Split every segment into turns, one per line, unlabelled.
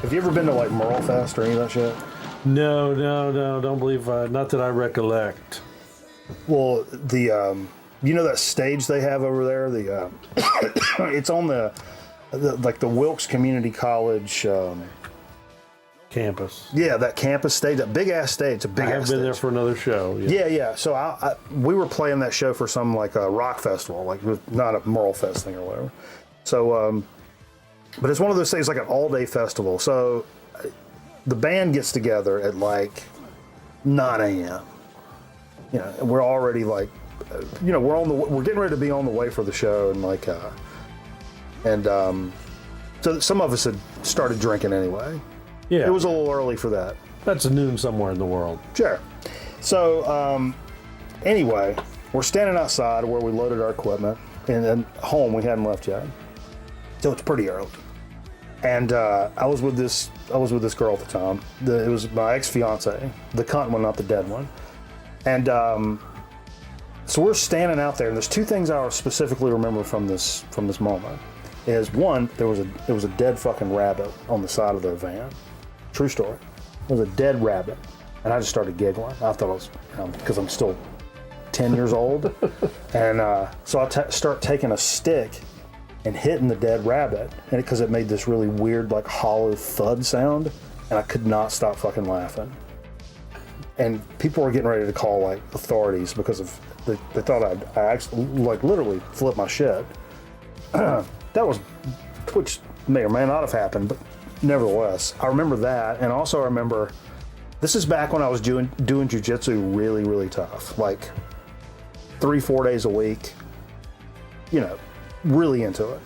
Have you ever been to like Merle Fest or any of that shit?
No, don't believe. Not that I recollect.
Well, you know that stage they have over there. It's on the Wilkes Community College
Campus.
Yeah, that campus stage, that big ass stage. It's a big.
I have been there for another show.
Yeah. So we were playing that show for some like a rock festival, like not a Merle Fest thing or whatever. So, but it's one of those things like an all day festival. So the band gets together at like 9 a.m. You know, and we're already like, you know, we're getting ready to be on the way for the show, and like, so some of us had started drinking anyway.
Yeah.
It was a little early for that.
That's noon somewhere in the world.
Sure. So, anyway, we're standing outside where we loaded our equipment, and then home we hadn't left yet. So it's pretty early. And I was with this girl at the time. It was my ex-fiance, the cunt one, not the dead one. And so we're standing out there, and there's two things I specifically remember from this moment. Is one, there was a dead fucking rabbit on the side of the van. True story. There was a dead rabbit, and I just started giggling. I thought it was because I'm still 10 years old, and so I start taking a stick and hitting the dead rabbit, and because it made this really weird like hollow thud sound, and I could not stop fucking laughing. And people were getting ready to call like authorities because of they thought I actually like literally flipped my shit. That was, which may or may not have happened, but nevertheless, I remember that, and also I remember this is back when I was doing jujitsu really, really tough, like 3-4 days a week. You know, really into it,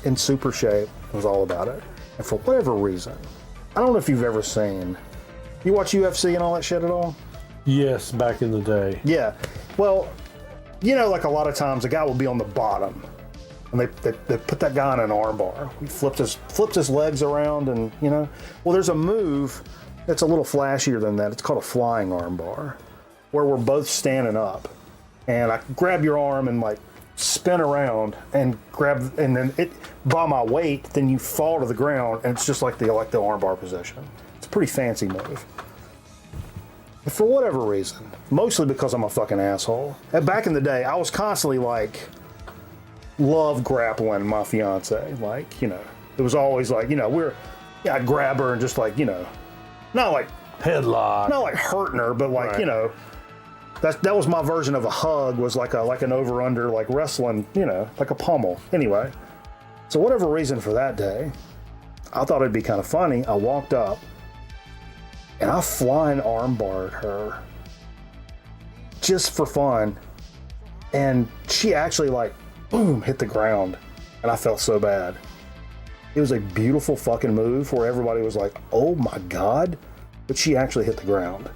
in super shape. It was all about it, and for whatever reason, I don't know if you've ever seen. You watch UFC and all that shit at all?
Yes, back in the day.
Yeah. Well, you know, like a lot of times a guy will be on the bottom, and they put that guy in an arm bar. He flipped his legs around, and you know. Well, there's a move that's a little flashier than that. It's called a flying arm bar, where we're both standing up, and I grab your arm and like spin around and grab, and then it by my weight, then you fall to the ground, and it's just like the arm bar position. It's a pretty fancy move. For whatever reason, mostly because I'm a fucking asshole. And back in the day, I was constantly like, love grappling my fiance. Like, you know, it was always like, you know, I'd grab her and just like, you know, not like
headlock,
not like hurting her, but like, right. You know, that was my version of a hug, was like an over under, like wrestling, you know, like a pummel. Anyway, so whatever reason for that day, I thought it'd be kind of funny. I walked up, and I flying armbarred her just for fun. And she actually like, boom, hit the ground. And I felt so bad. It was a beautiful fucking move where everybody was like, oh my God. But she actually hit the ground.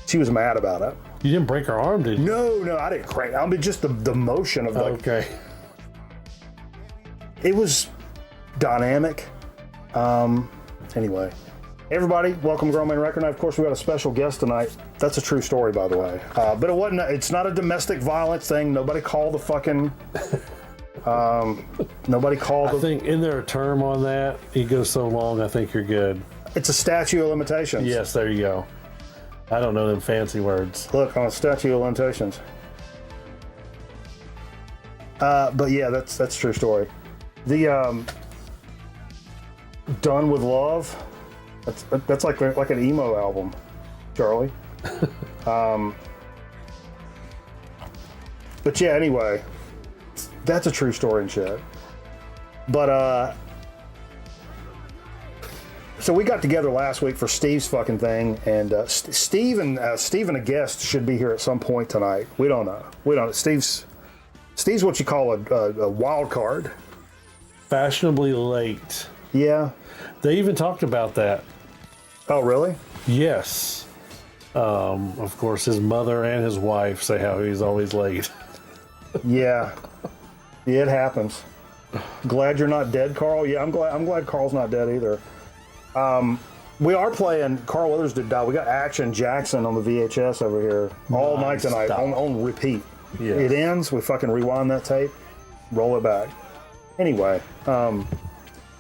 She was mad about it.
You didn't break her arm, did you?
No, I didn't crank. I mean, just the motion of like.
Okay.
It was dynamic. Anyway. Everybody, welcome to Grown Man Record Night. Of course, we got a special guest tonight. That's a true story, by the way. But it wasn't. It's not a domestic violence thing. Nobody called the fucking. Nobody called.
I think in there a term on that. It goes so long. I think you're good.
It's a statute of limitations.
Yes, there you go. I don't know them fancy words.
Look, on a statute of limitations. But yeah, that's a true story. The Done with Love. That's like an emo album, Charlie. But yeah, anyway, that's a true story and shit. But so we got together last week for Steve's fucking thing, and Steve and a guest should be here at some point tonight. We don't know. Steve's what you call a wild card.
Fashionably late.
Yeah.
They even talked about that.
Oh, really?
Yes. Of course, his mother and his wife say how he's always late.
Yeah. Yeah, it happens. Glad you're not dead, Carl. Yeah, I'm glad Carl's not dead either. We are playing Carl Weathers Did Die. We got Action Jackson on the VHS over here all night tonight on repeat. Yes. It ends, we fucking rewind that tape, roll it back. Anyway,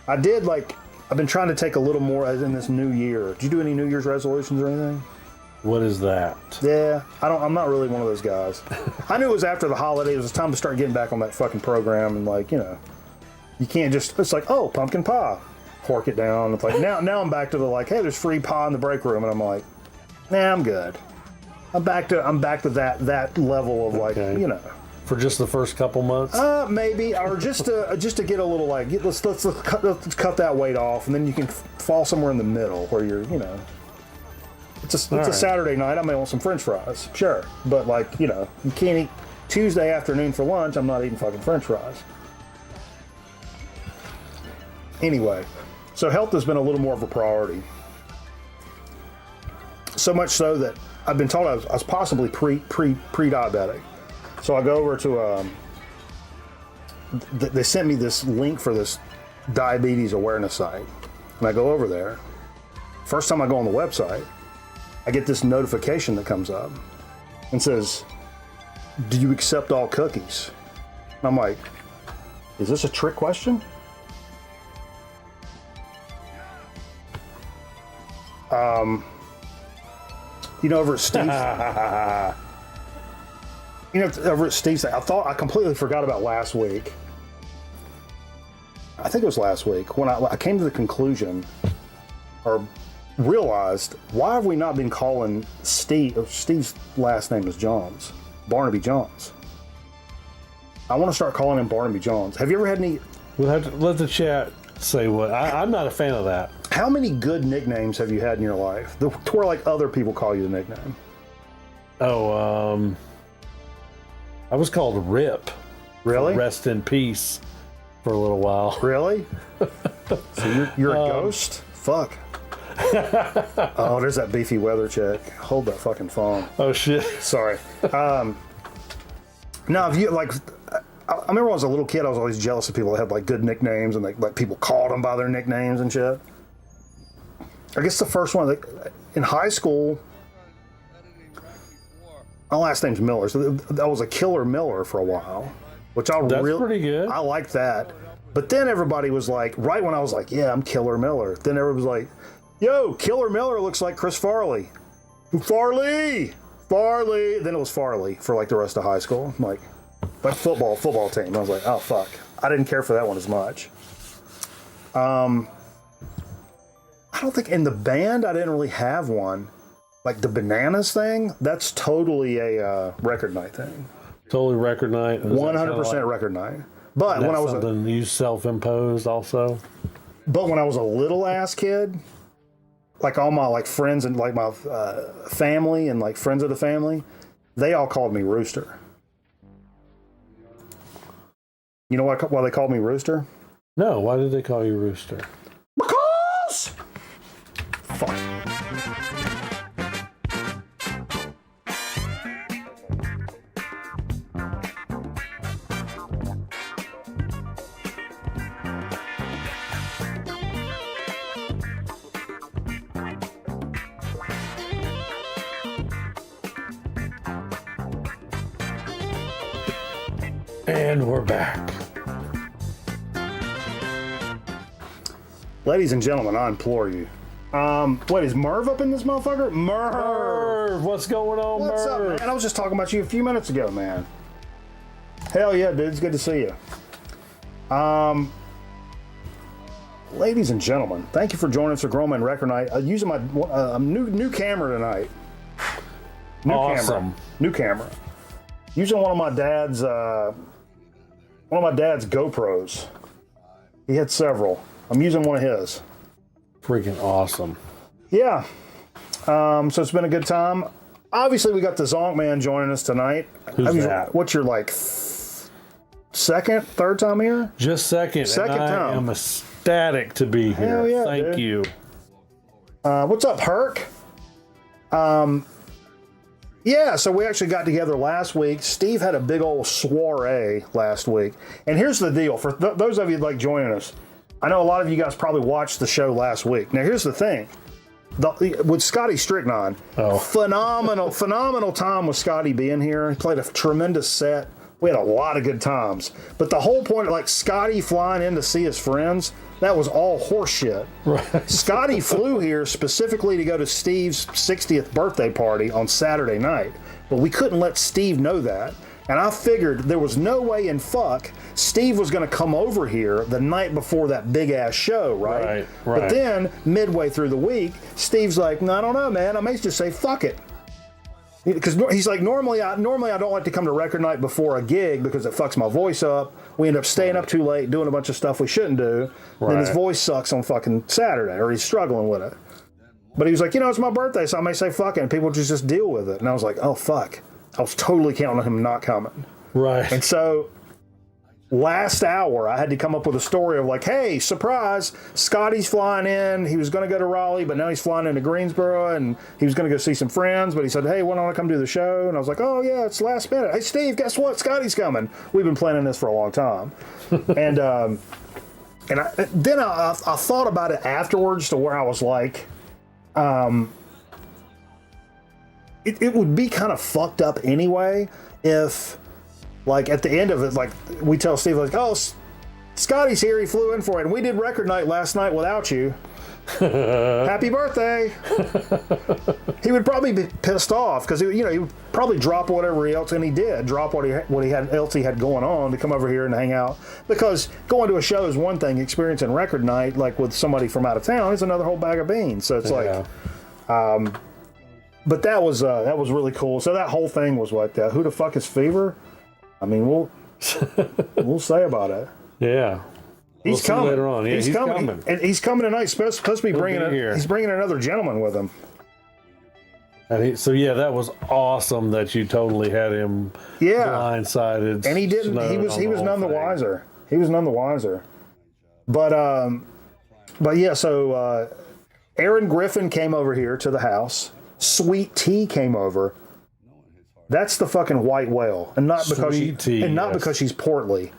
I did I've been trying to take a little more in this new year. Did you do any New Year's resolutions or anything?
What is that?
Yeah, I'm not really one of those guys. I knew it was after the holidays. It was time to start getting back on that fucking program, and you can't just. It's like, oh, pumpkin pie, pork it down. It's like now I'm back to the hey, there's free pie in the break room, and I'm like, nah, I'm good. I'm back to that level of
Okay. For just the first couple months?
Maybe, or just to get a little let's cut that weight off, and then you can fall somewhere in the middle where you're it's a Saturday night. I may want some French fries, sure, but you can't eat Tuesday afternoon for lunch. I'm not eating fucking French fries. Anyway, so health has been a little more of a priority. So much so that I've been told I was possibly pre-diabetic. So I go over to, they sent me this link for this diabetes awareness site. And I go over there. First time I go on the website, I get this notification that comes up and says, do you accept all cookies? And I'm like, is this a trick question? Over at Steve's, over at Steve's, I completely forgot about last week. I think it was last week when I came to the conclusion or realized, why have we not been calling Steve's last name is Johns, Barnaby Johns. I want to start calling him Barnaby Johns. Have you ever had any?
We'll have to let the chat say what. I'm not a fan of that.
How many good nicknames have you had in your life to where other people call you the nickname?
Oh, I was called Rip.
Really?
Rest in peace for a little while.
Really? So you're a ghost? Fuck. Oh, there's that beefy weather check. Hold that fucking phone.
Oh shit.
Sorry. Now, if you I remember when I was a little kid, I was always jealous of people that had good nicknames and people called them by their nicknames and shit. I guess the first one in high school, my last name's Miller, so I was a Killer Miller for a while, which
That's pretty good.
I liked that. But then everybody was right when I was yeah, I'm Killer Miller. Then everybody was like, yo, Killer Miller looks like Chris Farley. Farley. Then it was Farley for the rest of high school. Like football team. I was like, oh fuck. I didn't care for that one as much. I don't think in the band I didn't really have one. The Bananas thing, that's totally a record night thing.
Totally record night.
100% record night. But when I was
something you self-imposed also.
But when I was a little ass kid, all my friends and my family and friends of the family, they all called me Rooster. You know why they called me Rooster?
No, why did they call you Rooster?
Because fuck.
And we're back.
Ladies and gentlemen, I implore you. Wait, is Merv up in this motherfucker? Merv!
What's going on,
What's up,
Merv?
man? I was just talking about you a few minutes ago, man. Hell yeah, dude. It's good to see you. Ladies and gentlemen, thank you for joining us for Grown Record Night. Using my new camera tonight.
Awesome.
New camera. Using one of my dad's GoPros. He had several. I'm using one of his.
Freaking awesome.
Yeah. So it's been a good time. Obviously, we got the Zonk Man joining us tonight.
Who's that?
What's your second, third time here?
Just second.
Second
and
time.
I am ecstatic to be here.
Hell yeah,
Thank
dude.
you.
What's up, Herc? Yeah, so we actually got together last week. Steve had a big old soiree last week. And here's the deal. For those of you joining us, I know a lot of you guys probably watched the show last week. Now, here's the thing. With Scotty Stricknon, phenomenal time with Scotty being here. He played a tremendous set. We had a lot of good times. But the whole point, like Scotty flying in to see his friends, that was all horseshit.
Right.
Scotty flew here specifically to go to Steve's 60th birthday party on Saturday night. But we couldn't let Steve know that. And I figured there was no way in fuck Steve was going to come over here the night before that big ass show, right?
Right.
But then, midway through the week, Steve's like, no, I don't know, man. I may just say, fuck it. Because he's like, normally I don't like to come to record night before a gig because it fucks my voice up. We end up staying up too late, doing a bunch of stuff we shouldn't do.
Right.
Then his voice sucks on fucking Saturday, or he's struggling with it. But he was like, it's my birthday, so I may say fuck it, and people just deal with it. And I was like, oh, fuck. I was totally counting on him not coming.
Right.
And so last hour, I had to come up with a story of like, hey, surprise, Scotty's flying in. He was going to go to Raleigh, but now he's flying into Greensboro, and he was going to go see some friends. But he said, hey, why don't I come do the show? And I was like, oh, yeah, it's last minute. Hey, Steve, guess what? Scotty's coming. We've been planning this for a long time. And then I thought about it afterwards to where I was like, it would be kind of fucked up anyway if, like, at the end of it, like, we tell Steve, like, oh, Scotty's here, he flew in for it, and we did record night last night without you. Happy birthday. He would probably be pissed off because he would probably drop whatever else, and he did drop what he had going on to come over here and hang out. Because going to a show is one thing, experiencing record night like with somebody from out of town is another whole bag of beans. So it's like, but that was really cool. So that whole thing was like that. Who the fuck is Fever? I mean, we'll say about it.
Yeah.
He's coming
later on. Yeah, he's coming.
And he's coming tonight. He's supposed to be he's bringing another gentleman with him.
And that was awesome that you totally had him blindsided.
And he didn't. He was none the wiser. He was none the wiser. But yeah. So Aaron Griffin came over here to the house. Sweet Tea came over. That's the fucking white whale, and not because because she's portly.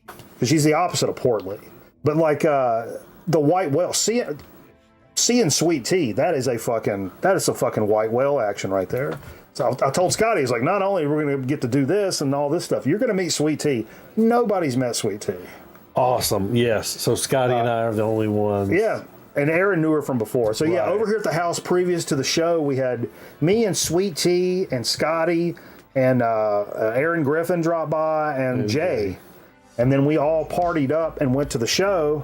Because she's the opposite of portly. But like the white whale, seeing Sweet Tea, that is a fucking white whale action right there. So I told Scotty, he's like, not only are we going to get to do this and all this stuff, you're going to meet Sweet Tea. Nobody's met Sweet Tea.
Awesome. Yes. So Scotty and I are the only ones.
Yeah. And Aaron knew her from before. So yeah, over here at the house previous to the show, we had me and Sweet Tea and Scotty and Aaron Griffin dropped by and Jay. And then we all partied up and went to the show.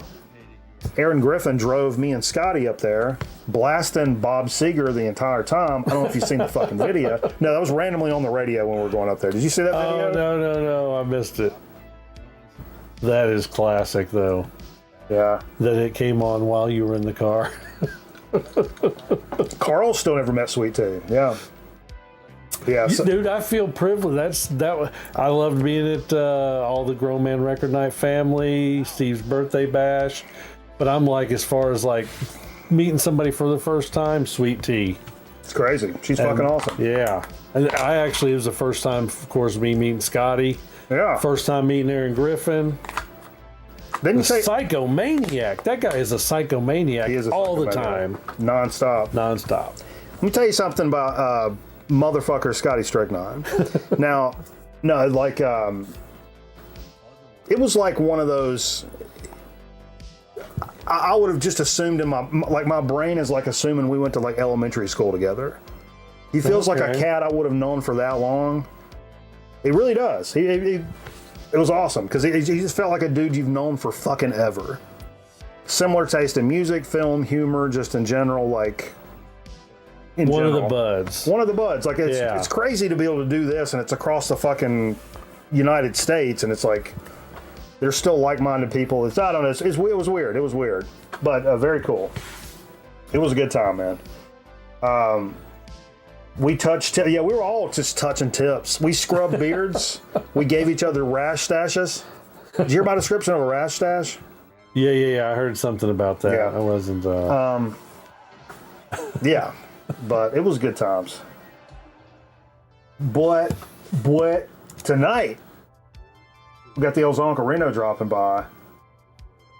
Aaron Griffin drove me and Scotty up there, blasting Bob Seger the entire time. I don't know if you've seen the fucking video. No, that was randomly on the radio when we were going up there. Did you see that video?
Oh, no. I missed it. That is classic, though.
Yeah.
That it came on while you were in the car.
Carl still never met Sweet Tea. Yeah. Yeah,
dude, I feel privileged. I loved being at all the Grown Man Record Night family, Steve's birthday bash. But I'm like, as far as like meeting somebody for the first time, Sweet Tea.
It's crazy. She's fucking awesome.
Yeah. And it was the first time, of course, me meeting Scotty.
Yeah.
First time meeting Aaron Griffin.
Didn't you say
psychomaniac? That guy is a psychomaniac.
He is
all the time.
Nonstop. Let me tell you something about motherfucker Scotty Strychnine. Now, no, like it was like one of those. I would have just assumed in my brain is like assuming we went to like elementary school together. He feels like a cat I would have known for that long. He really does. It was awesome because he just felt like a dude you've known for fucking ever. Similar taste in music, film, humor, just in general, like. One of the buds. Like it's crazy to be able to do this, and it's across the fucking United States, and it's like there's still like-minded people. I don't know. It was weird. It was weird, but very cool. It was a good time, man. We touched. We were all just touching tips. We scrubbed beards. We gave each other rash stashes. Did you hear my description of a rash stash?
Yeah. I heard something about that.
Yeah.
I wasn't.
Yeah. But it was good times. But tonight we got the old Zonka Reno dropping by.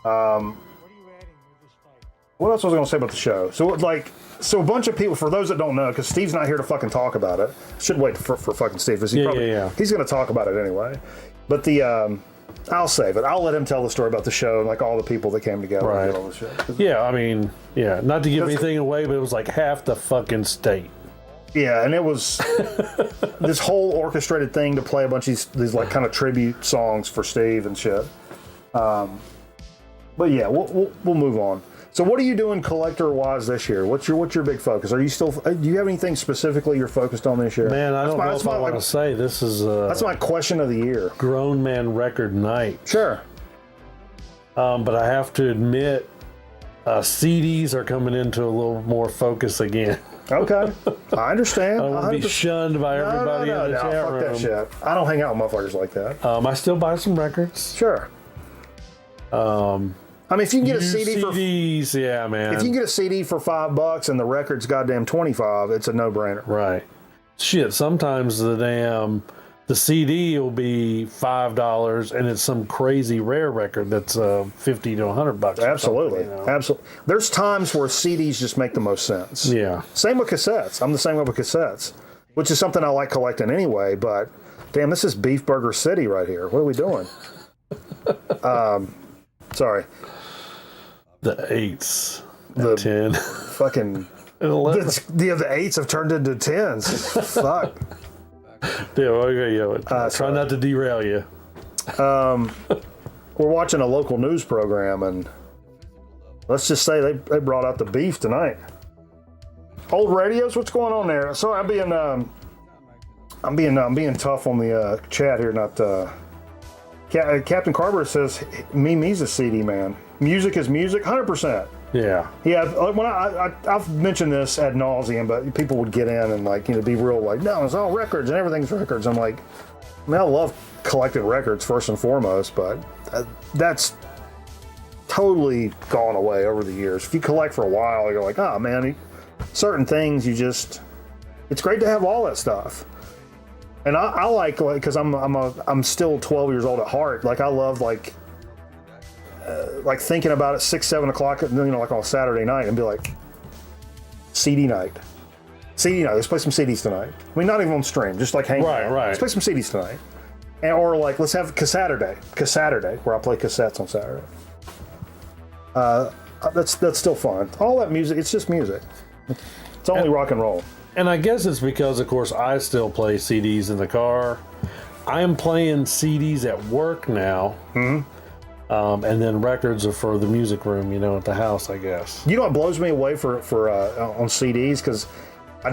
What are you adding with this fight?
What else was I going to say about the show? So a bunch of people, for those that don't know, because Steve's not here to fucking talk about it. Should wait for fucking Steve. He's going to talk about it anyway. But I'll save it. I'll let him tell the story about the show and like all the people that came together and did all the shit.
Yeah, I mean, not to give anything away, but it was like half the fucking state.
Yeah, and it was this whole orchestrated thing to play a bunch of these like kind of tribute songs for Steve and shit. But yeah, we'll move on. So what are you doing collector-wise this year? What's your big focus? Are you still? Do you have anything specifically you're focused on this year?
Man, I don't know if I want to say this is.
That's my question of the year.
Grown man record night.
Sure.
But I have to admit, CDs are coming into a little more focus again.
Okay, I understand.
I don't want to be shunned by everybody in the chat room.
Fuck that shit. I don't hang out with motherfuckers like that.
I still buy some records.
Sure. I mean, if you can get a CD
CDs, yeah, man.
If you can get a CD for $5 and the record's goddamn 25, it's a no-brainer.
Right. Shit, sometimes the CD will be $5 and it's some crazy rare record that's $50 to $100.
Absolutely. Absolutely. There's times where CDs just make the most sense.
Yeah.
Same with cassettes. I'm the same way with cassettes, which is something I like collecting anyway, but damn, this is Beef Burger City right here. What are we doing? Sorry.
The 8s. The 10.
Fucking.
11.
The 8s have turned into 10s. Fuck.
Try not to derail you.
We're watching a local news program, and let's just say they brought out the beef tonight. Old radios, what's going on there? Sorry, I'm being tough on the chat here. Not Captain Carver says Mimi's a CD man. Music is music, 100%.
Yeah.
Yeah. When I've mentioned this ad nauseum, but people would get in and be real no, it's all records and everything's records. I'm like, I love collecting records first and foremost, but that's totally gone away over the years. If you collect for a while, you're like, oh man, certain things it's great to have all that stuff. And I like because I'm still 12 years old at heart. Like I love thinking about it 6, 7 o'clock, like on a Saturday night, and be like, CD night. Let's play some CDs tonight. I mean, not even on stream, just hang out.
Right.
Let's play some CDs tonight, or let's have Cassaturday, where I play cassettes on Saturday. That's still fun. All that music, it's just music. It's only rock and roll.
And I guess it's because, of course, I still play CDs in the car. I am playing CDs at work now. Mm-hmm. And then records are for the music room, at the house, I guess. You know what blows me away for on CDs? Because I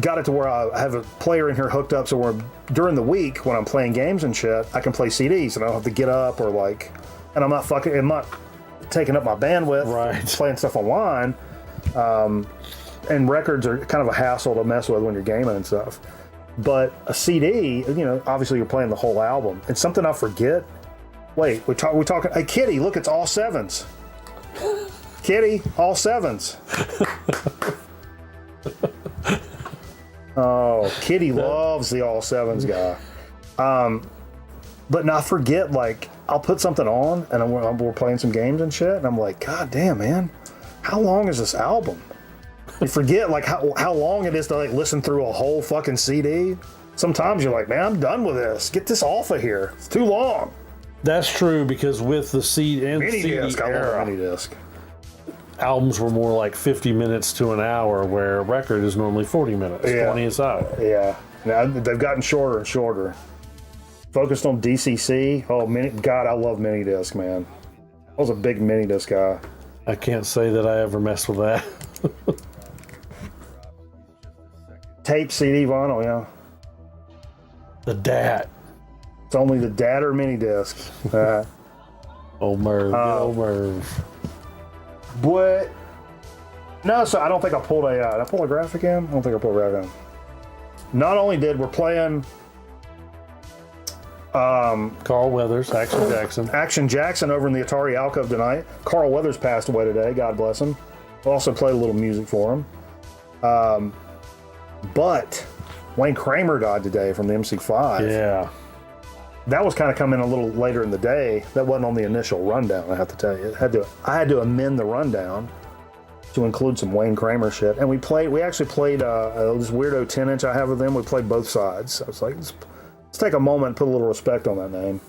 got it to where I have a player in here hooked up, so during the week when I'm playing games and shit, I can play CDs and I don't have to get up and I'm not taking up my bandwidth, right?
Playing stuff online. And records are kind of a hassle to mess with when you're gaming and stuff. But a CD, obviously you're playing the whole album. It's something I forget. Wait, we're talking. Hey, Kitty, look, it's all 7s. Kitty, all 7s. Oh, Kitty loves the all 7s guy. But now I forget. I'll put something on, and we're playing some games and shit, and I'm like, God damn, man, how long is this album? You forget how long it is to listen through a whole fucking CD. Sometimes you're like, man, I'm done with this. Get this off of here. It's too long.
That's true, because with the CD and CD era,
mini disc,
albums were more like 50 minutes to an hour, where a record is normally 40 minutes, 20 aside.
Yeah. Now they've gotten shorter and shorter. Focused on DCC. Oh, God, I love mini disc, man. I was a big mini disc guy.
I can't say that I ever messed with that.
Tape, CD, vinyl, yeah.
The DAT.
It's only the DAT or mini disc.
Old Merv.
But no, so I don't think I pulled did I pull a graphic in? I don't think I pulled a graphic in. Not only we're playing
Carl Weathers,
Action Jackson over in the Atari Alcove tonight. Carl Weathers passed away today, God bless him. Also played a little music for him. But Wayne Kramer died today from the MC5.
Yeah.
That was kind of coming a little later in the day. That wasn't on the initial rundown, I have to tell you. I had to amend the rundown to include some Wayne Kramer shit. And we actually played this weirdo 10-inch I have with them. We played both sides. I was like, let's take a moment and put a little respect on that name.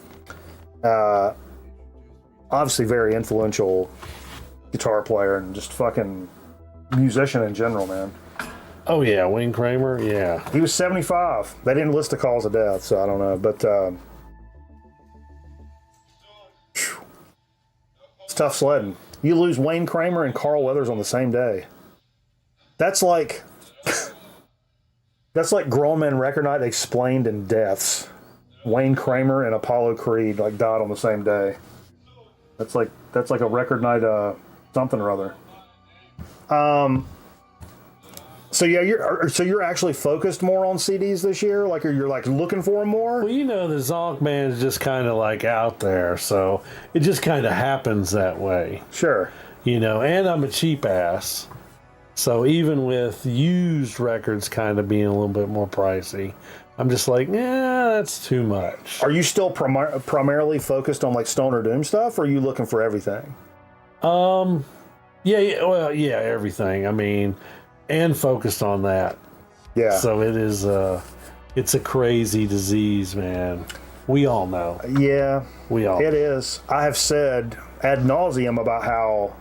Obviously very influential guitar player and just fucking musician in general, man.
Oh yeah, Wayne Kramer, yeah.
He was 75. They didn't list the cause of death, so I don't know. But it's tough sledding. You lose Wayne Kramer and Carl Weathers on the same day. That's like Grown Men Record Night explained in deaths. Wayne Kramer and Apollo Creed like died on the same day. That's like a record night something or other. So yeah, you're actually focused more on CDs this year? Like you're like looking for them more?
Well, you know, the Zonk Man is just kind of like out there, so it just kind of happens that way.
Sure.
You know, and I'm a cheap ass. So even with used records kind of being a little bit more pricey, I'm just like, that's too much.
Are you still primarily focused on like Stoner Doom stuff, or are you looking for everything?
Yeah, everything. I mean, and focused on that.
Yeah.
So it is it's a crazy disease, man. We all know.
Yeah.
We all.
It is. I have said ad nauseum about how.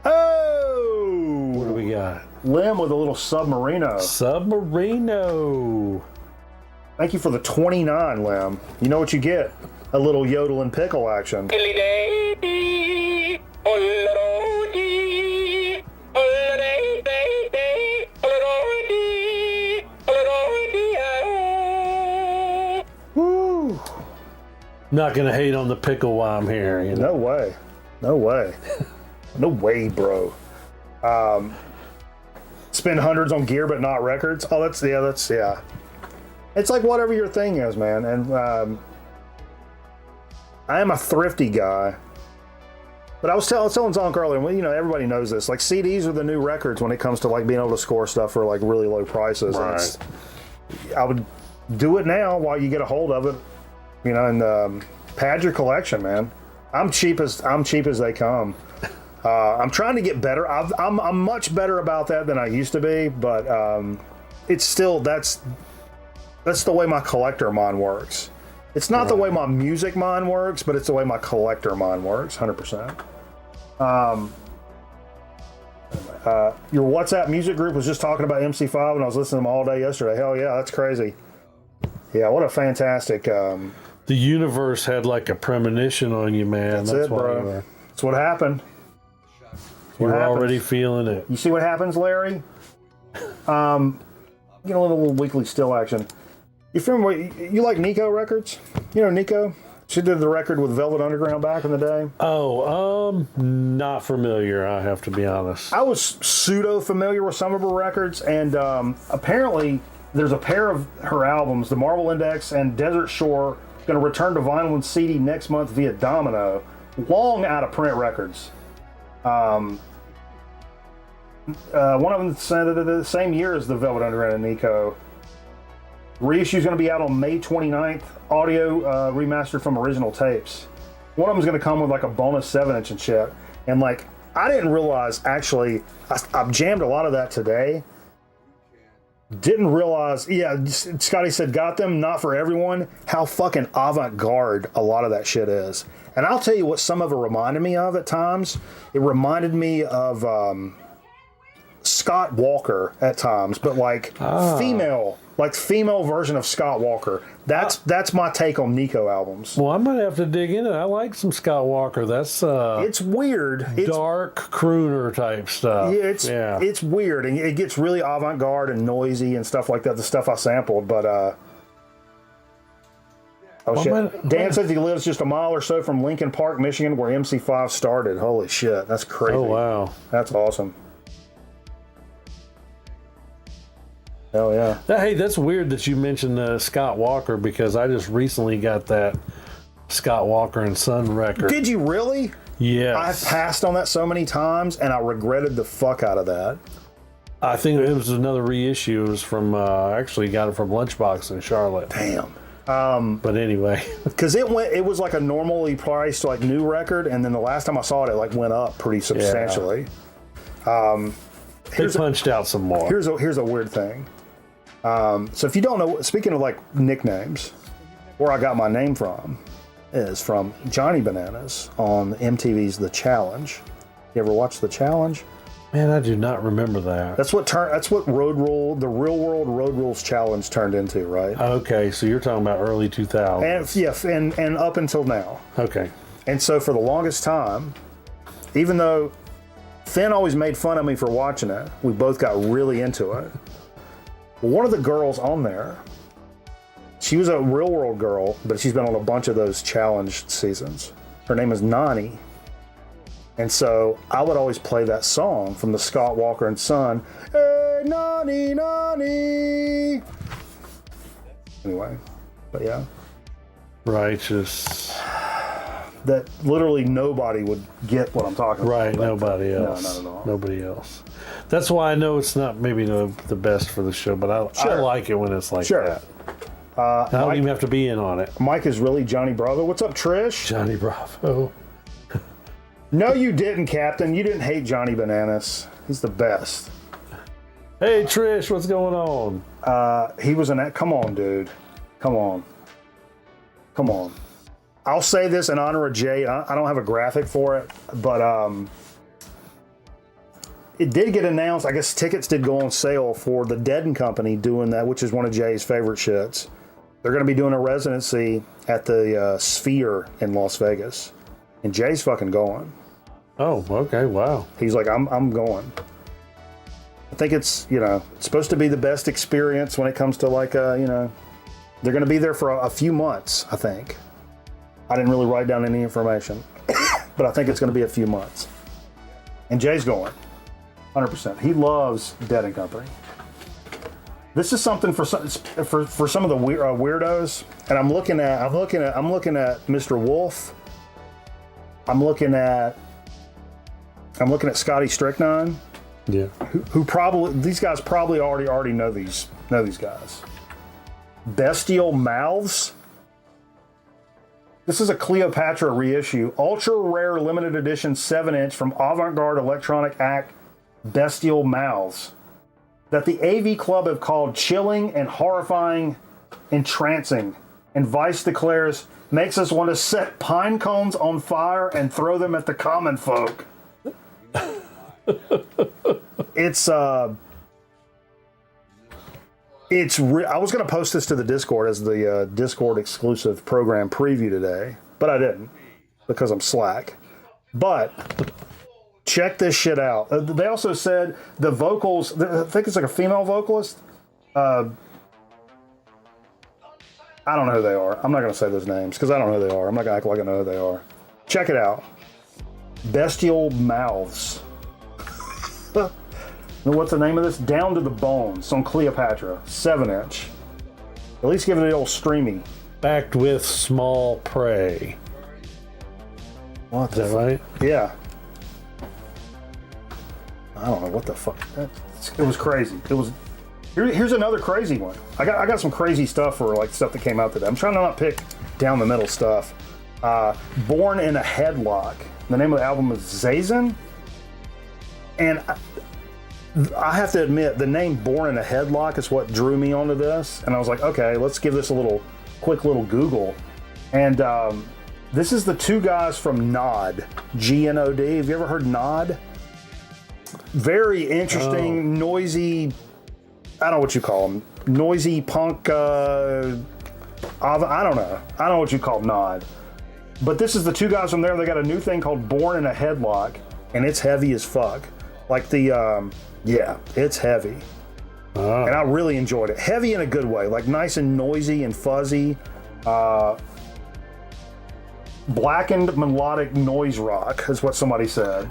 Oh.
What do we got?
Lim with a little Submarino.
Submarino.
Thank you for the 29, Lim. You know what you get? A little yodel and pickle action. Woo.
Not gonna hate on the pickle while I'm here. You know?
No way. No way. No way, bro. Spend hundreds on gear but not records. Oh, that's yeah. It's like whatever your thing is, man. And I am a thrifty guy. But I was telling Zonk earlier, well, you know, everybody knows this. Like CDs are the new records when it comes to like being able to score stuff for like really low prices.
Right.
I would do it now while you get a hold of it, you know, and pad your collection, man. I'm cheap as they come. I'm trying to get better. I'm much better about that than I used to be, but it's still that's the way my collector mind works. It's not the way my music mind works, but it's the way my collector mind works, 100%. Your WhatsApp music group was just talking about MC5, and I was listening to them all day yesterday. Hell yeah, that's crazy. Yeah, what a fantastic.
The universe had like a premonition on you, man.
That's it, bro. That's what happened.
You're already feeling it.
You see what happens, Larry? Get a little weekly still action. You like Nico records? You know Nico? She did the record with Velvet Underground back in the day.
Oh, not familiar, I have to be honest.
I was pseudo familiar with some of her records, and apparently there's a pair of her albums, The Marble Index and Desert Shore, going to return to vinyl and CD next month via Domino. Long out of print records. One of them said the same year as the Velvet Underground and Nico. Reissue is going to be out on May 29th. Audio remastered from original tapes. One of them is going to come with like a bonus 7-inch and shit. And like, I didn't realize, actually, I've jammed a lot of that today. Didn't realize, yeah, Scotty said, got them, not for everyone, how fucking avant-garde a lot of that shit is. And I'll tell you what some of it reminded me of at times. It reminded me of Scott Walker at times, but like female version of Scott Walker. That's my take on Nico albums.
Well, I might have to dig in it. I like some Scott Walker. That's
it's weird.
Dark crooner type stuff.
Yeah, it's weird, and it gets really avant-garde and noisy and stuff like that. The stuff I sampled, but Dan says he lives just a mile or so from Lincoln Park, Michigan, where MC5 started. Holy shit, that's crazy.
Oh wow,
that's awesome. Hell yeah.
Hey, that's weird that you mentioned Scott Walker, because I just recently got that Scott Walker and Son record.
Did you really?
Yeah.
I've passed on that so many times, and I regretted the fuck out of that.
I think it was another reissue. It was from, actually got it from Lunchbox in Charlotte.
Damn.
But anyway.
Because it was like a normally priced like new record, and then the last time I saw it, it like went up pretty substantially.
They punched out some more.
Here's a weird thing. So if you don't know, speaking of like nicknames, where I got my name from is from Johnny Bananas on MTV's The Challenge. You ever watch The Challenge?
Man, I do not remember that.
That's what the Real World Road Rules Challenge turned into, right?
Okay, so you're talking about early 2000s.
And up until now.
Okay.
And so for the longest time, even though Finn always made fun of me for watching it, we both got really into it. One of the girls on there, she was a Real World girl, but she's been on a bunch of those challenge seasons. Her name is Nani. And so I would always play that song from the Scott Walker and Son. Hey, Nani, Nani. Anyway, but yeah.
Righteous.
That literally nobody would get what I'm talking about.
Right, nobody else.
No, not at all.
Nobody else. That's why I know it's not maybe the best for the show, but I like it when it's like that. I don't even have to be in on it.
Mike is really Johnny Bravo. What's up, Trish?
Johnny Bravo.
No, you didn't, Captain. You didn't hate Johnny Bananas. He's the best.
Hey, Trish, what's going on?
He was come on, dude. Come on. I'll say this in honor of Jay. I don't have a graphic for it, but it did get announced. I guess tickets did go on sale for the Dead & Company doing that, which is one of Jay's favorite shits. They're going to be doing a residency at the Sphere in Las Vegas, and Jay's fucking going.
Oh, okay, wow.
He's like, I'm going. I think it's supposed to be the best experience when it comes to like they're going to be there for a few months. I think. I didn't really write down any information, but I think it's going to be a few months. And Jay's going, 100%. He loves Dead & Company. This is something for some of the weirdos. And I'm looking at Mr. Wolf. I'm looking at Scotty Strychnine.
Yeah.
Who probably these guys probably already know these guys. Bestial Mouths. This is a Cleopatra reissue, ultra rare limited edition 7-inch from avant-garde electronic act Bestial Mouths that the AV Club have called chilling and horrifying, entrancing. And Vice declares makes us want to set pine cones on fire and throw them at the common folk. I was going to post this to the Discord as the Discord exclusive program preview today, but I didn't because I'm slack. But check this shit out. They also said the vocals, I think it's like a female vocalist. I don't know who they are. I'm not going to say those names because I don't know who they are. I'm not going to act like I know who they are. Check it out. Bestial Mouths. What's the name of this? Down to the Bones on Cleopatra, 7-inch. At least give it the old streamy.
Backed with small prey.
What?
Is that right?
Yeah. I don't know what the fuck. It was crazy. It was. Here's another crazy one. I got some crazy stuff for like stuff that came out today. I'm trying to not pick down the middle stuff. Born in a Headlock. The name of the album is Zazen. And I have to admit, the name Born in a Headlock is what drew me onto this. And I was like, okay, let's give this a quick little Google. And this is the two guys from Nod, G-N-O-D. Have you ever heard Nod? Very interesting, noisy, I don't know what you call them. Noisy punk, I don't know. I don't know what you call Nod. But this is the two guys from there. They got a new thing called Born in a Headlock. And it's heavy as fuck. Like it's heavy. And I really enjoyed it. Heavy in a good way, like nice and noisy and fuzzy. Blackened melodic noise rock is what somebody said.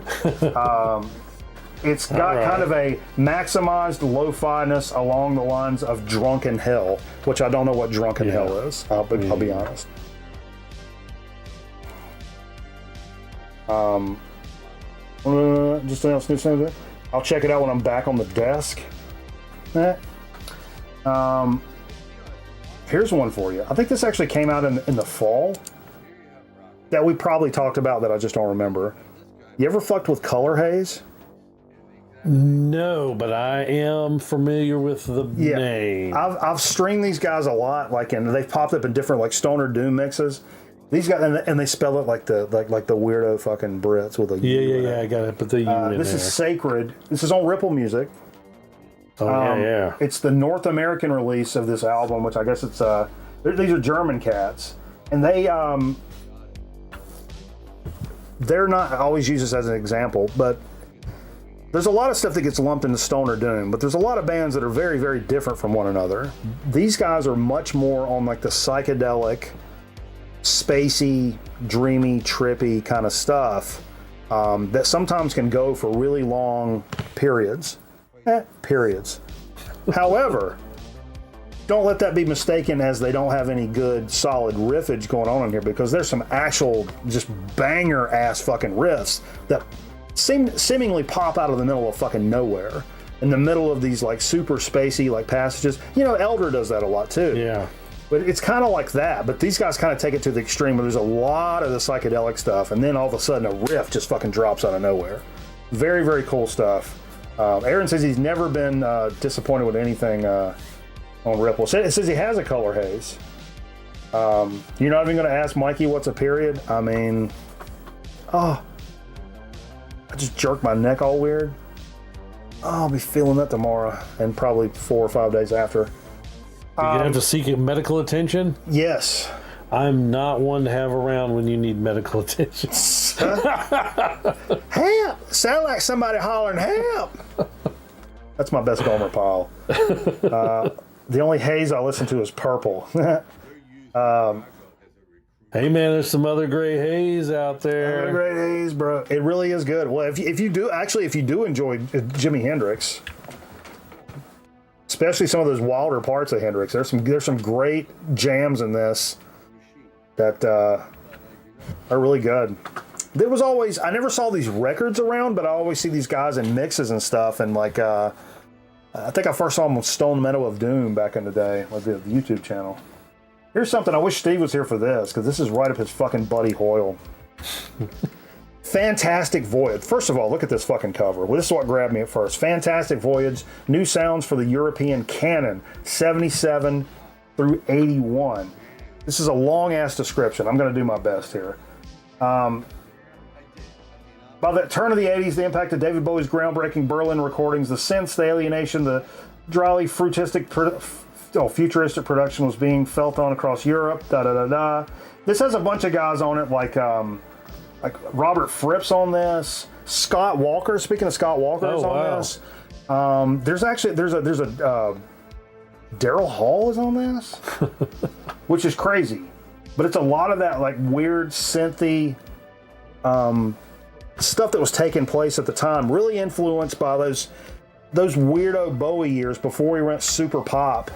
It's got kind of a maximized lo-fi-ness along the lines of Drunken Hell, which I don't know what Drunken Hell is. I'll be honest. Just else new something. I'll check it out when I'm back on the desk. Here's one for you. I think this actually came out in the fall that we probably talked about that I just don't remember. You ever fucked with Color Haze?
No, but I am familiar with the name.
I've stringed these guys a lot, like, and they've popped up in different like stoner doom mixes. These guys, and they spell it like the weirdo fucking Brits with a U.
Yeah. I got to put the U in
This
there.
is Sacred. This is on Ripple Music.
Oh yeah.
It's the North American release of this album, which I guess it's these are German cats, and they're not. I always use this as an example, but there's a lot of stuff that gets lumped into stoner doom, but there's a lot of bands that are very, very different from one another. These guys are much more on like the psychedelic, spacey, dreamy, trippy kind of stuff that sometimes can go for really long periods. However, don't let that be mistaken as they don't have any good solid riffage going on in here, because there's some actual just banger ass fucking riffs that seemingly pop out of the middle of fucking nowhere, in the middle of these like super spacey like passages. You know, Elder does that a lot too.
Yeah.
But it's kind of like that. But these guys kind of take it to the extreme where there's a lot of the psychedelic stuff, and then all of a sudden a riff just fucking drops out of nowhere. Very, very cool stuff. Aaron says he's never been disappointed with anything on Ripple. It says he has a color haze. You're not even going to ask Mikey what's a period? I mean, I just jerked my neck all weird. I'll be feeling that tomorrow and probably 4 or 5 days after.
You're going to have to seek medical attention?
Yes.
I'm not one to have around when you need medical attention.
Help! Sound like somebody hollering help! That's my best Gomer Pyle. The only haze I listen to is Purple.
Hey man, there's some other gray haze out there.
Great haze, bro. It really is good. Well, if you do enjoy Jimi Hendrix, especially some of those wilder parts of Hendrix, there's some great jams in this that are really good. There was always, I never saw these records around, but I always see these guys in mixes and stuff, and like I think I first saw them on Stone Meadow of Doom back in the day, like the YouTube channel. Here's something, I wish Steve was here for this, because this is right up his fucking Buddy Hoyle. Fantastic Voyage. First of all, look at this fucking cover. Well, this is what grabbed me at first. Fantastic Voyage, new sounds for the European canon, 77 through 81. This is a long-ass description. I'm going to do my best here. By the turn of the 80s, the impact of David Bowie's groundbreaking Berlin recordings, the synths, the alienation, the dryly futuristic production was being felt on across Europe. This has a bunch of guys on it, like Robert Fripp's on this. Scott Walker. Speaking of Scott Walker, is on this. There's a Daryl Hall is on this, which is crazy. But it's a lot of that like weird synthy stuff that was taking place at the time, really influenced by those weirdo Bowie years before he went super pop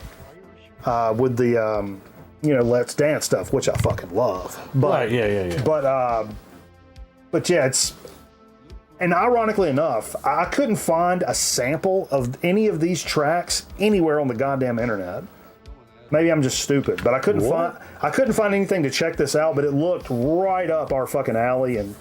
with the Let's Dance stuff, which I fucking love. But,
right, yeah.
But yeah, it's, and ironically enough, I couldn't find a sample of any of these tracks anywhere on the goddamn internet. Maybe I'm just stupid, but I couldn't find anything to check this out. But it looked right up our fucking alley, and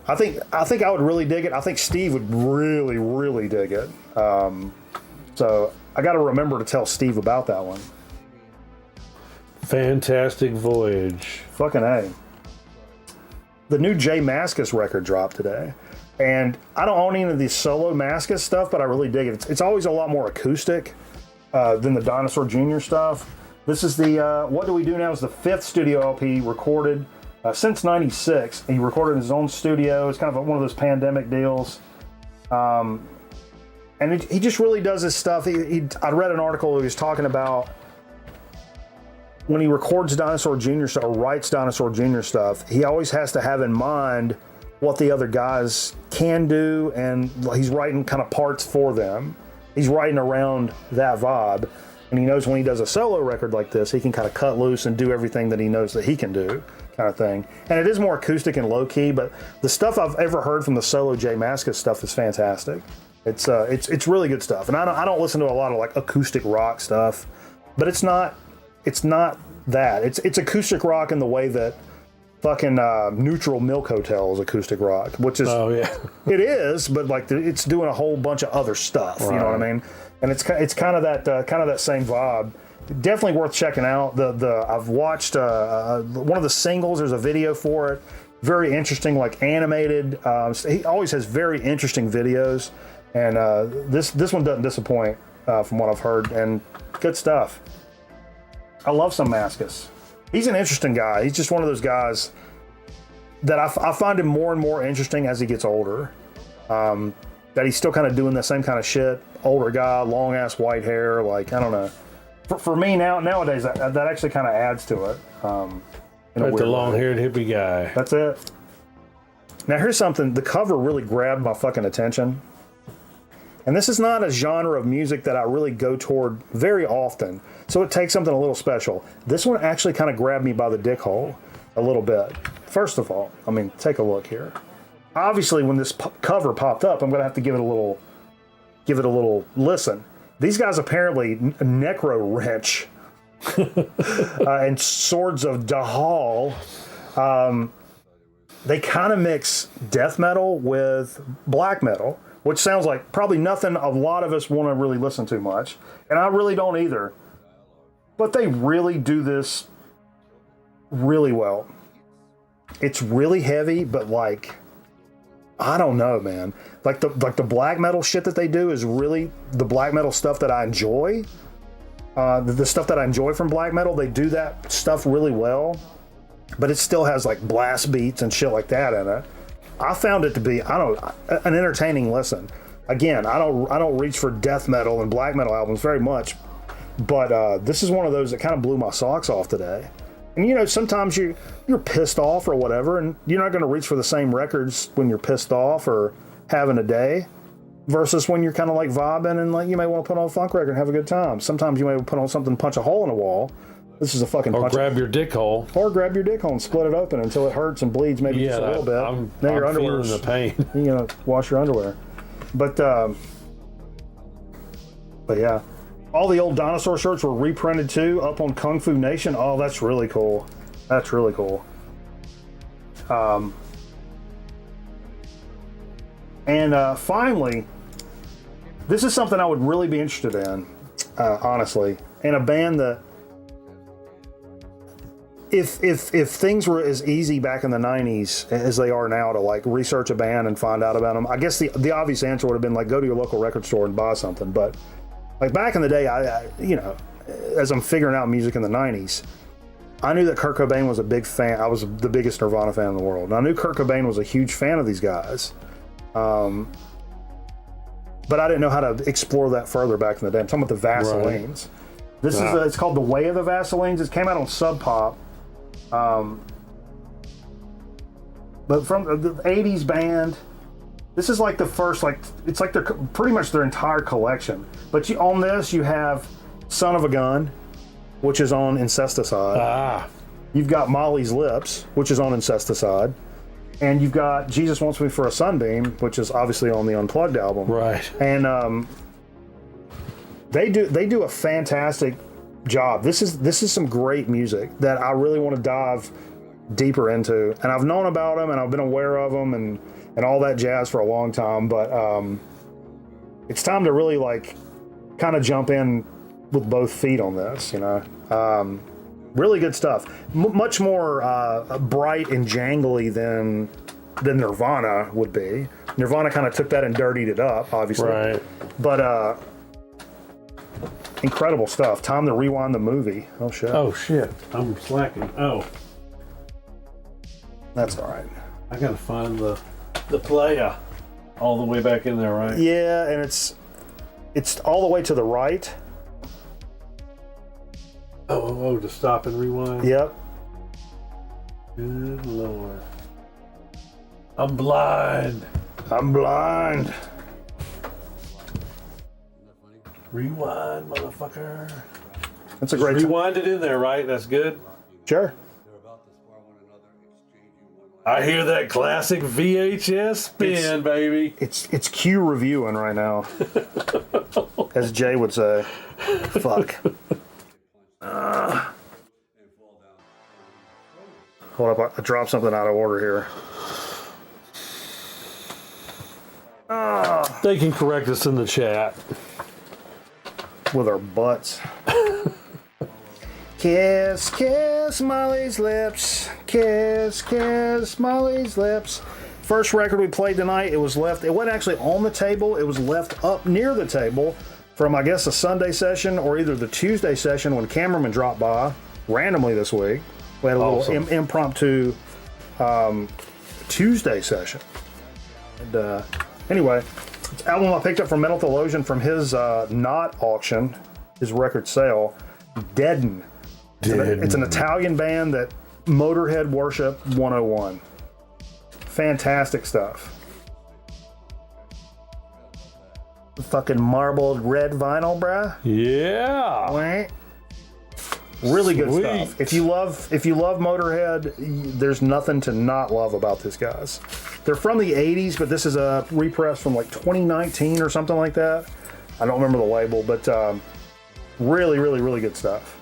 I think I would really dig it. I think Steve would really, really dig it. So I got to remember to tell Steve about that one.
Fantastic Voyage.
Fucking A. The new Jay Mascis record dropped today. And I don't own any of these solo Mascis stuff, but I really dig it. It's always a lot more acoustic than the Dinosaur Jr. stuff. This is the, What Do We Do Now is the 5th studio LP recorded since 96. He recorded in his own studio. It's kind of one of those pandemic deals. And he just really does his stuff. I read an article he was talking about when he records Dinosaur Jr. stuff or writes Dinosaur Jr. stuff, he always has to have in mind what the other guys can do, and he's writing kind of parts for them. He's writing around that vibe, and he knows when he does a solo record like this, he can kind of cut loose and do everything that he knows that he can do, kind of thing. And it is more acoustic and low-key, but the stuff I've ever heard from the solo Jay Mascis stuff is fantastic. It's really good stuff, and I don't listen to a lot of like acoustic rock stuff, but it's not that. It's acoustic rock in the way that fucking Neutral Milk Hotel's acoustic rock, which is it is, but like it's doing a whole bunch of other stuff. Right. You know what I mean? And it's kind of that same vibe. Definitely worth checking out. I've watched one of the singles. There's a video for it. Very interesting, like animated. He always has very interesting videos, and this one doesn't disappoint from what I've heard. And good stuff. I love some Maskus. He's an interesting guy. He's just one of those guys that I find him more and more interesting as he gets older. That he's still kind of doing the same kind of shit. Older guy, long ass white hair. Like, I don't know. For me nowadays, that actually kind of adds to it.
Like the long-haired hippie guy.
That's it. Now here's something. The cover really grabbed my fucking attention. And this is not a genre of music that I really go toward very often. So it takes something a little special. This one actually kind of grabbed me by the dick hole a little bit. First of all, I mean, take a look here. Obviously, when this cover popped up, I'm going to have to give it a little listen. These guys apparently Necro Wrench and Swords of Dahal. They kind of mix death metal with black metal, which sounds like probably nothing a lot of us want to really listen to much. And I really don't either. But they really do this really well. It's really heavy, but like, I don't know, man. Like the black metal shit that they do is really the black metal stuff that I enjoy. The stuff that I enjoy from black metal, they do that stuff really well. But it still has like blast beats and shit like that in it. I found it to be, an entertaining listen. Again, I don't reach for death metal and black metal albums very much, but this is one of those that kind of blew my socks off today. And you know, sometimes you're pissed off or whatever, and you're not going to reach for the same records when you're pissed off or having a day, versus when you're kind of like vibing and like you may want to put on a funk record and have a good time. Sometimes you may put on something, punch a hole in a wall. This is a fucking
or grab your dick hole.
Or grab your dick hole and split it open until it hurts and bleeds maybe just a little bit.
I'm
your
feeling the pain.
You're going to wash your underwear. But yeah. All the old dinosaur shirts were reprinted too, up on Kung Fu Nation. Oh, that's really cool. That's really cool. And finally, this is something I would really be interested in, honestly. And a band that, if things were as easy back in the 90s as they are now to like research a band and find out about them, I guess the obvious answer would have been like go to your local record store and buy something. But like back in the day, I you know, as I'm figuring out music in the 90s, I knew that Kurt Cobain was a big fan. I was the biggest Nirvana fan in the world. And I knew Kurt Cobain was a huge fan of these guys. But I didn't know how to explore that further back in the day. I'm talking about the Vaselines. Right. This is it's called The Way of the Vaselines. It came out on Sub Pop. But from the 80s band, this is like the first, like, it's like they're pretty much their entire collection. But on this, you have Son of a Gun, which is on Incesticide. You've got Molly's Lips, which is on Incesticide. And you've got Jesus Wants Me for a Sunbeam, which is obviously on the Unplugged album. Right. And they do a fantastic job. This is some great music that I really want to dive deeper into. And I've known about them and I've been aware of them and all that jazz for a long time. But it's time to really like kind of jump in with both feet on this, you know. Really good stuff. Much more bright and jangly than Nirvana would be. Nirvana kind of took that and dirtied it up, obviously. Right. But incredible stuff. Time to rewind the movie. Oh shit.
Oh shit. I'm slacking. Oh.
That's all right.
I gotta find the player all the way back in there, right?
Yeah, and it's all the way to the right.
Oh, to stop and rewind?
Yep.
Good Lord. I'm blind.
I'm blind.
Rewind, motherfucker.
That's a great
rewind it in there, right? That's good?
Sure.
I hear that classic VHS spin, baby.
It's Q reviewing right now. As Jay would say. Fuck. Hold up, I dropped something out of order here.
They can correct us in the chat.
With our butts. Kiss, kiss Molly's lips. Kiss, kiss Molly's lips. First record we played tonight, it wasn't actually on the table, it was left up near the table from, I guess, a Sunday session or either the Tuesday session when cameraman dropped by randomly this week. We had a little impromptu Tuesday session. And anyway, it's an album I picked up from Metal Theologian from his not auction, his record sale, Deaden. It's an Italian band that Motorhead worship 101. Fantastic stuff. Fucking marbled red vinyl, bruh.
Yeah.
Right. Really good
Sweet.
stuff. If you love Motorhead, there's nothing to not love about these guys. They're from the 80s, but this is a repress from like 2019 or something like that. I don't remember the label, but really, really, really good stuff.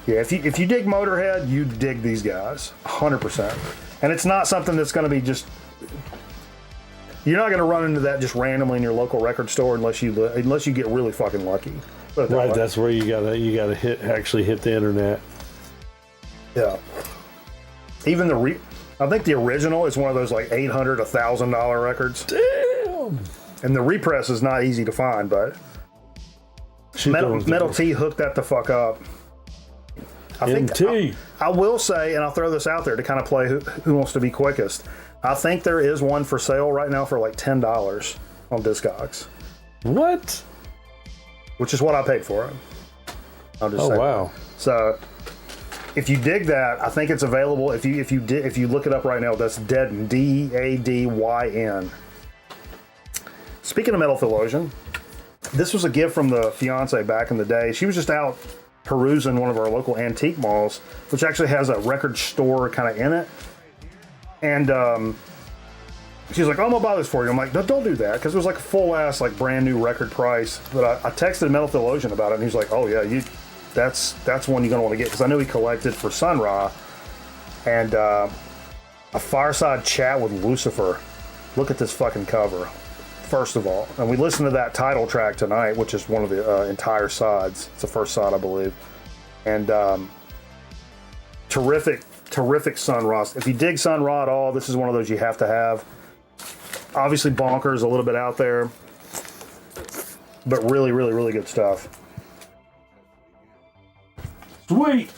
Yeah, if you dig Motorhead, you dig these guys 100%. And it's not something that's going to be just. You're not going to run into that just randomly in your local record store unless you get really fucking lucky.
Right, that's where you gotta hit the internet.
Yeah. Even I think the original is one of those like $800, $1,000 records.
Damn.
And the repress is not easy to find, but Metal T hooked that the fuck up. I will say, and I'll throw this out there to kind of play who wants to be quickest. I think there is one for sale right now for like $10 on Discogs.
What?
Which is what I paid for it. I'll just say.
Wow.
So if you dig that, I think it's available. If you look it up right now, that's Deadyn, Dadyn. Speaking of Metal Theologian, this was a gift from the fiance back in the day. She was just out perusing one of our local antique malls, which actually has a record store kind of in it. And she's like, oh, I'm gonna buy this for you. I'm like, no, don't do that, because it was like a full ass, like brand new record price. But I texted Metal Theologian about it, and he's like, oh yeah, that's one you're gonna want to get, because I knew he collected for Sun Ra. And a fireside chat with Lucifer. Look at this fucking cover, first of all. And we listened to that title track tonight, which is one of the entire sides. It's the first side, I believe. And terrific Sun Ra. If you dig Sun Ra at all, this is one of those you have to have. Obviously bonkers, a little bit out there, but really, really, really good stuff.
Sweet.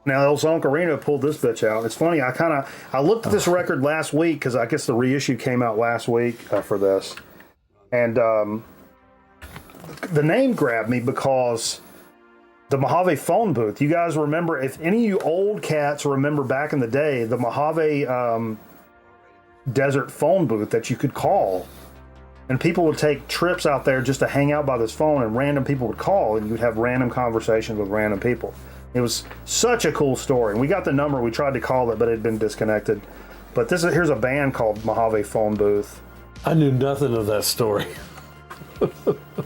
Now, El Zonkarino pulled this bitch out. It's funny, I looked at this record last week, because I guess the reissue came out last week for this. And the name grabbed me because the Mojave phone booth. You guys remember, if any of you old cats remember back in the day, the Mojave desert phone booth that you could call. And people would take trips out there just to hang out by this phone, and random people would call, and you'd have random conversations with random people. It was such a cool story. And we got the number, we tried to call it, but it had been disconnected. But here's a band called Mojave Phone Booth.
I knew nothing of that story.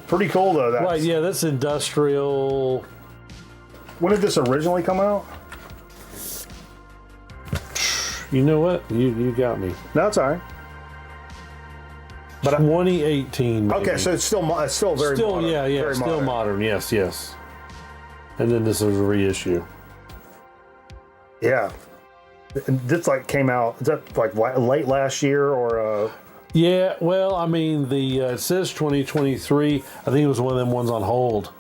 Pretty cool, though.
Right, yeah, that's industrial.
When did this originally come out?
You know what? You got me.
No, it's all right.
But 2018. Maybe.
Okay, so it's still very modern.
Yeah,
very
still modern. Yes. And then this is a reissue.
Yeah. This came out, is that like late last year or?
Yeah, well, I mean, it says 2023. I think it was one of them ones on hold.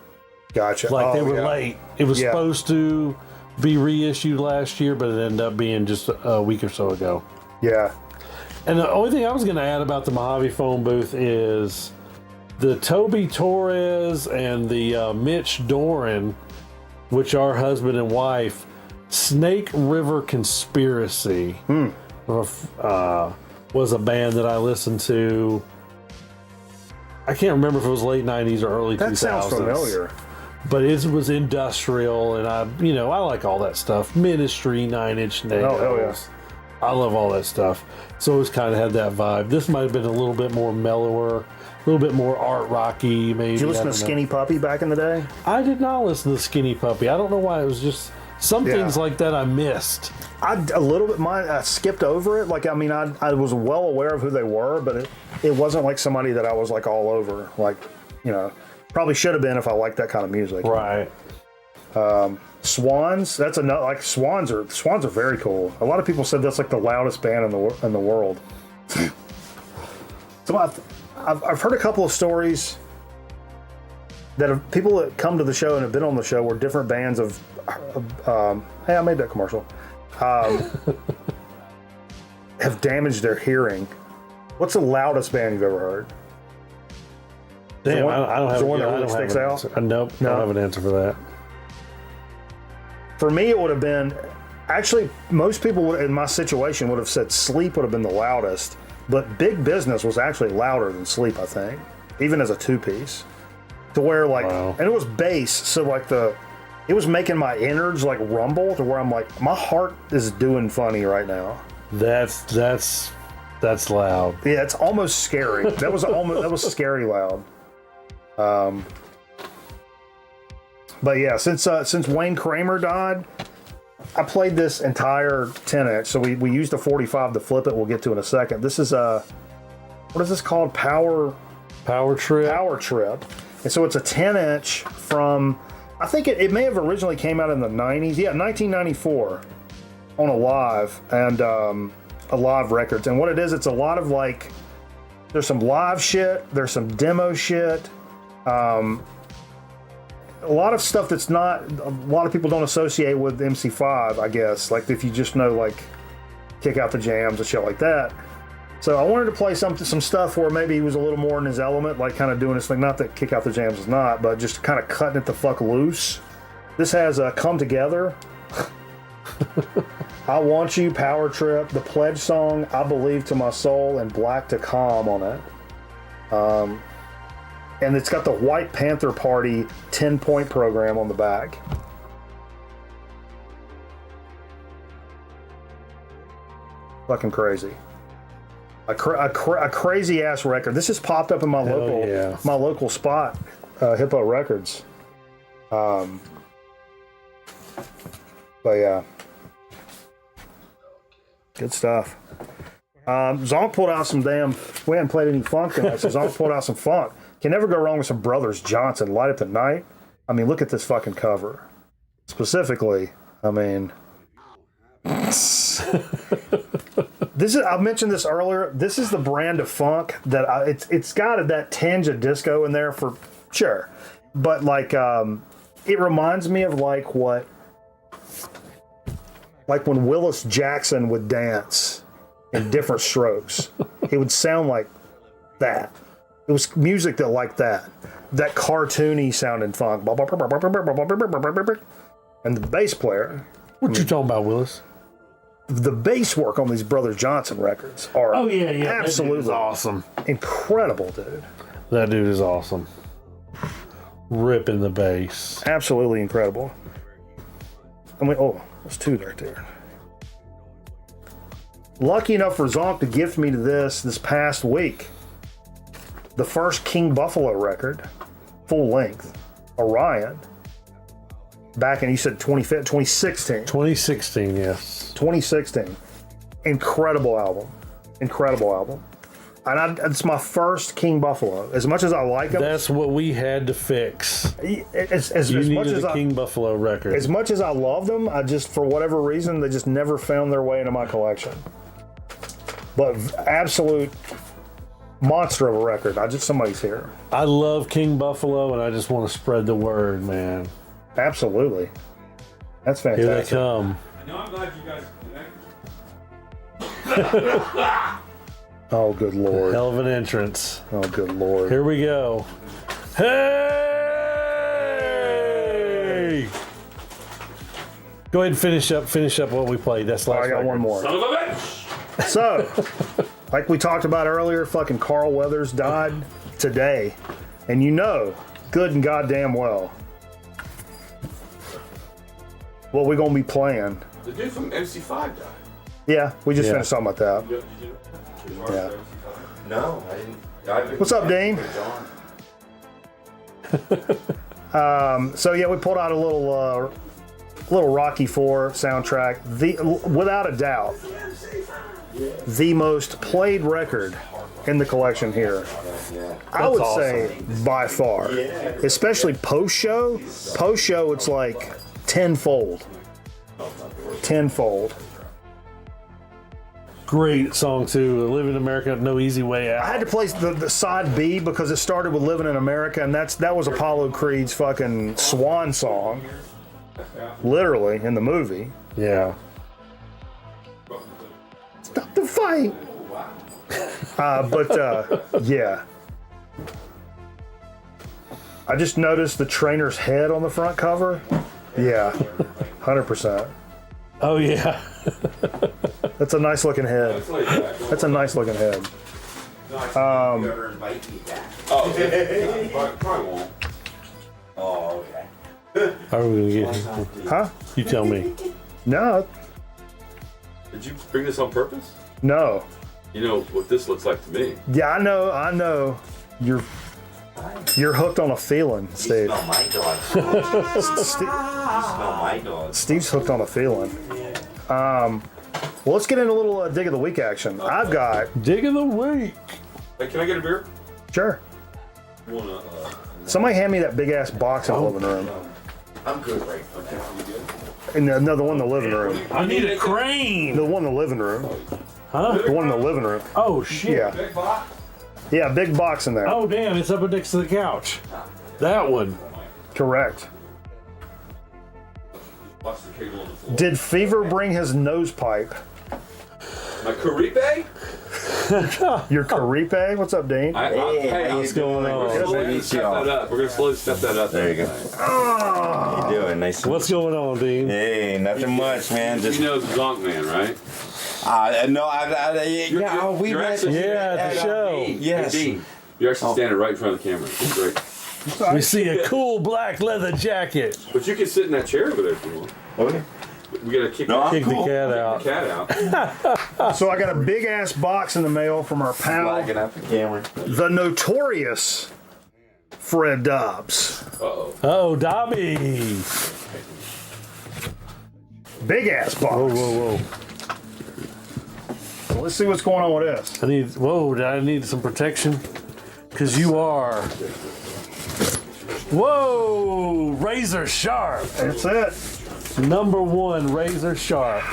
Gotcha.
They were late. It was supposed to be reissued last year, but it ended up being just a week or so ago.
Yeah.
And the only thing I was going to add about the Mojave phone booth is the Toby Torres and the Mitch Doran, which are husband and wife, Snake River Conspiracy was a band that I listened to. I can't remember if it was late 90s or early 2000s.
That sounds familiar.
But it was industrial, and I like all that stuff. Ministry, Nine Inch Nails.
Oh, hell yes.
I love all that stuff. So it's kind of had that vibe. This might have been a little bit more mellower, a little bit more art rocky, maybe.
Did you listen to Skinny Puppy back in the day?
I did not listen to Skinny Puppy. I don't know why. It was just Some things like that I missed.
A little bit. I skipped over it. Like, I mean, I was well aware of who they were, but it wasn't like somebody that I was like all over. Like, you know, probably should have been if I liked that kind of music.
Right.
Swans. That's another. Like, Swans are very cool. A lot of people said that's like the loudest band in the world. So I've heard a couple of stories that have people that come to the show and have been on the show were different bands of. Hey, I made that commercial. Have damaged their hearing. What's the loudest band you've ever heard?
Damn, I don't have
the one that
I
really
don't have
sticks
an
out?
answer. Nope, I don't have an answer for that.
For me, it would have been actually most people in my situation would have said Sleep would have been the loudest, but Big Business was actually louder than Sleep, I think, even as a two-piece. To where like, and it was bass, so like it was making my innards like rumble to where I'm like, my heart is doing funny right now.
That's loud.
Yeah, it's almost scary. That was scary loud. But yeah, since Wayne Kramer died, I played this entire 10-inch. So we used a 45 to flip it. We'll get to in a second. This is what is this called? Power Trip. And so it's a 10-inch from, I think it may have originally came out in the 90s. Yeah, 1994 on Alive and Alive Records. And what it is, it's a lot of like, there's some live shit, there's some demo shit, a lot of stuff that's not, a lot of people don't associate with MC5, I guess. Like if you just know like Kick Out the Jams and shit like that. So I wanted to play some stuff where maybe he was a little more in his element, like kind of doing this thing. Not that Kick Out the Jams is not, but just kind of cutting it the fuck loose. This has Come Together, I Want You, Power Trip, the Pledge Song, I Believe to My Soul, and Black to Calm on it. And it's got the White Panther Party 10-point program on the back. Fucking crazy. A crazy ass record. This just popped up in my local spot, Hippo Records. But yeah, good stuff. Zonk pulled out some damn. We hadn't played any funk tonight, so Zonk pulled out some funk. Can never go wrong with some Brothers Johnson. Light Up the Night. I mean, look at this fucking cover. Specifically, I mean. This is, I mentioned this earlier. This is the brand of funk that it's got that tinge of disco in there for sure, but like it reminds me of like when Willis Jackson would dance in Different Strokes. It would sound like that. It was music that like that cartoony sounding funk. And the bass player.
What you talking about, Willis?
The bass work on these Brothers Johnson records are absolutely
awesome.
Incredible, dude.
That dude is awesome. Ripping the bass.
Absolutely incredible. I mean, there's two right there. Lucky enough for Zonk to gift me to this past week. The first King Buffalo record, full length, Orion. Back in, you said 2016.
2016, yes.
2016. Incredible album. And it's my first King Buffalo. As much as I like them.
That's what we had to fix.
As
you needed
much as
a King Buffalo record.
As much as I love them, I just, for whatever reason, they just never found their way into my collection. But absolute monster of a record. Somebody's here.
I love King Buffalo, and I just want to spread the word, man.
Absolutely. That's fantastic.
Here they come.
I know, I'm glad you guys connected.
Oh, good Lord.
Hell of an entrance.
Oh, good Lord.
Here we go. Hey! Go ahead and finish up what we played. That's last
I got
record.
one more.
Son of a bitch!
So, like we talked about earlier, fucking Carl Weathers died today. And you know, good and goddamn well, what we gonna be playing.
The dude from MC5 died.
Yeah, we just finished talking about that.
Did you?
Yeah.
No, I didn't.
What's up, Dean? So yeah, we pulled out a little little Rocky 4 soundtrack. Without a doubt, the most played record in the collection here. I would say by far, especially post show. Post show, it's like tenfold.
Great song too. Live in America, No Easy Way Out.
I had to play the side B because it started with "Living in America," and that was Apollo Creed's fucking swan song, literally in the movie.
Yeah.
Stop the fight. Yeah. I just noticed the trainer's head on the front cover. Yeah, 100%.
Oh yeah.
That's a nice looking head. That's a nice looking head.
Oh, probably won't.
Oh, okay.
How are we gonna get him?
Huh?
You tell me.
No,
Did you bring this on purpose?
no.
You know what this looks like to me.
Yeah, I know. You're hooked on a feeling, Steve.
Smell my dog.
Steve.
Smell my dog.
Steve's hooked on a feeling. Well, let's get into a little dig of the week action. I've got
Dig of the week.
Hey, can I get a beer?
sure.
You wanna,
Somebody hand me that big ass box in the living room.
I'm good right now.
you good?
And no, the one in the living room.
I need a crane.
The one in the living room.
Huh?
The one in the living room.
Oh shit.
Yeah,
Big box?
yeah, big box in there.
Oh damn, it's up next to the couch. That one.
Correct.
Watch the cable on the floor.
Did Fever bring his nose pipe?
My Caribe?
Your Caribe? What's up, Dean?
What's going on?
Slowly step that up. We're gonna slowly step that up.
There you go. How you doing? Nice.
What's going on, Dean?
Hey, nothing much, man. Just
You know Zonk Man, right?
no, yeah, we
you're
met.
actually-
Yeah, at the show.
Yes.
Dean, you're actually standing right in front of the camera. It's great.
We see a cool black leather jacket.
But you can sit in that chair over there if you want.
Okay.
We gotta kick
No, I'm
Kick
cool.
the cat
the
out.
cat out.
So I got a big ass box in the mail from our pal,
Flagging out the camera.
the notorious Fred Dobbs.
Uh-oh.
Oh, Dobby.
Big ass box.
Whoa.
So let's see what's going on with this.
I need some protection. Cause you are. Whoa, razor sharp.
That's it.
Number one, razor sharp.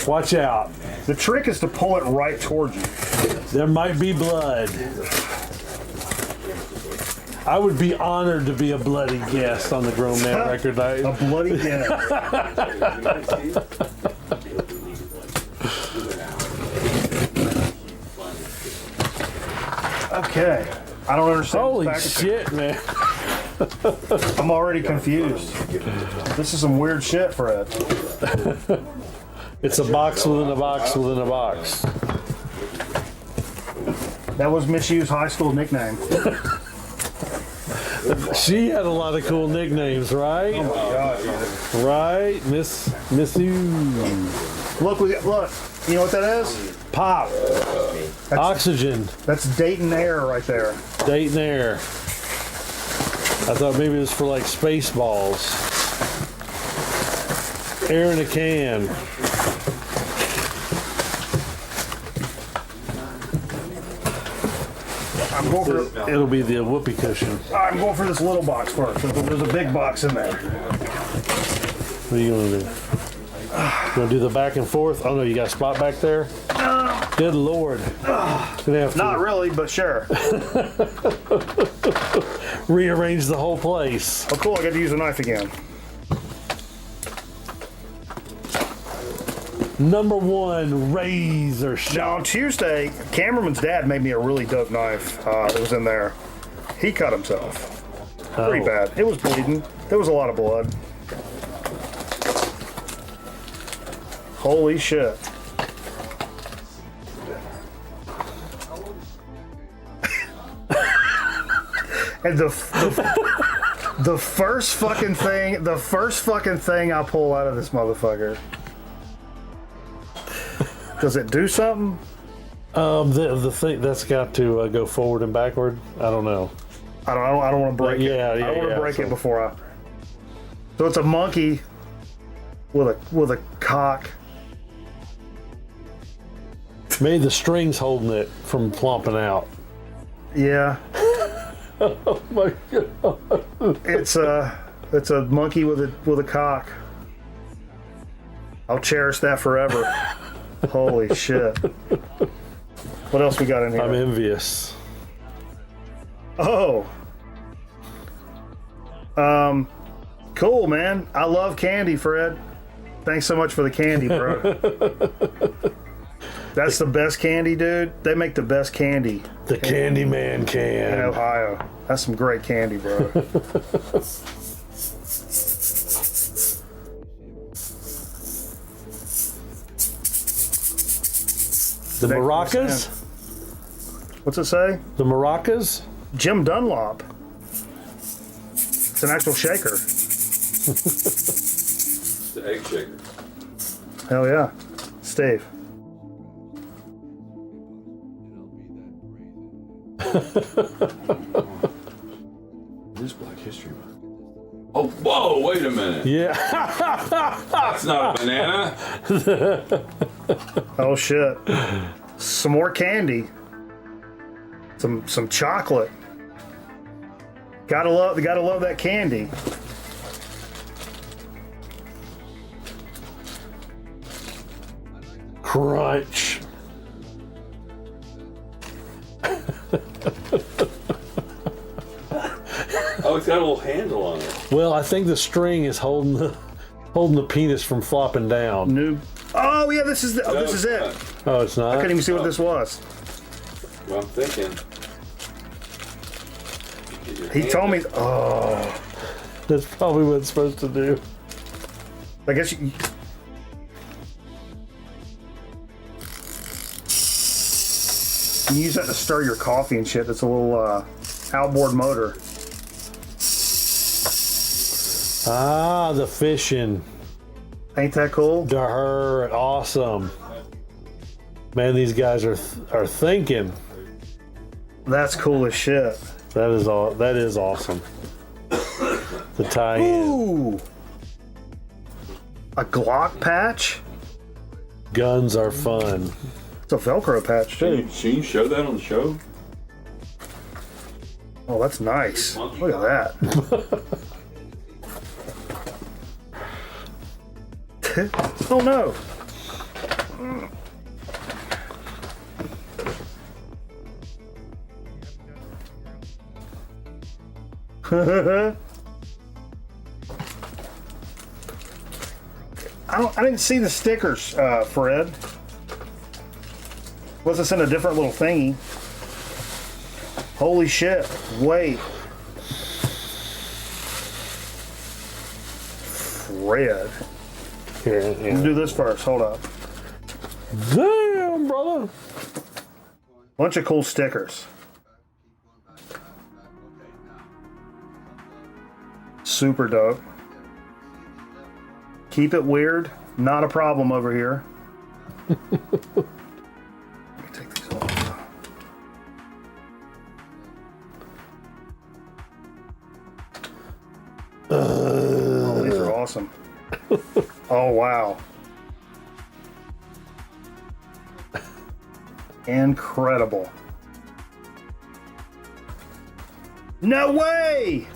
Watch out.
The trick is to pull it right towards you.
There might be blood. I would be honored to be a bloody guest on the Grown Man Record Night.
A bloody death. Okay. I don't understand.
Holy
this packaging.
shit, man.
I'm already confused. This is some weird shit, Fred.
It's a box within a box within a box.
That was Miss U's high school nickname.
She had a lot of cool nicknames, right?
Oh my God, man.
Right? Miss you.
Look, you know what that is?
Pop. Oxygen.
That's Dayton Air right there.
Dayton Air. I thought maybe it was for like space balls. Air in a can.
I'm going for
It'll be the whoopee cushion.
this little box first. There's a big box in there.
What are you gonna do? You gonna do the back and forth? Oh no, you got a spot back there? Good lord. Gonna have to
Not really, but sure.
rearrange the whole place.
Oh, cool. I got to use a knife again.
Number one, razor
Now,
sharp.
on Tuesday, Cameraman's dad made me a really dope knife that was in there. He cut himself. Pretty
Oh.
bad. It was bleeding. There was a lot of blood. Holy shit. And the first fucking thing I pull out of this motherfucker. Does it do something?
The thing that's got to go forward and backward. I don't know.
I don't want to break it.
Yeah,
I don't want to
yeah,
break
so-
it before I. So it's a monkey with a cock.
Maybe the string's holding it from flopping out.
Yeah,
Oh my god.
it's a monkey with a cock. I'll cherish that forever. Holy shit! What else we got in here?
I'm envious.
Oh. Cool, man. I love candy, Fred. Thanks so much for the candy, bro. That's the best candy, dude. They make the best candy
The Candyman
in
can.
Ohio. That's some great candy, bro.
The maracas?
What's it say?
The maracas?
Jim Dunlop. It's an actual shaker.
It's the egg shaker.
Hell yeah. Steve.
This Black History Month. Oh, whoa, wait a minute.
Yeah.
That's not a banana.
Oh shit. Some more candy. Some chocolate. Gotta love that candy.
Crunch.
Oh, it's got a little handle on it.
Well, I think the string is holding the penis from flopping down.
New. Oh yeah, this is it.
Oh, it's not?
I couldn't even see what this was.
Well, I'm thinking. Get your
He
hand
told me.
in.
Oh,
That's probably what it's supposed to do.
I guess you use that to stir your coffee and shit. It's a little outboard motor.
Ah, the fishing.
Ain't that cool?
Awesome. Man, these guys are thinking.
That's cool as shit.
That is awesome. The tie-in.
Ooh, a Glock patch.
Guns are fun.
It's a Velcro patch too.
Can you show that on the show?
Oh, that's nice. Look at that. Oh no. I didn't see the stickers, Fred. Was this in a different little thingy? Holy shit. Wait. Fred.
Here,
Let's do this first. Hold up.
Damn, brother.
Bunch of cool stickers. Super dope. Keep it weird. Not a problem over here. Let me take these off. Oh, these are awesome. Oh, wow. Incredible. No way!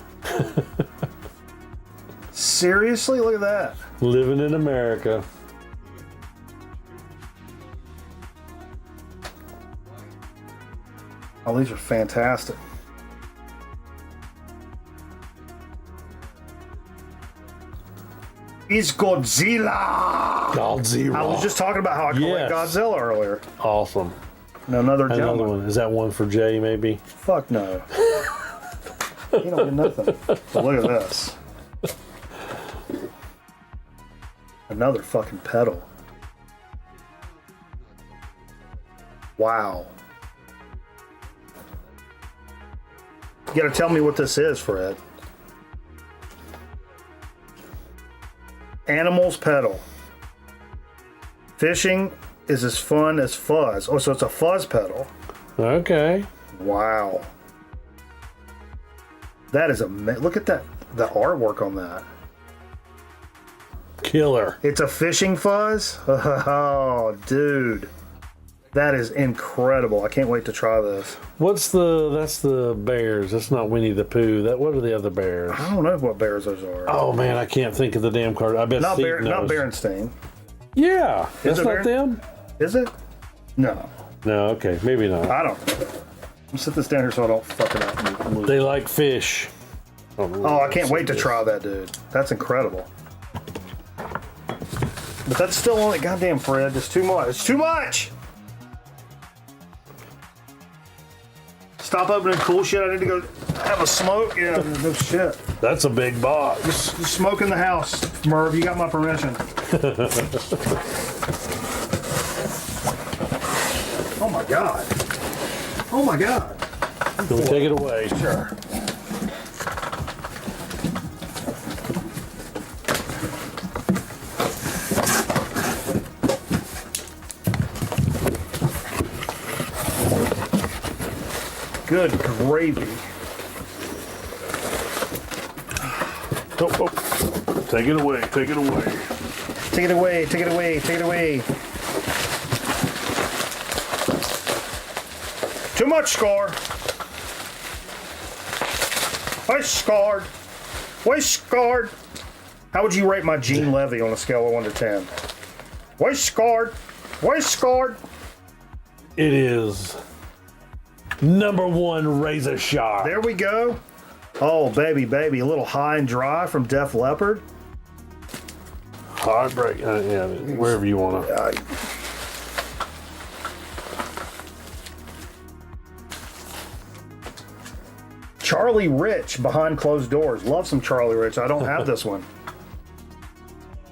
Seriously? Look at that.
Living in America.
Oh, these are fantastic. It's Godzilla!
Godzilla.
I was just talking about how I collect
Yes.
Godzilla earlier.
Awesome.
And another
Another
gentleman.
one. Is that one for Jay, maybe?
Fuck no. You don't get nothing. But look at this. Another fucking pedal. Wow. You gotta tell me what this is, Fred. Animals pedal. Fishing is as fun as fuzz. Oh, so it's a fuzz pedal.
Okay.
Wow. That is look at that, the artwork on that.
Killer.
It's a fishing fuzz? Oh, dude. That is incredible. I can't wait to try this.
That's the bears. That's not Winnie the Pooh. What are the other bears?
I don't know what bears those are.
Oh man, I can't think of the damn card. I bet
not
Steve knows.
Not Berenstain.
Yeah, that's not them.
Is it? No.
No, okay, maybe not.
I don't know. I'm set this down here so I don't fuck it up. And lose.
They like fish.
Oh, I can't wait to try that, dude. That's incredible. But that's still only goddamn Fred. It's too much. It's too much. Stop opening cool shit. I need to go have a smoke. Yeah, no shit.
That's a big box.
Just smoke in the house, Merv. You got my permission. Oh my god. Oh my god.
Can we take it away?
Sure. Good gravy.
Oh. Take it away. Take it away.
Take it away. Take it away. Take it away. Too much, Scar. I scarred. Why scarred? How would you rate my Gene Levy on a scale of 1 to 10? Why scarred? Why scarred?
It is #1 razor sharp.
There we go. Oh, baby, baby. A little high and dry from Def Leppard.
Heartbreak. Yeah, wherever you want to.
Charlie Rich, Behind Closed Doors. Love some Charlie Rich. I don't have this one.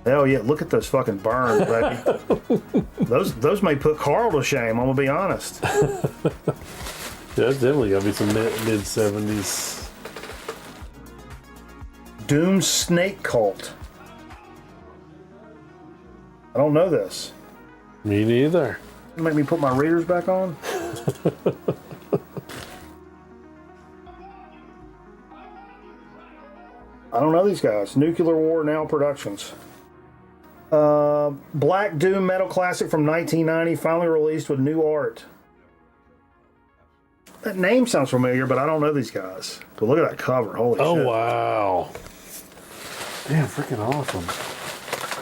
Hell yeah, look at those fucking burns, baby. those may put Carl to shame, I'm gonna be honest.
That's definitely gotta be some mid-70s.
Doom Snake Cult. I don't know this.
Me neither.
Make me put my readers back on? I don't know these guys. Nuclear War Now Productions. Black Doom Metal Classic from 1990, finally released with new art. That name sounds familiar, but I don't know these guys. But look at that cover. Holy shit.
Oh, wow. Damn, freaking awesome.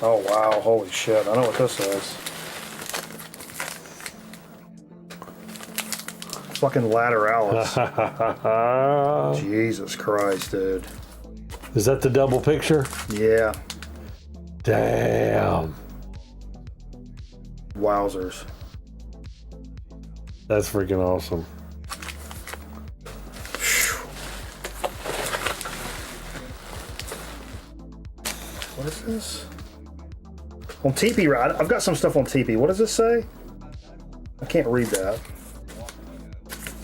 Oh, wow. Holy shit. I know what this is. Fucking Lateralis. Jesus Christ, dude.
Is that the double picture?
Yeah.
Damn.
Wowzers.
That's freaking awesome.
What is this? On TP, right? I've got some stuff on TP. What does this say? I can't read that.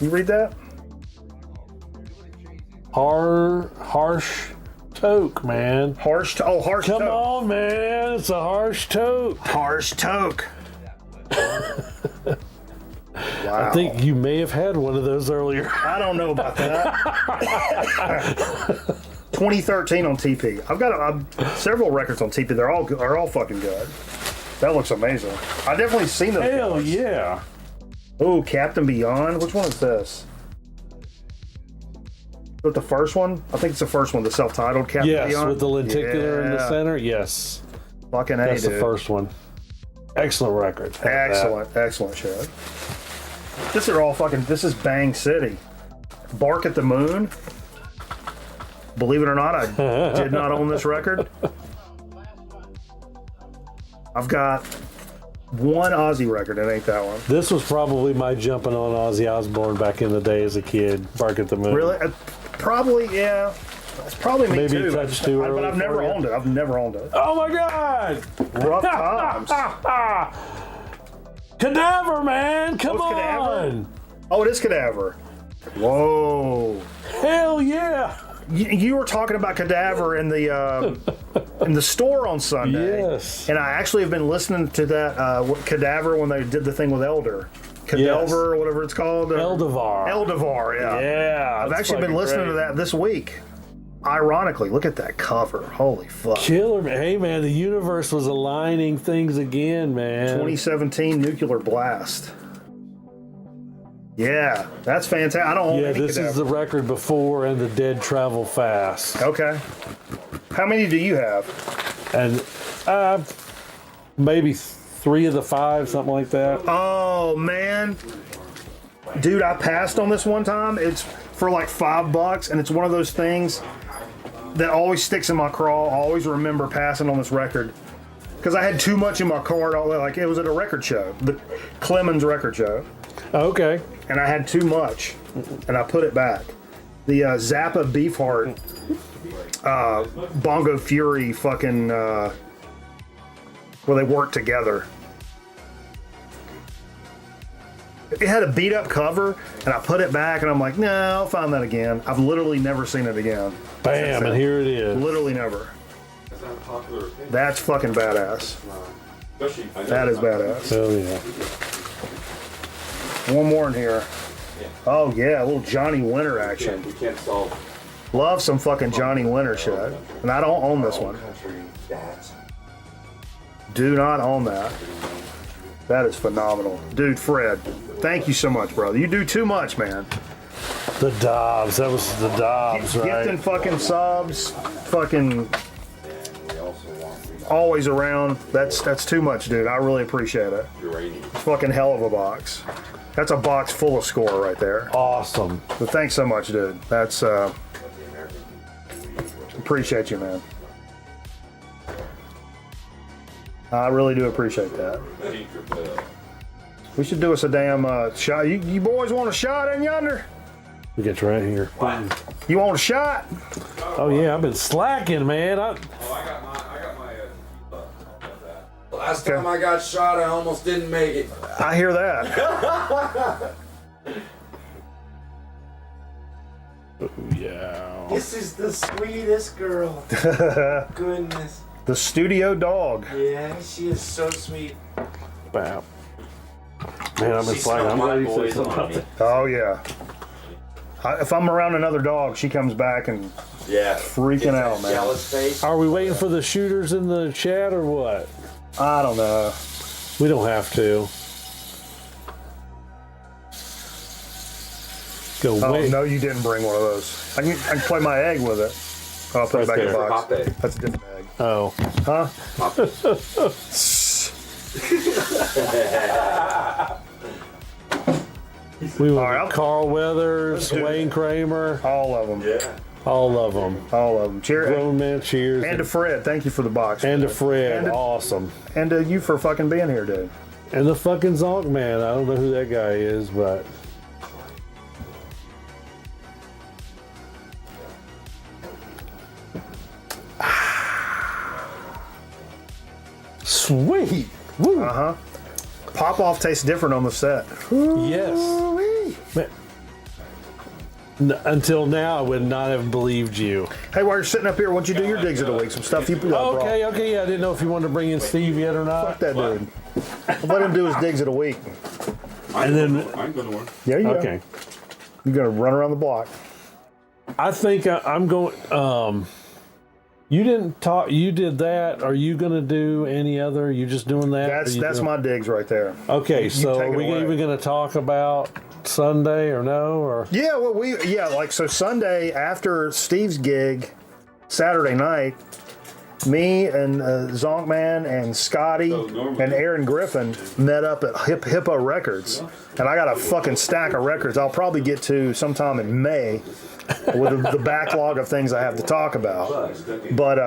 You read that?
Harsh toke, man.
Harsh toke.
Come on, man. It's a harsh toke.
Harsh toke. Wow.
I think you may have had one of those earlier.
I don't know about that. 2013 on TP. I've got several records on TP. They're all fucking good. That looks amazing. I definitely seen those.
Hell
guys.
yeah.
Oh, Captain Beyond. Which one is this? With the first one? I think it's the first one, the self-titled Captain
Yes,
Beyond.
with the lenticular in the center. Yes.
Fucking A,
That's
dude.
the first one. Excellent record.
Excellent shit. This is Bang City. Bark at the Moon. Believe it or not, I did not own this record. I've got one Ozzy record, it ain't that one.
This was probably my jumping on Ozzy Osbourne back in the day as a kid. Bark at the Moon.
Really? Probably, yeah. It's probably me
Maybe
too.
touched too early
But I've never
for you.
owned it. I've never owned it.
Oh my God!
Rough times.
Cadaver, man! Come
Oh, it's Cadaver?
on!
Oh, it is Cadaver. Whoa.
Hell yeah!
You were talking about Cadaver in the store on Sunday.
Yes.
And I actually have been listening to that Cadaver when they did the thing with Elder. Cadaver
Yes.
or whatever it's called.
Eldevar.
Eldevar, yeah.
Yeah.
I've
that's
actually been
fucking
listening to
great.
that this week. Ironically, look at that cover. Holy fuck.
Killer, man. Hey, man, the universe was aligning things again, man.
2017 Nuclear Blast. Yeah, that's fantastic. I don't own
Yeah,
any
this is
Cadaver.
the record before and the Dead Travel Fast.
Okay. How many do you have?
And maybe 3 of the 5, something like that.
Oh, man. Dude, I passed on this one time. It's for like $5, and it's one of those things that always sticks in my craw. I always remember passing on this record because I had too much in my cart. Like, it was at a record show, the Clemens record show,
Okay.
and I had too much, and I put it back. The Zappa Beefheart Bongo Fury fucking where they work together. It had a beat up cover, and I put it back, and I'm like, no, I'll find that again. I've literally never seen it again.
Bam, and here it is.
Literally never.
That's not a popular opinion.
That's fucking badass.
Especially, I know
That
it's
is
not-
badass.
Hell yeah.
One more in here. Oh yeah, a little Johnny Winter action.
We can't solve
Love some fucking Johnny Winter shit. And I don't own this one.
country dads.
Do not own that. That is phenomenal. Dude, Fred, thank you so much, brother. You do too much, man.
The Dobbs. That was the Dobbs, right?
Gifting fucking subs, fucking always around. That's too much, dude. I really appreciate it.
Uranium.
Fucking hell of a box. That's a box full of score right there.
Awesome.
But thanks so much, dude. That's appreciate you, man. I really do appreciate that. We should do us a damn shot. You boys want a shot in yonder?
We get right here.
You want a shot?
Oh yeah, I've been slacking, man.
I got my last time I got shot, I almost didn't make it.
I hear that.
Yeah.
This is the sweetest girl. Goodness.
The studio dog.
Yeah, she is so sweet.
Bam. Man, I've been
She
slacking.
smelled
I'm
my
ready to say
boys
something
on
about
me.
that.
Oh yeah. If I'm around another dog, she comes back and
Yeah.
freaking
Gets that
out, man.
Jealous face.
Are we waiting for the shooters in the chat or what?
I don't know.
We don't have to. Go
Oh
wait.
no, you didn't bring one of those. I can play my egg with it. Oh, I'll put it
Right
back in the
there.
box.
Pop egg.
That's a different egg.
Oh.
Huh?
We went
All right,
with Carl Weathers,
do
Wayne
it.
Kramer,
All of them.
Yeah.
all of them.
All of them. Cheers.
Grown man, cheers.
And to Fred, thank you for the box.
And to Fred,
And to-
awesome.
And to you for fucking being here, dude.
And the fucking Zonk man. I don't know who that guy is, but sweet. Woo.
Uh-huh. Pop off tastes different on the set.
Yes. Man. Until now, I would not have believed you.
Hey, while you're sitting up here, why don't you do your digs of the week? Some stuff you brought.
Okay, okay, yeah. I didn't know if you wanted to bring in Steve yet or not.
Fuck that dude. Let him do his digs of the week.
And then,
I'm going to work.
There you go.
okay.
You're gonna run around the block.
I think I'm going. You didn't talk. You did that. Are you going to do any other? You just doing that?
That's my digs right there.
Okay, so
take
are
it
we
away.
even going to talk about Sunday or no? Or
Yeah, well, like so Sunday after Steve's gig, Saturday night, me and Zonkman and Scotty and Aaron Griffin met up at Hippo Records, and I got a fucking stack of records I'll probably get to sometime in May with the backlog of things I have to talk about. But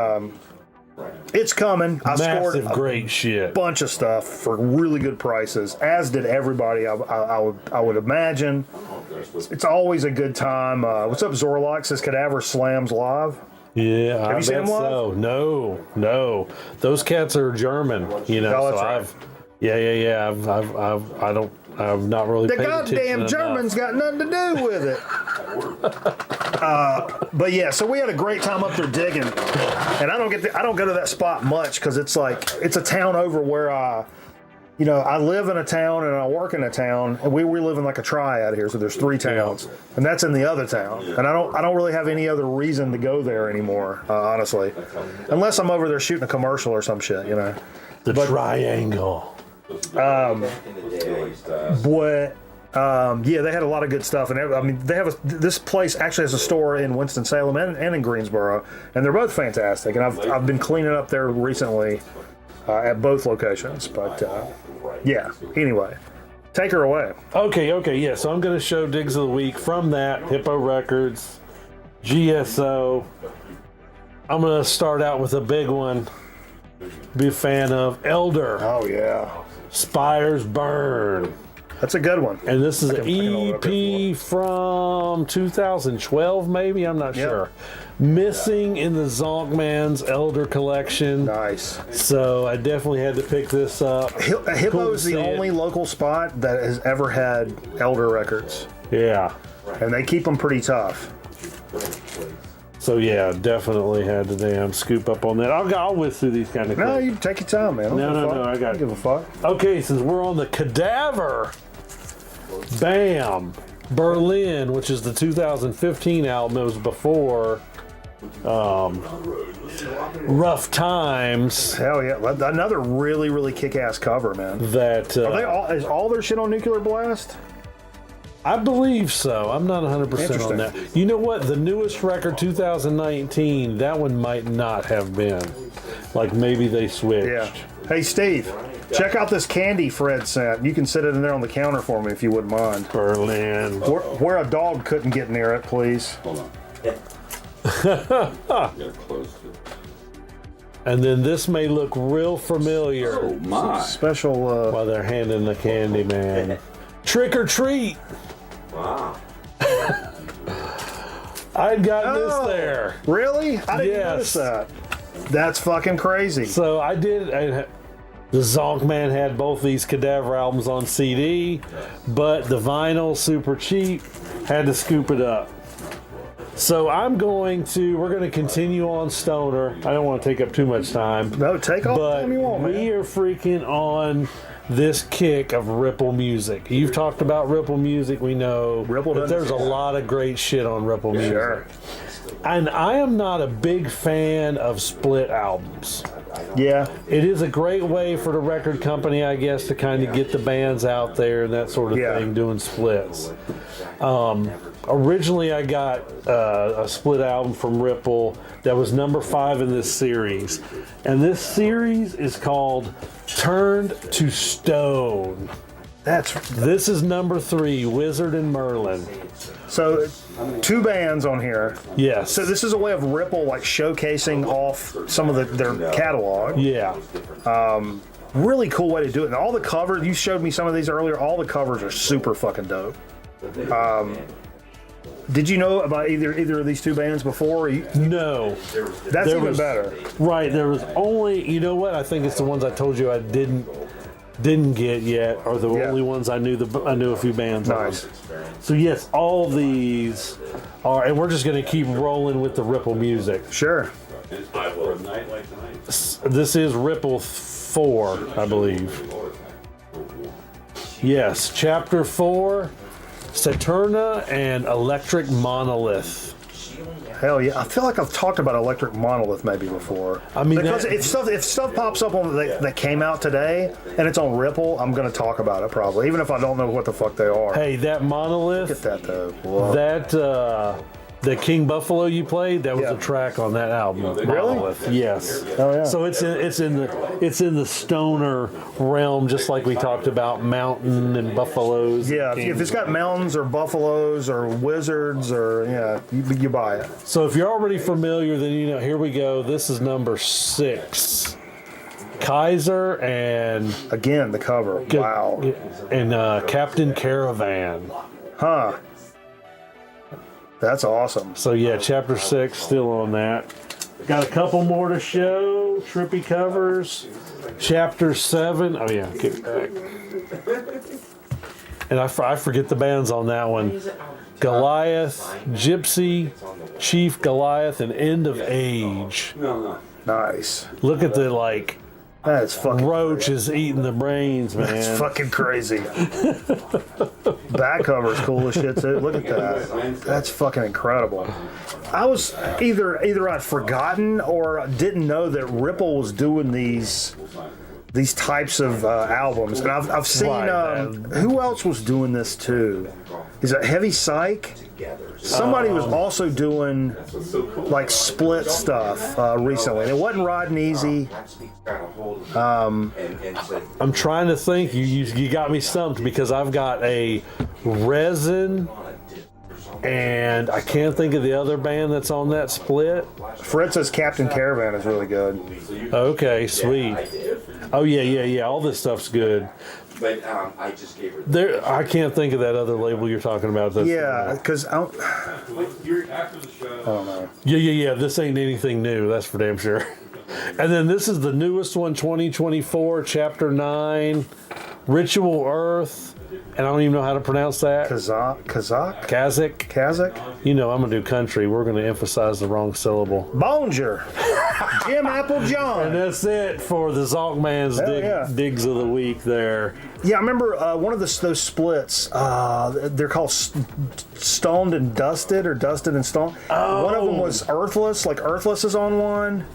it's coming. I scored
massive,
a
great shit.
bunch of stuff for really good prices, as did everybody. I would imagine. It's always a good time. What's up, Zorlock? Says Cadaver Slams live.
Yeah,
Have you seen
bet
them live?
so. No. Those cats are German. You know,
Oh, that's
so
right.
I've not really.
The
paid
goddamn
attention
Germans got nothing to do with it. But yeah, so we had a great time up there digging, and I don't go to that spot much because it's like it's a town over where you know, I live in a town and I work in a town, and we live in like a triad here, so there's 3 towns, and that's in the other town, and I don't really have any other reason to go there anymore, honestly, unless I'm over there shooting a commercial or some shit, you know.
The triangle.
But yeah, they had a lot of good stuff, and I mean, this place actually has a store in Winston-Salem and in Greensboro, and they're both fantastic. And I've been cleaning up there recently at both locations. But yeah, anyway, take her away.
Okay, yeah. So I'm going to show Digs of the Week from that Hippo Records, GSO. I'm going to start out with a big one. Be a fan of Elder.
Oh yeah,
Spires Burn.
that's a good one.
And this is an
I can
EP from 2012, maybe? I'm not sure. Missing in the Zonkman's Elder collection.
Nice.
So I definitely had to pick this up.
Hippo
Cool
is
to
the
see it.
only local spot that has ever had Elder records,
Yeah.
and they keep them pretty tough.
So yeah, definitely had to damn scoop up on that. I'll whiz through these kind of
No,
things.
you take your time, man.
No, I got
don't give a fuck.
Okay, since we're on the Cadaver, bam, Berlin, which is the 2015 album. It was before Rough Times.
Hell yeah, another really, really kick-ass cover, man.
That
Is all their shit on Nuclear Blast?
I believe so. I'm not 100% on that. You know what? The newest record, 2019, that one might not have been. Like maybe they switched.
Yeah. Hey, Steve, check out this candy Fred sent. You can sit it in there on the counter for me if you wouldn't mind.
Berlin.
Where a dog couldn't get near it, please.
Hold on. Gotta close it.
And then this may look real familiar
Oh my.
Special.
while they're handing the candy, man. Trick or Treat.
Wow.
I'd gotten
Oh.
this there.
Really? I didn't
Yes.
notice that. That's fucking crazy.
So I did. The Zonkman had both these Cadaver albums on CD, but the vinyl, super cheap, had to scoop it up. So we're going to continue on Stoner. I don't want to take up too much time.
No, take all the
But
time you want,
we
man.
are freaking on this kick of Ripple Music. You've talked about Ripple Music, we know.
Ripple
but
does-
there's a lot of great shit on Ripple Music.
Sure.
And I am not a big fan of split albums.
Yeah.
It is a great way for the record company, I guess, to kind of get the bands out there and that sort of
Yeah.
thing, doing splits. Originally, I got a split album from Ripple that was number 5 in this series. And this series is called Turned to Stone. This is number 3, Wizard and Merlin.
So, 2 bands on here.
Yes.
So this is a way of Ripple like showcasing off some of their catalog.
Yeah.
Really cool way to do it. And all the covers, you showed me some of these earlier. All the covers are super fucking dope. Did you know about either of these 2 bands before?
No.
That's
There
even
was-
better.
Right. There was only, you know what? I think it's the ones I told you I didn't get yet, are the
Yeah.
only ones I knew a few bands
Nice.
on. So yes, all these are, and we're just going to keep rolling with the Ripple Music.
Sure.
For a night like tonight.
This is Ripple 4, I believe. Yes, Chapter 4, Saturna and Electric Monolith.
Hell yeah! I feel like I've talked about Electric Monolith maybe before.
I mean,
because
that-
if stuff pops up on that came out today and it's on Ripple, I'm gonna talk about it probably, even if I don't know what the fuck they are.
Hey, that Monolith,
Look at that though. Whoa.
the King Buffalo you played, that was
Yeah.
a track on that album.
Really?
Monolith. Yes.
Oh yeah.
So it's in the stoner realm, just like we talked about Mountain and Buffaloes.
yeah,
and
if it's got mountains or buffaloes or wizards or you buy it.
So if you're already familiar, then you know. Here we go. This is number 6. Kaiser and
Again, the cover. Wow.
and Captain Caravan.
Huh. That's awesome.
So yeah, Chapter 6 still on that. Got a couple more to show. Trippy covers. Chapter 7. Oh yeah, get it back. And I forget the bands on that one. Goliath, Gypsy, Chief Goliath, and End of Age.
No.
Nice.
Look at the like
That's fucking
Roach is eating the brains, man.
That's fucking crazy. Back cover is cool as shit too. Look at that. That's fucking incredible. I was either I'd forgotten or didn't know that Ripple was doing these types of albums, and I've seen who else was doing this too? Is it Heavy Psych? Somebody was also doing like split stuff recently. And it wasn't Riding Easy.
I'm trying to think. You got me stumped because I've got a Resin, and I can't think of the other band that's on that split.
Fred says Captain Caravan is really good.
Okay, sweet. Oh yeah. All this stuff's good.
But I just gave her.
I can't think of that other label you're talking about.
Yeah, because I don't know.
Yeah. This ain't anything new. That's for damn sure. And then this is the newest one, 2024, Chapter 9, Ritual Earth. And I don't even know how to pronounce that.
Kazakh?
Kazakh. You know, I'm going to do country. We're going to emphasize the wrong syllable.
Bonjour. Jim Applejohn.
And that's it for the Zonkman's digs of the week there.
Yeah, I remember one of those splits. They're called Stoned and Dusted, or Dusted and Stoned.
Oh.
One of them was Earthless, like Earthless is on one.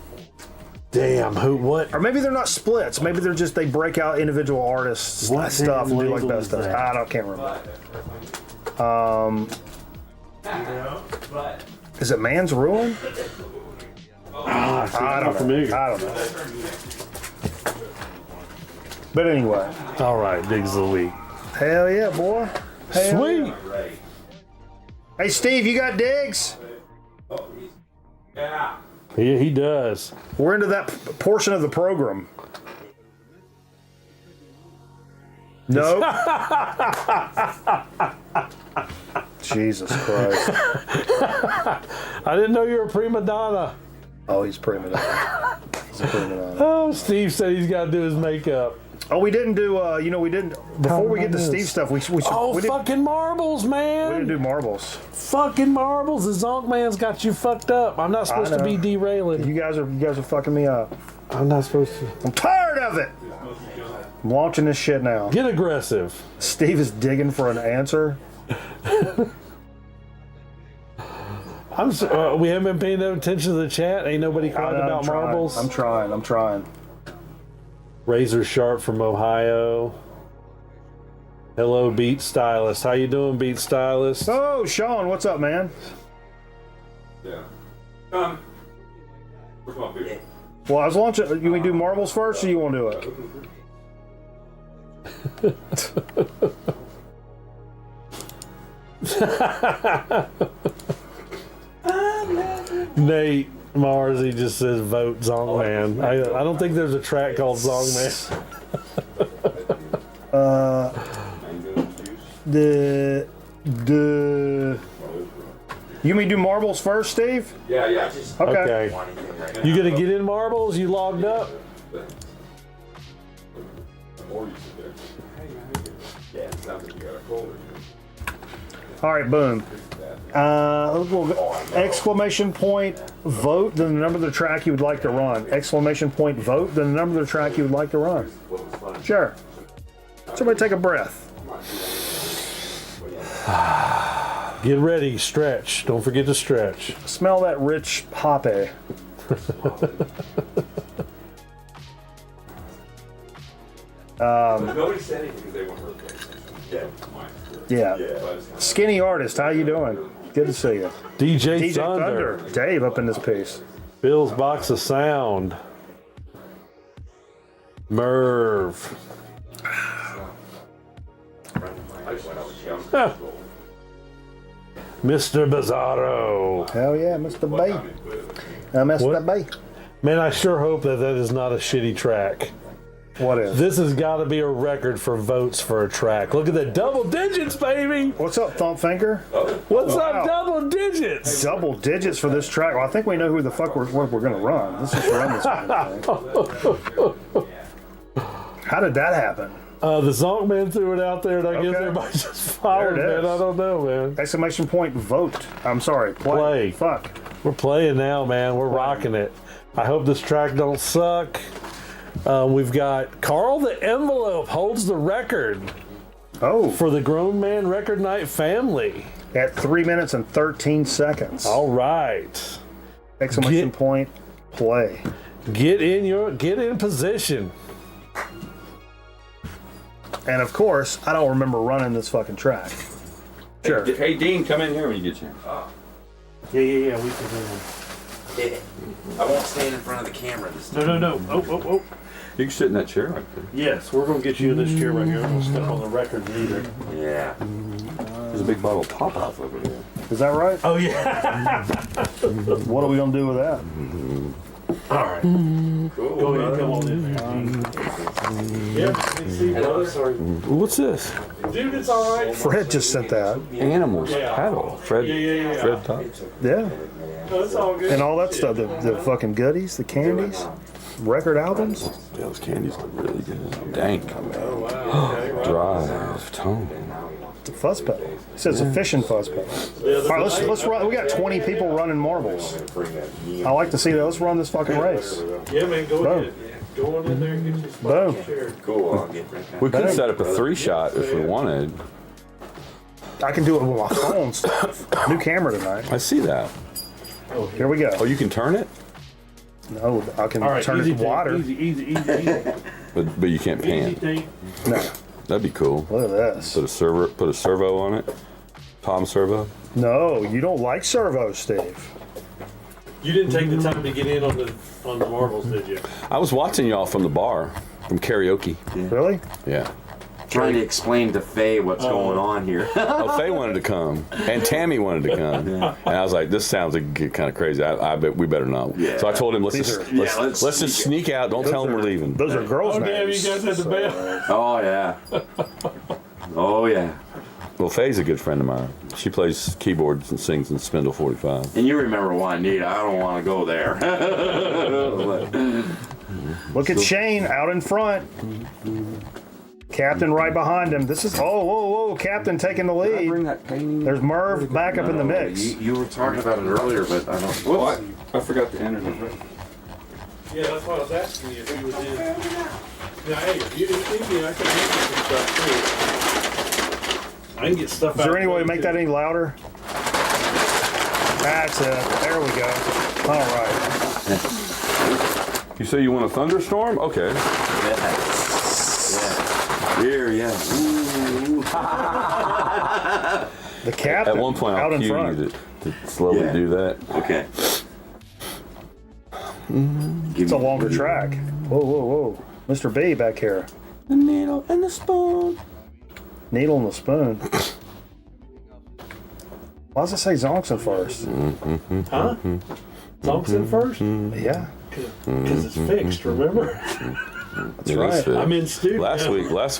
Damn, what?
Or maybe they're not splits. Maybe they're just, they break out individual artists stuff and do like that stuff. Can't remember. Is it Man's Ruin? I don't know. But anyway.
All right, digs of the week.
Hell yeah, boy. Hell
Sweet.
Yeah. Hey, Steve, you got digs?
Yeah.
Yeah, he does.
We're into that portion of the program. No. Jesus Christ.
I didn't know you were a prima donna.
Oh, he's prima donna. He's a prima donna.
Oh, Steve said he's got to do his makeup.
Oh, we didn't do, we didn't, before we get to Steve stuff, we
fucking marbles, man.
We didn't do marbles.
Fucking marbles. The Zonkman's got you fucked up. I'm not supposed to be derailing.
You guys are fucking me up.
I'm not supposed to.
I'm tired of it. I'm launching this shit now.
Get aggressive.
Steve is digging for an answer.
We haven't been paying no attention to the chat. Ain't nobody crying about marbles.
I'm trying.
Razor Sharp from Ohio. Hello, Beat Stylist. How you doing, Beat Stylist?
Oh, Sean, what's up, man?
Yeah. Where's my beer?
Well, I was launching. You want to do marbles first, or you want to do it?
Nate Mars, he just says vote Zonkman. I don't think there's a track called Zonkman.
You mean do marbles first, Steve?
Yeah.
Okay.
You gonna get in marbles? You logged up?
All right, boom. We'll go, exclamation point vote, then the number of the track you would like to run. Exclamation point vote, then the number of the track you would like to run. Sure. Somebody take a breath.
Get ready, stretch. Don't forget to stretch.
Smell that rich hoppe.
Nobody said anything because they weren't hurt.
Yeah. Skinny Artist, how you doing? Good to see you.
DJ
Thunder. Dave up in this piece.
Bill's Box of Sound. Merv. Mr. Bizarro.
Hell yeah, Mr. Bay. Mr. Bay.
Man, I sure hope that is not a shitty track.
What is?
This has got to be a record for votes for a track. Look at the double digits, baby.
What's up, Thump Finger?
What's up, double digits?
Double digits for this track. Well, I think we know who the fuck we're going to run. Let's just run this kind of thing. How did that happen?
The Zonkman threw it out there, and I guess everybody just followed, man. I don't know, man.
Exclamation point vote. I'm sorry. Play. Fuck.
We're playing now, man. We're rocking it. I hope this track don't suck. We've got Carl the Envelope holds the record
Oh,
for the Grown Man Record Night family.
at 3 minutes and 13 seconds.
All right.
Exclamation point, play.
Get in position.
And of course, I don't remember running this fucking track. Sure.
Hey, Dean, come in here when you get a chance.
Yeah. We can
Hit it. I won't stand in front of the camera this time.
No. Oh.
You can sit in that chair right there.
Yes, we're going to get you in this chair right here. I'm going to step on the record either.
Yeah.
There's a big bottle of pop off over there.
Is that right?
Oh, yeah.
What are we going to do with that?
All right. Go ahead and come on in there.
Hello, sorry.
What's this?
Dude, it's all right.
Fred just sent that.
Animals paddle. Fred.
Yeah.
Fred Top.
Yeah.
No, it's all good.
And all that stuff, the fucking goodies, the candies, record albums.
Yeah, those candies look really good. Dank.
Oh, wow. Okay, right.
Dry. Tone.
It's a fuzz pedal. It says a fishing fuzz pedal. All right, let's run. We got 20 people running marbles. I like to see that. Let's run this fucking race.
Yeah, man, go
Boom.
ahead. Go on in there and get your spot.
Boom.
Chair.
Cool. I'll get right back.
We could set up a 3-shot if we wanted.
I can do it with my phone stuff. New camera tonight.
I see that.
Here we
Oh,
go.
you can turn it,
No, I can
All right,
turn it
easy,
to
Dave.
water.
Easy.
but you can't
Easy,
pan.
Dave.
No,
That'd be cool.
look at this.
Put a servo on it. Palm servo.
No, you don't like servos, Steve.
You didn't take the time to get in on the marbles, did you?
I was watching y'all from the bar, from karaoke.
Really?
Yeah.
Trying to explain to Faye what's going on here.
Oh, Faye wanted to come, and Tammy wanted to come, and I was like, "This sounds like kind of crazy. I bet we better not."
Yeah.
So I told him, "Let's
These
just
are-
let's just sneak out. Don't tell them we're leaving."
Those are girls'
Oh, damn, you
names.
guys had the bail.
Oh, yeah. Oh, yeah.
Well, Faye's a good friend of mine. She plays keyboards and sings in Spindle 45.
And you remember Juanita. I don't want to go there.
Look at Shane out in front. Captain right behind him. This is whoa, Captain taking the lead.
that painting?
There's Merv back up in the mix.
You were talking about it earlier, but I don't.
Well, I forgot to enter the.
Yeah, that's why I was asking you if you was in. Now, hey, if you didn't need me, I can make some stuff too. I can get stuff out.
Is there any way to make that any louder? That's it. There we go. All right.
You say you want a thunderstorm? Okay.
Here, yeah. Ooh.
The captain
At one point,
out
I'll
in
cue
front.
you to slowly
Yeah.
do that.
Okay.
It's a longer track. Whoa. Mr. B back here.
The needle and the spoon.
Needle and the spoon. Why does it say Zonkson first?
Huh? Thompson first?
Yeah,
Because it's fixed, remember?
that's
It is
right.
fixed.
I'm in studio.
Last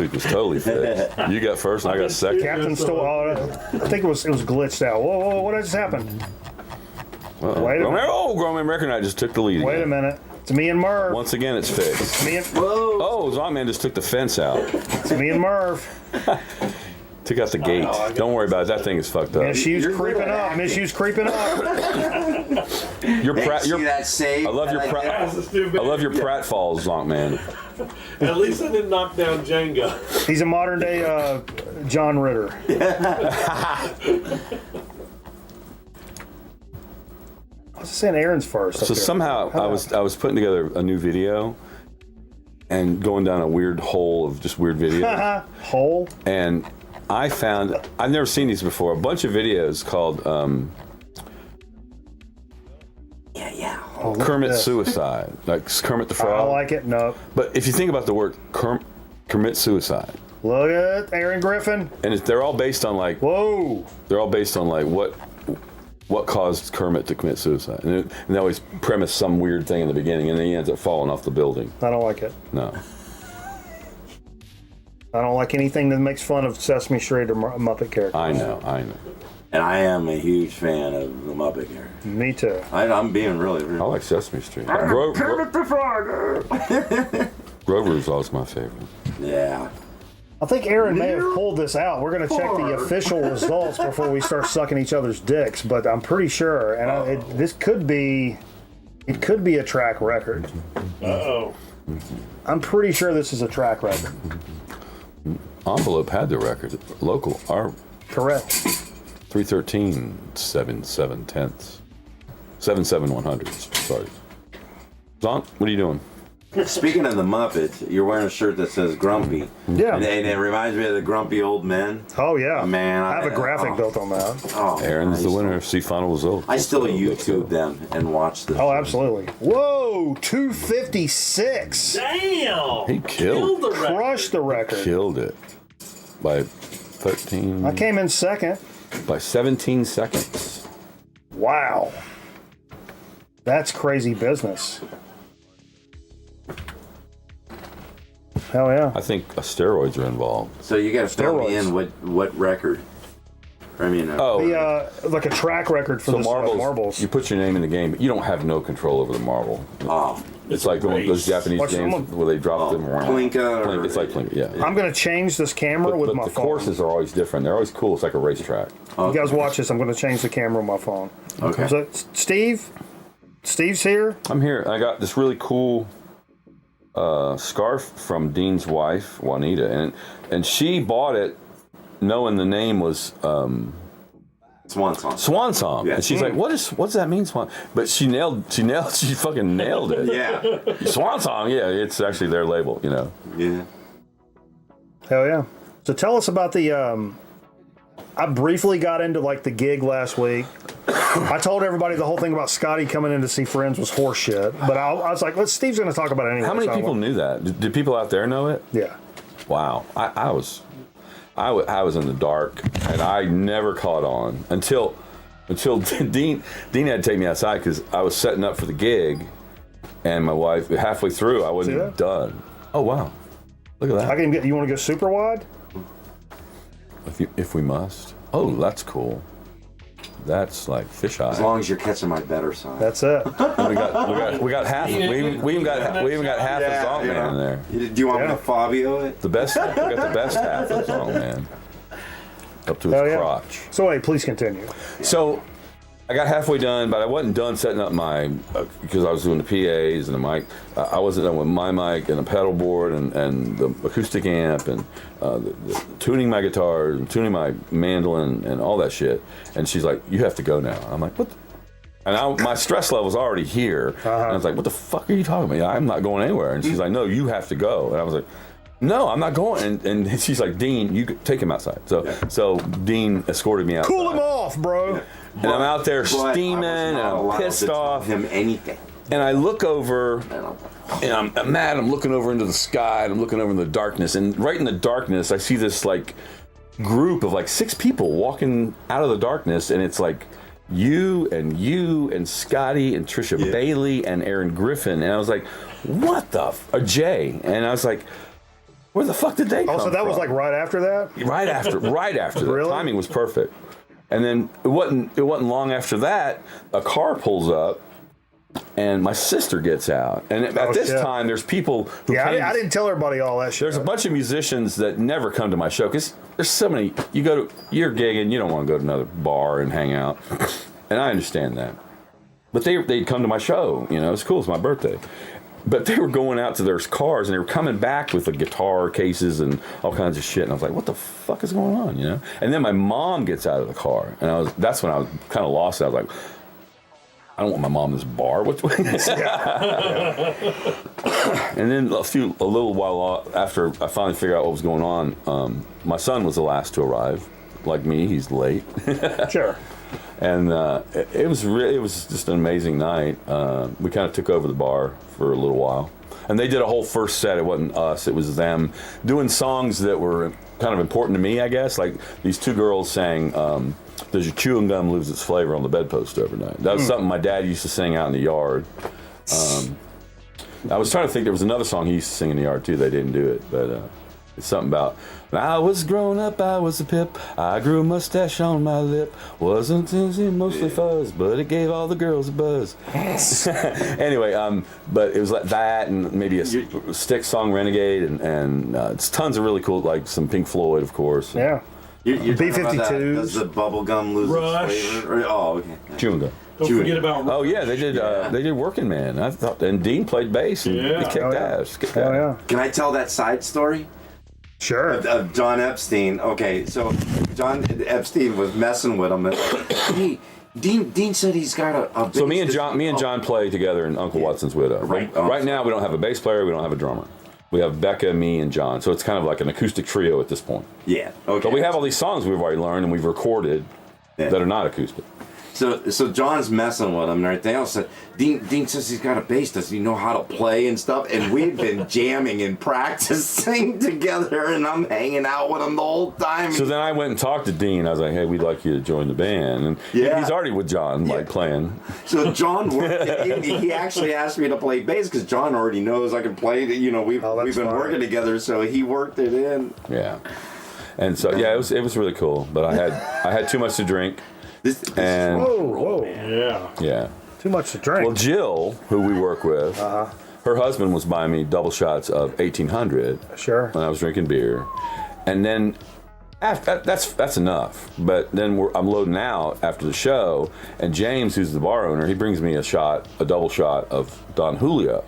week was totally fixed. You got first and I got second.
Captain still. I think it was glitched out. Whoa, what just happened? Wait a minute.
Grown Man Record Night just took the lead.
Wait a
again.
minute. It's me and Merv.
Once again, it's fixed.
Me and,
Oh, Zombman just took the fence out.
it's me and Merv.
Took out the gate. Don't worry about it. That thing is fucked up.
Mishu's creeping up. Mishu's creeping up.
Your Pratt.
See that save?
I love your
that I did?
Pratt.
This is too bad.
I love your pratfalls, Zonkman.
At least I didn't knock down Jenga.
He's a modern day John Ritter. I was saying Aaron's first. up
So
there.
somehow
How
I was putting together a new video and going down a weird hole of just weird videos.
Hole.
And I found, I've never seen these before, a bunch of videos called
Oh, look at
Kermit
this.
Suicide, like Kermit the
I
Frog.
like it. No.
But if you think about the word Kermit Suicide,
Look at Aaron Griffin.
and they're all based on like
Whoa.
what caused Kermit to commit suicide, and they always premise some weird thing in the beginning, and then he ends up falling off the building.
I don't like it.
No,
I don't like anything that makes fun of Sesame Street or Muppet characters.
I know.
And I am a huge fan of the Muppet here.
Me too.
I'm being really.
I like Sesame Street.
Kermit the Frog.
Grover is always my favorite.
Yeah.
I think Aaron may have pulled this out. We're going to check the official results before we start sucking each other's dicks, but I'm pretty sure. And this could be a track record.
Uh-oh.
I'm pretty sure this is a track record.
Envelope had the record. Local, our
Correct.
313 7/7 7/7 Sorry. Zon, what are you doing?
Speaking of the Muppets, you're wearing a shirt that says Grumpy.
Yeah.
And it reminds me of the Grumpy Old Men.
Oh, yeah.
Man,
I have a graphic built on that.
Oh,
Aaron's the
nice.
winner. See final results.
I still YouTube them and watch them.
Oh, absolutely. Whoa, 256.
Damn!
He killed
the record.
Crushed the record.
Killed it by 13.
I came in second.
By 17 seconds.
Wow. That's crazy business. Hell yeah.
I think steroids are involved.
So you got to fill me
Steroids.
in what record? I mean,
Like a track record for
So
the marbles.
you put your name in the game, but you don't have no control over the marble.
oh,
It's like those Japanese
Watch
games
someone-
where they drop them.
Plinka or-
It's like Plinka, yeah.
I'm going to change this camera with
But
my
the
phone.
courses are always different. They're always cool. It's like a racetrack.
You guys watch this. I'm going to change the camera on my phone.
Okay.
So, Steve's here.
I'm here. I got this really cool scarf from Dean's wife, Juanita, and she bought it knowing the name was
Swan Song.
Swan Song.
Yeah.
And she's like, what's that mean, Swan? But she fucking nailed it.
Yeah.
Swan Song, yeah, it's actually their label, you know.
Yeah.
Hell yeah. So tell us about the. I briefly got into like the gig last week. I told everybody the whole thing about Scotty coming in to see friends was horseshit, but I was like, Steve's going to talk about it anyway.
How many
so
people knew that? Did people out there know it?
Yeah.
Wow. I was in the dark, and I never caught on until Dean had to take me outside because I was setting up for the gig, and my wife, halfway through, I wasn't even done. Oh, wow. Look at that.
You want to go super wide?
If we must. Oh, that's cool. That's like fisheye.
As long as you're catching my better side.
That's it.
we got half. We even got half of Song Man in there.
Do you want me to Fabio it?
The best. We got the best half of Song Man. Up to his
Hell yeah.
crotch.
So wait, please continue.
So I got halfway done, but I wasn't done setting up my because I was doing the PAs and the mic. I wasn't done with my mic and the pedal board and the acoustic amp and the tuning my guitar and tuning my mandolin and all that shit. And she's like, "You have to go now." I'm like, "What?" And my stress level's already here. And I was like, "What the fuck are you talking about? I'm not going anywhere." And she's like, "No, you have to go." And I was like, "No, I'm not going." And she's like, "Dean, you take him outside." So Dean escorted me outside.
Cool him off, bro.
And I'm out there steaming, and I'm pissed off.
Him anything.
And I look over, and I'm mad. I'm looking over into the sky, and I'm looking over in the darkness. And right in the darkness, I see this like group of like 6 people walking out of the darkness, and it's like you and Scotty and Trisha Bailey and Aaron Griffin. And I was like, what the Jay? And I was like, where the fuck did they come
So that
from?
was like right after that?
Right after that.
Really?
Timing was perfect. And then it wasn't long after that, a car pulls up, and my sister gets out. And at this time, there's people who
Yeah,
came.
I didn't tell everybody all that shit.
There's a bunch of musicians that never come to my show because there's so many. You're gigging, you don't want to go to another bar and hang out, and I understand that. But they'd come to my show. You know, it's cool. It's my birthday. But they were going out to their cars, and they were coming back with the guitar cases and all kinds of shit. And I was like, what the fuck is going on, you know? And then my mom gets out of the car, and that's when I was kind of lost. I was like, I don't want my mom in this bar. And then a little while after I finally figured out what was going on, my son was the last to arrive. Like me, he's late.
Sure.
And it was just an amazing night. We kind of took over the bar for a little while, and they did a whole first set. It wasn't us; it was them doing songs that were kind of important to me, I guess. Like these 2 girls sang, "Does your chewing gum lose its flavor on the bedpost overnight?" That was something my dad used to sing out in the yard. I was trying to think. There was another song he used to sing in the yard too. They didn't do it, but it's something about. When I was growing up, I was a pip. I grew a mustache on my lip. Wasn't mostly fuzz, but it gave all the girls a buzz. Anyway, but it was like that, and maybe a Styx song, Renegade, and it's tons of really cool, like some Pink Floyd, of course.
Yeah.
You're talking about that,
B-52s.
does the bubble gum lose
Rush.
its flavor? Oh, okay.
Chewing gum.
Don't forget about
Oh yeah, they did Working Man. I thought, and Dean played bass and
Yeah.
he kicked
Oh, yeah.
ass. Kicked
Oh
ass.
yeah,
Can I tell that side story
sure.
of John Epstein? Okay, so John Epstein was messing with him. And, hey, Dean said he's got a
So me
bass
and John play together in Uncle Watson's Widow.
Right.
Right now we don't have a bass player, we don't have a drummer. We have Becca, me, and John. So it's kind of like an acoustic trio at this point.
Yeah. Okay.
But we have all these songs we've already learned and we've recorded
Yeah.
that are not acoustic.
So John's messing with him and everything else. Said Dean says he's got a bass. Does he know how to play and stuff? And we've been jamming and practicing together, and I'm hanging out with him the whole time.
So then I went and talked to Dean. I was like, "Hey, we'd like you to join the band." And
Yeah.
he's already with John, like playing.
So John worked. He actually asked me to play bass because John already knows I can play. You know, we've
that's
been
fine.
working together, so he worked it in.
Yeah. And so yeah, it was really cool. But I had too much to drink,
This
and
Whoa.
yeah.
yeah.
Too much to drink.
Well, Jill, who we work with, her husband was buying me double shots of 1800
Sure.
when I was drinking beer, and then after, that's enough. But then I'm loading out after the show, and James, who's the bar owner, he brings me a double shot of Don Julio,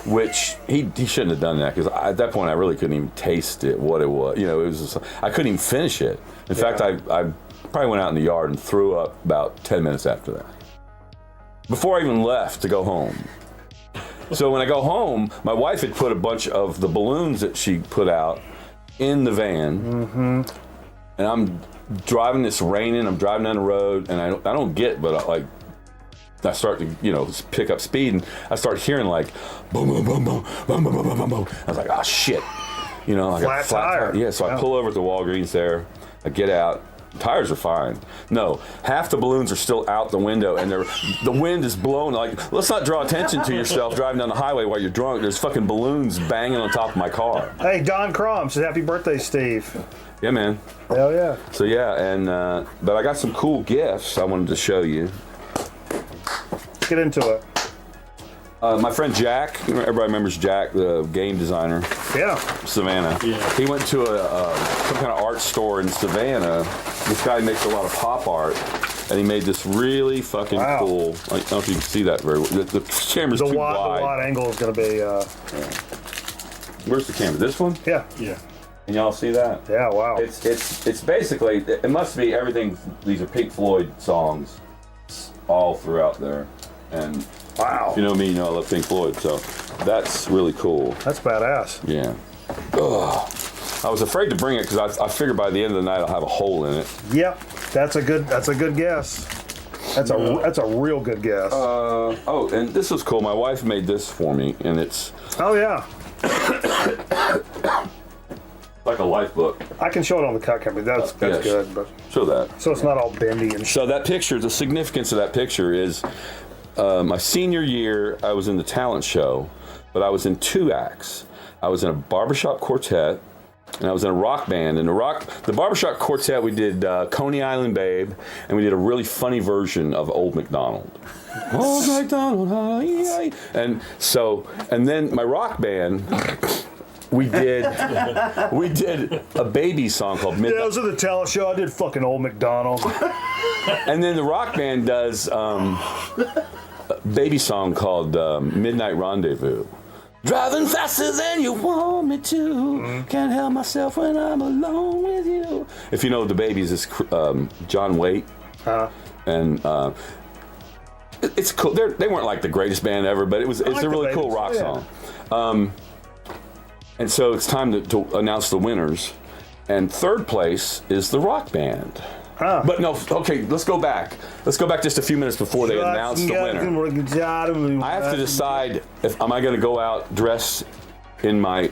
which he shouldn't have done that because at that point I really couldn't even taste it, what it was. You know, it was just, I couldn't even finish it. In fact, I probably went out in the yard and threw up about 10 minutes after that, before I even left to go home. So when I go home, my wife had put a bunch of the balloons that she put out in the van, and I'm driving. It's raining. I'm driving down the road, and I don't get, but I start to pick up speed, and I start hearing like boom, boom, boom, boom, boom, boom, boom, boom, boom, boom. I was like, oh shit, I got
Flat tire.
Yeah, so I
Yeah.
pull over at the Walgreens there. I get out. Tires are fine. No, half the balloons are still out the window, and the wind is blowing. Like, let's not draw attention to yourself driving down the highway while you're drunk. There's fucking balloons banging on top of my car.
Hey, Don Crom says happy birthday, Steve.
Yeah, man.
Hell yeah.
So yeah, and but I got some cool gifts I wanted to show you.
Get into it.
My friend Jack, everybody remembers Jack, the game designer,
Yeah.
Savannah.
Yeah.
He went to some kind of art store in Savannah. This guy makes a lot of pop art, and he made this really fucking
Wow.
cool. I don't know if you can see that very well. The camera's
The
too
wide
wide.
angle is going to be,
Where's the camera? This one?
yeah.
Yeah.
Can y'all see that?
Yeah, wow.
It's basically, it must be everything. These are Pink Floyd songs, all throughout there, and.
Wow.
You know me, I love Pink Floyd, so that's really cool.
That's badass.
Yeah. Ugh. I was afraid to bring it because I figured by the end of the night I'll have a hole in it.
Yep. That's a good guess. That's a real good guess.
Oh, and this was cool. My wife made this for me, and it's
Oh yeah.
like a life book.
I can show it on the cut camera. That's
Yes.
good, but
Show that.
so it's not all bendy and shit.
So that picture, the significance of that picture is my senior year, I was in the talent show, but I was in 2 acts. I was in a barbershop quartet, and I was in a rock band. In the barbershop quartet, we did Coney Island Babe, and we did a really funny version of Old MacDonald. Old MacDonald, hi. And then my rock band, we did a baby song called Midnight.
Yeah, I was at the talent show. I did fucking Old MacDonald.
And then the rock band does a baby song called Midnight Rendezvous. Driving faster than you want me to. Can't help myself when I'm alone with you. If you know the Babies, it's John Waite. And it's cool. They weren't like the greatest band ever, but it's
like
a
the
really cool
Babies.
rock
Yeah.
song. And so it's time to announce the winners. And third place is the rock band. But no, okay, let's go back. Let's go back just a few minutes before they announce the winner. I have to decide if am I going to go out dressed in my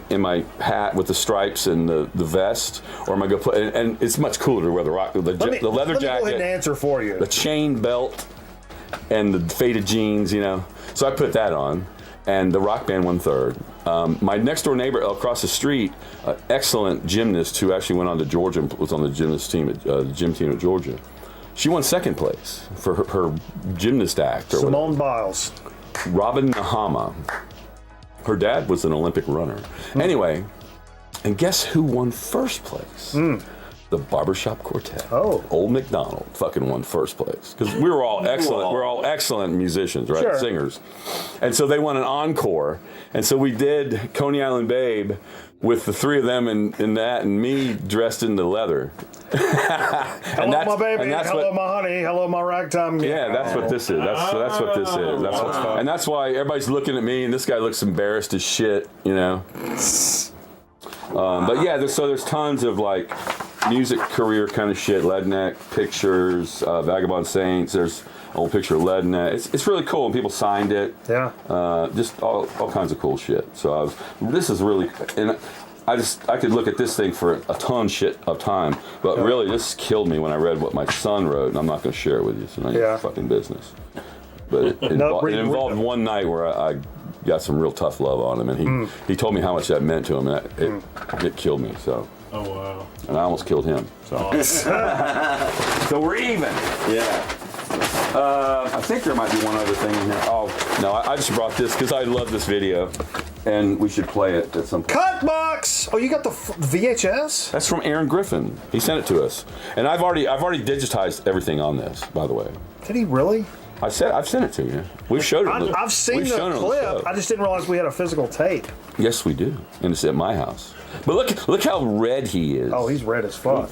hat with the stripes and the vest, or am I going to put? And it's much cooler to wear the leather
Let me
jacket,
go ahead and answer for you.
the chain belt, and the faded jeans. So I put that on, and the rock band won third. My next door neighbor across the street, excellent gymnast who actually went on to Georgia and was on the gymnast team gym team at Georgia. She won second place for her gymnast act. Or
Simone Biles.
Robin Nahama. Her dad was an Olympic runner. Anyway, and guess who won first place? The the Barbershop Quartet.
Oh.
Old McDonald fucking won first place because we were all excellent. We're all excellent musicians, right?
Sure.
Singers. And so they won an encore. And so we did Coney Island Babe with the three of them in that, and me dressed in the leather.
Hello, my baby. Hello, my honey. Hello, my ragtime.
Yeah, that's what this is. That's what this is. That's what's fun. And that's why everybody's looking at me, and this guy looks embarrassed as shit, you know. But yeah, there's tons of like music career kind of shit. Leadneck pictures, Vagabond Saints. There's an old picture of Leadneck. It's really cool, and people signed it.
Yeah.
Just all kinds of cool shit. So this is really, and I could look at this thing for a ton shit of time, but really this killed me when I read what my son wrote, and I'm not going to share it with you. So none of your fucking business. But it involved one night where I got some real tough love on him, and he told me how much that meant to him, and it killed me. So.
Oh wow.
And I almost killed him. So. So we're even.
Yeah.
I think there might be one other thing in here. Oh no, I just brought this because I love this video, and we should play it at some point.
Cut box. Oh, you got the VHS?
That's from Aaron Griffin. He sent it to us, and I've already digitized everything on this. By the way,
Did he really?
I've sent it to you. We've showed it.
I've seen
we've
the
shown it on
clip.
show.
I just didn't realize we had a physical tape.
Yes, we do, and it's at my house. But look how red he is.
Oh, he's red as fuck.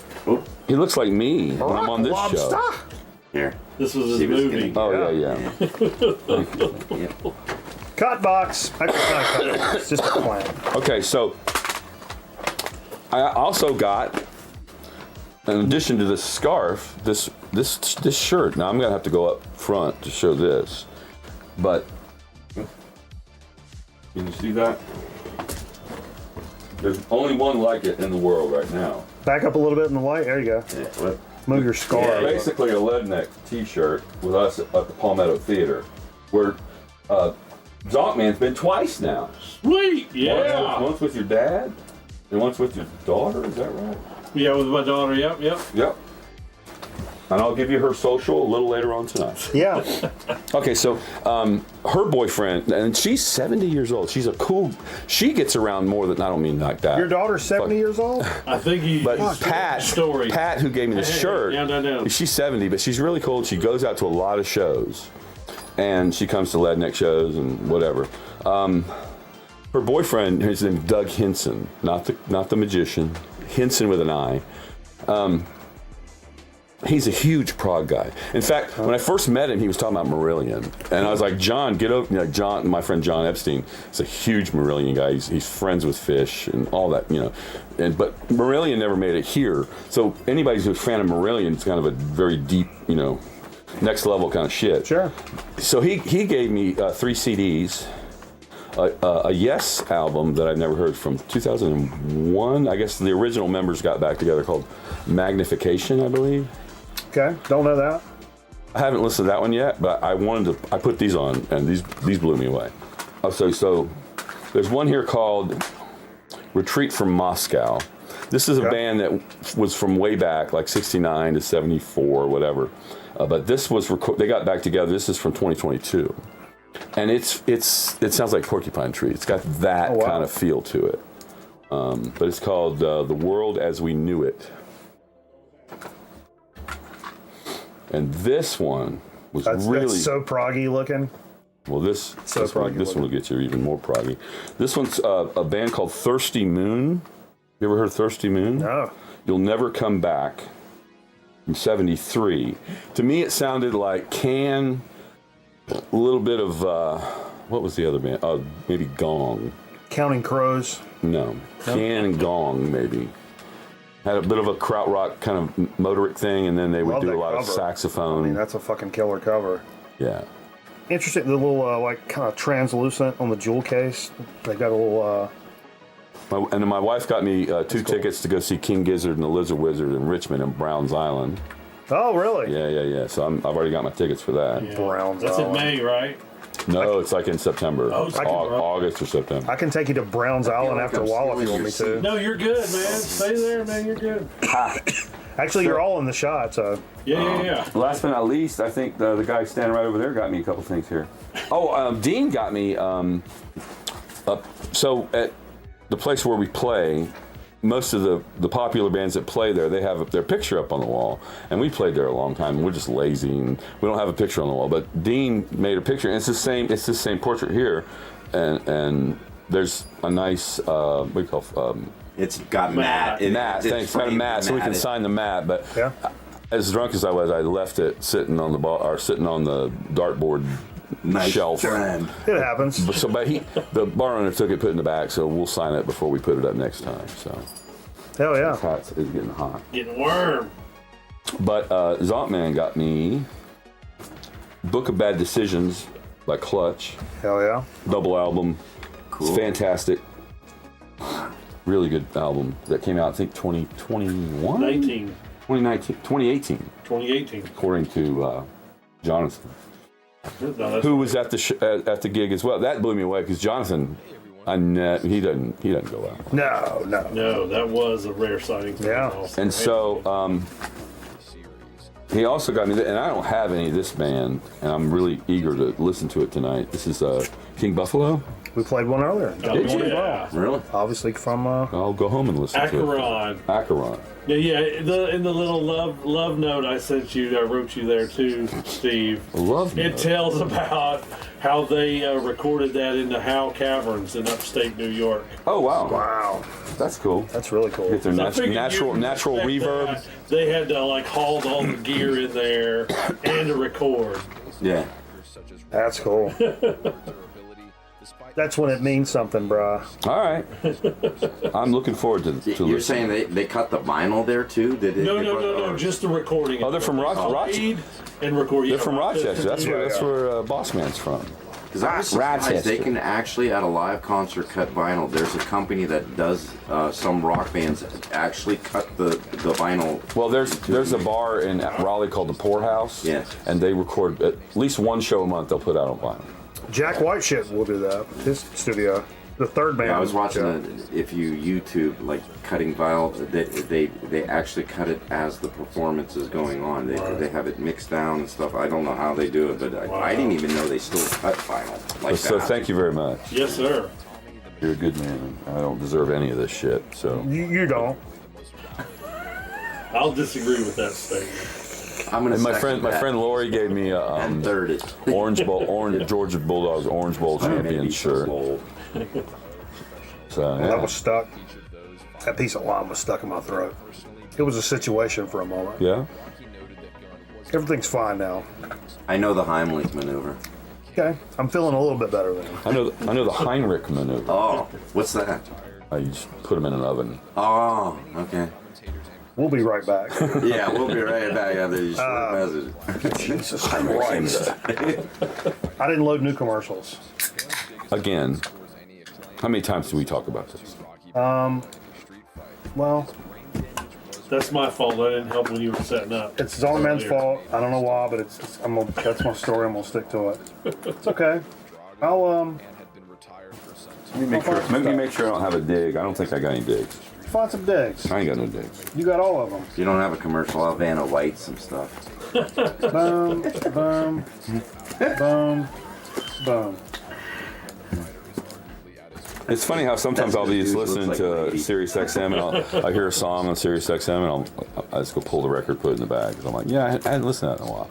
He looks like me when I'm on this show.
Here.
This was his
He was
movie.
getting-
Oh yeah.
Cut box. Actually, it's not a cut box. It's just a plan.
Okay, so I also got, in addition to this scarf, this shirt. Now I'm gonna have to go up front to show this, but can you see that? There's only one like it in the world right now.
Back up a little bit in the light. There you go.
Yeah, what?
Move your scarf.
It's basically a Leadneck T-shirt with us at the Palmetto Theater, where Zonkman's been twice now.
Sweet, yeah.
Once with your dad, and once with your daughter. Is that right?
Yeah, with my daughter. Yep.
Yep. And I'll give you her social a little later on tonight.
Yeah.
Okay, so her boyfriend, and she's 70 years old. She's a cool. She gets around more than I don't mean like that.
Your daughter's 70 years old?
I think he.
But Pat, who gave me the shirt,
Yeah.
she's 70, but she's really cool. She goes out to a lot of shows, and she comes to Leadneck shows and whatever. Her boyfriend, his name is Doug Henson, not the magician, Henson with an I. He's a huge prog guy. In fact, when I first met him, he was talking about Marillion, and I was like, "John, get over." You know, John, my friend John Epstein, is a huge Marillion guy. He's friends with Fish and all that, you know. But Marillion never made it here. So anybody who's a fan of Marillion, it's kind of a very deep, you know, next level kind of shit.
Sure.
So he gave me 3 CDs. A Yes album that I've never heard from 2001. I guess the original members got back together, called Magnification, I believe.
Okay. Don't know that.
I haven't listened to that one yet, but I put these on, and these blew me away. So there's one here called Retreat from Moscow. This is a band that was from way back, like 69 to 74, whatever. But this was they got back together. This is from 2022, and it sounds like Porcupine Tree. It's got that kind of feel to it. But it's called The World as We Knew It. And this one was
That's so proggy looking.
Well, this
proggy
one will get you even more proggy. This one's a band called Thirsty Moon. You ever heard of Thirsty Moon?
No.
You'll Never Come Back from 73. To me, it sounded like Can, a little bit of, what was the other band? Maybe Gong.
Counting Crows.
No. Can and Gong, maybe. Had a bit of a krautrock kind of motoric thing, and then they would
Love
do
that
a lot of
cover.
saxophone.
I mean, that's a fucking killer cover.
Yeah.
Interesting, the little, like, kind of translucent on the jewel case. They got a little,
And then my wife got me 2 tickets to go see King Gizzard and the Lizard Wizard in Richmond and Browns Island.
Oh, really?
Yeah. So I've already got my tickets for that.
Yeah.
Browns
That's in
Island.
May, right?
No, it's like in September.
Oh, it's
August or September.
I can take you to Browns Island
like
after a
I'm
while if you
stealing
want me
your
to.
No, you're good, man. Stay there, man. You're good.
Actually, you're all in the shot, so.
Yeah.
Last but not least, I think the guy standing right over there got me a couple things here. Dean got me. So at the place where we play, most of the popular bands that play there, they have their picture up on the wall, and we played there a long time. We're just lazy and we don't have a picture on the wall. But Dean made a picture, and it's the same portrait here, and there's a nice what do you call
It's got mat.
mat. Thanks, got a mat, so we can sign the mat. But as drunk as I was, I left it sitting on the dartboard shelf.
Trend.
It happens.
But the bar owner took it, put it in the back, so we'll sign it before we put it up next time. So
Hell yeah.
it's getting hot.
Getting warm.
But Zontman got me Book of Bad Decisions by Clutch,
Hell yeah.
double album.
Cool.
It's fantastic. Really good album that came out, I think 2021? 2018,
2018.
according to Jonathan,
No, that's
who was at the gig as well. That blew me away because Jonathan, he doesn't go out.
No.
No, that was a rare sighting.
Yeah.
Also.
And so he also got me, and I don't have any of this band, and I'm really eager to listen to it tonight. This is King Buffalo.
We played one earlier.
Did you?
Yeah.
Really?
Obviously from
I'll go home and listen to
Acheron.
it. Acheron.
Yeah. In the little love note I sent you, I wrote you there too, Steve.
Love
It
note.
tells about how they recorded that in the Howe Caverns in upstate New York.
Oh wow.
Wow.
That's cool.
That's really cool.
Get their
So I figured
natural
you'd expect
reverb.
that. They had to like haul all the gear in there and to record.
Yeah.
That's cool. That's when it means something, bruh.
All right. I'm looking forward to
You're
listening.
saying they cut the vinyl there too?
No, just the recording.
Oh, they're from Rochester.
And record.
They're from Rochester. That's where
Yeah.
Bossman's from.
Because I was surprised
Rochester.
they can actually at a live concert cut vinyl. There's a company that does some rock bands actually cut the vinyl.
Well, there's a bar in Raleigh called the Poorhouse.
Yeah.
And they record at least one show a month. They'll put out on vinyl.
Jack Whiteshit will do that. His studio. The third band.
I was watching
Yeah.
if you YouTube like cutting vinyl, they actually cut it as the performance is going on. They have it mixed down and stuff. I don't know how they do it, but I didn't even know they still cut vinyl like
So
that.
thank you very much.
Yes, sir.
You're a good man. I don't deserve any of this shit. So
You don't.
I'll disagree with that statement.
I'm gonna
and my
second that.
friend Lori gave me a
And third it.
Georgia Bulldogs Orange Bowl champion shirt. So
That
yeah.
was stuck. That piece of lime was stuck in my throat. It was a situation for a moment.
Yeah.
Everything's fine now.
I know the Heimlich maneuver.
Okay. I'm feeling a little bit better now.
I know the Heinrich maneuver.
Oh, what's that?
You just put them in an oven.
Oh, okay.
We'll be right back.
Yeah, we'll be right back after these short messages.
Jesus Christ. I didn't load new commercials.
Again, how many times do we talk about this?
Well,
That's my fault. I didn't help when you were setting up.
it's Zontman's fault. I don't know why, but that's my story. I'm gonna stick to it. It's okay. I'll
Let me make sure I don't have a dig. I don't think I got any digs.
find some digs.
I ain't got no digs.
You got all of them.
If you don't have a commercial, I'll Vanna White some stuff.
Boom, boom, boom, boom.
It's funny how sometimes
That's
I'll be
what
just
dudes
listening
look
to
like.
Sirius XM and I hear a song on Sirius XM and I just go pull the record, put it in the bag. 'Cause I'm like, yeah, I hadn't listened to that in a while.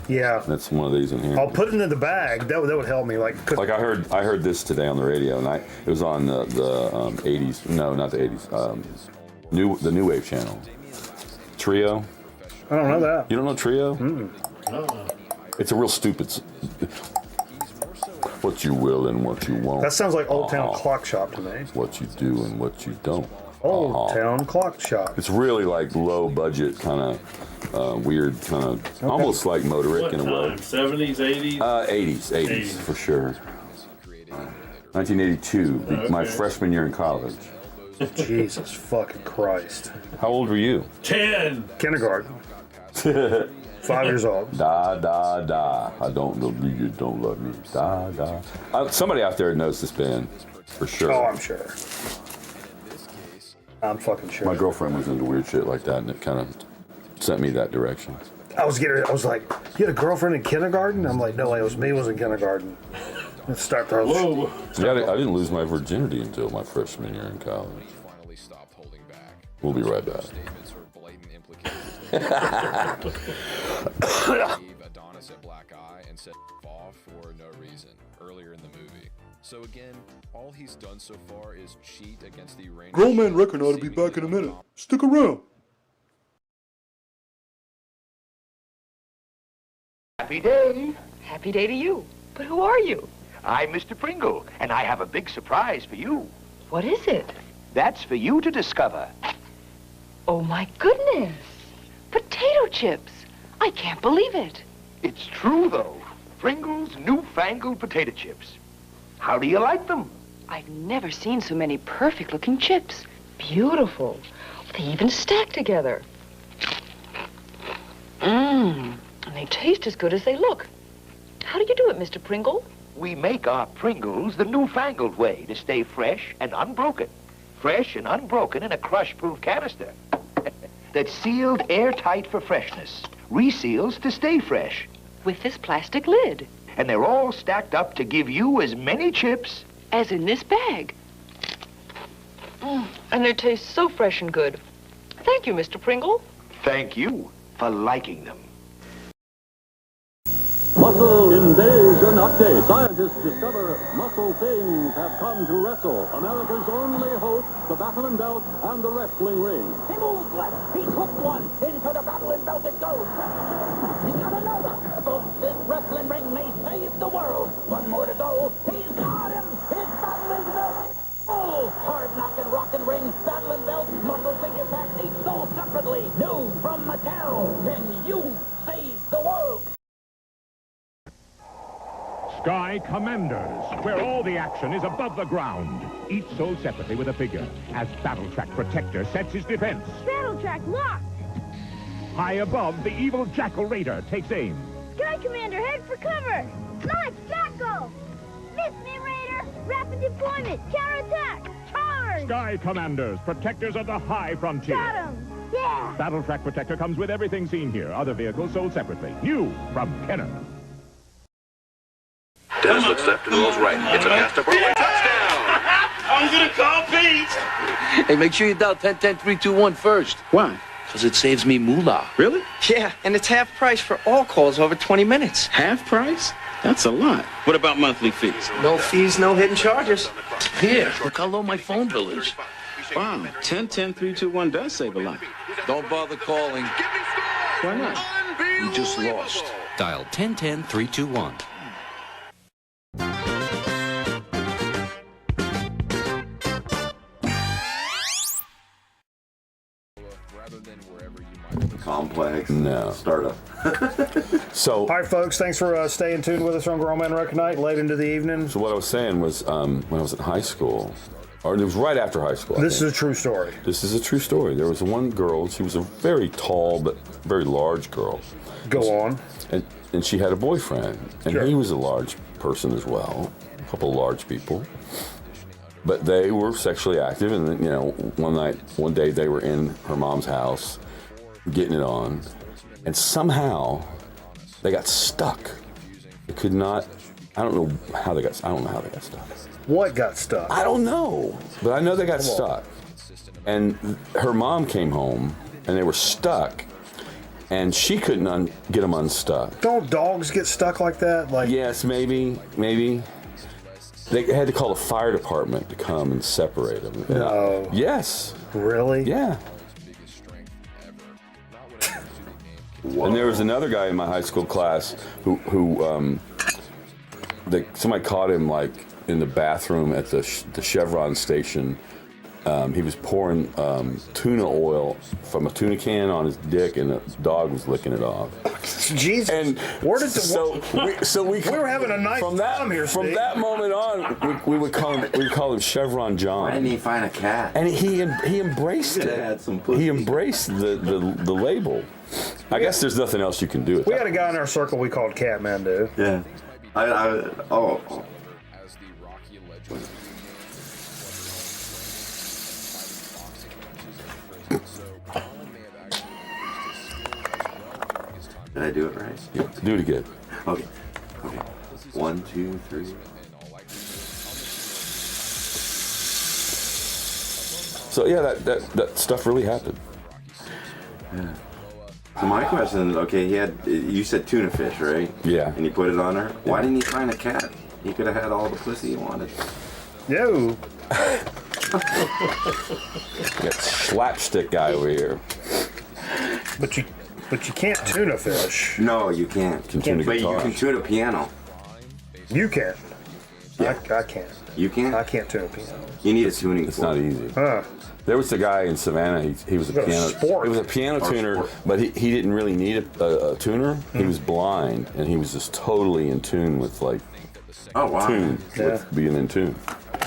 Yeah.
That's one of these in here.
I'll put it in the bag. That would help me. Like
Like I heard this today on the radio, and it was on the 80s. No, not the 80s. The New Wave channel. Trio.
I don't know that.
You don't know Trio? It's a real stupid. What you will and what you won't.
That sounds like Old Town Clock Shop to me.
What you do and what you don't.
Old Town Clock Shop.
It's really like low budget, kind of weird, kind of almost like Motoric
What
in a way.
time? 70s, 80s?
80s for sure. 1982, my
Okay.
freshman year in college.
Jesus fucking Christ.
How old were you?
10.
Kindergarten. 5 years old.
Da da da. I don't love you. You don't love me. Da da. Somebody out there knows this band for sure.
Oh, I'm sure. I'm fucking sure.
My girlfriend was into weird shit like that, and it kind of sent me that direction.
I was like, you had a girlfriend in kindergarten? I'm like, no, it was me. It was in kindergarten. Let's start the
Whoa.
Yeah, I didn't lose my virginity until my freshman year in college. We'll be right back.
Statements or blatant implications. Gave Adonis a black eye and said off for no reason earlier in the movie. So again, all he's done so far is cheat against the Iranian.
Grown Man Record ought to be back in a minute. Stick around.
Happy day.
Happy day to you. But who are you?
I'm Mr. Pringle, and I have a big surprise for you.
What is it?
That's for you to discover.
Oh, my goodness. Potato chips. I can't believe it.
It's true, though. Pringle's newfangled potato chips. How do you like them?
I've never seen so many perfect-looking chips. Beautiful. They even stack together. Mmm. And they taste as good as they look. How do you do it, Mr. Pringle?
We make our Pringles the newfangled way to stay fresh and unbroken. Fresh and unbroken in a crush-proof canister. That's sealed airtight for freshness. Reseals to stay fresh.
With this plastic lid.
And they're all stacked up to give you as many chips
as in this bag. And they taste so fresh and good. Thank you, Mr. Pringle.
Thank you for liking them.
Muscle Invasion Update. Scientists discover muscle things have come to wrestle. America's only hope, the Battle and Belt and the wrestling ring.
He moves left. He took one. Into the Battle and Belt it goes. He's got another. Folks, this wrestling ring may save the world. One more to go. He's got him. It's Battle and Belt. Oh, hard knocking, rockin' ring. Battle and Belt. Muscle figure packs each sold separately. New from Mattel. Can you save the world?
Sky Commanders, where all the action is above the ground. Each sold separately with a figure, as Battle Track Protector sets his defense.
Battle Track locked!
High above, the evil Jackal Raider takes aim.
Sky Commander, head for cover! Launch Jackal! Miss me, Raider! Rapid deployment! Counterattack! Charge!
Sky Commanders, protectors of the high frontier.
Got him! Yeah!
Battle Track Protector comes with everything seen here. Other vehicles sold separately. New from Kenner.
Dennis looks left and rolls right. It's a pass to Burley. Touchdown!
I'm gonna call Pete.
Hey, make sure you dial 10-10-3-2-1 first.
Why?
Because it saves me moolah.
Really?
Yeah, and it's half price for all calls over 20 minutes.
Half price? That's a lot. What about monthly fees?
No fees, no hidden charges.
Here, look how low my phone bill is.
Wow, 10-10-3-2-1 does save a lot.
Don't bother calling.
Why not?
You just lost.
Dial 10-10-3-2-1.
Complex.
No.
Startup.
So,
all right, folks, thanks for staying tuned with us on Grown Man Record Night late into the evening.
So what I was saying was, when I was in high school, or it was right after high school.
This is a true story.
This is a true story. There was one girl. She was a very tall but very large girl.
Go on.
And she had a boyfriend, and he was a large person as well. A couple of large people. But they were sexually active, and you know, one day they were in her mom's house, getting it on, and somehow they got stuck. They could not. I don't know how they got stuck.
What got stuck?
I don't know, but I know they got stuck. And her mom came home, and they were stuck, and she couldn't get them unstuck.
Don't dogs get stuck like that? Like
yes, maybe. They had to call the fire department to come and separate them.
No.
Yes.
Really?
Yeah. And there was another guy in my high school class who somebody caught him like in the bathroom at the Chevron station. He was pouring tuna oil from a tuna can on his dick, and the dog was licking it off.
Jesus! And where did
we
were having a nice time here.
From that moment on, we would call him Chevron John.
Why didn't he find a cat?
And he embraced it.
Had some pussy.
He embraced the label. I guess there's nothing else you can do.
We had a guy in our circle we called Catmandu.
Yeah. Oh. Did I do it right?
Yeah, do it again.
Okay. 1, 2, 3.
So yeah, that stuff really happened.
Yeah. So my question, okay, you said tuna fish, right?
Yeah.
And he put it on her. Why didn't he find a cat? He could have had all the pussy he wanted.
Yo.
Got slapstick guy over here.
But you can't tuna fish.
No, you can't. But you can tune a piano.
You can.
Yeah.
I can't.
You can?
I can't tune a piano.
You need a tuning.
It's not easy.
Huh.
There was a guy in Savannah. He was a piano.
Sport.
He was a piano tuner, but he didn't really need a tuner. He was blind, and he was just totally in tune with like.
Oh wow.
With being in tune.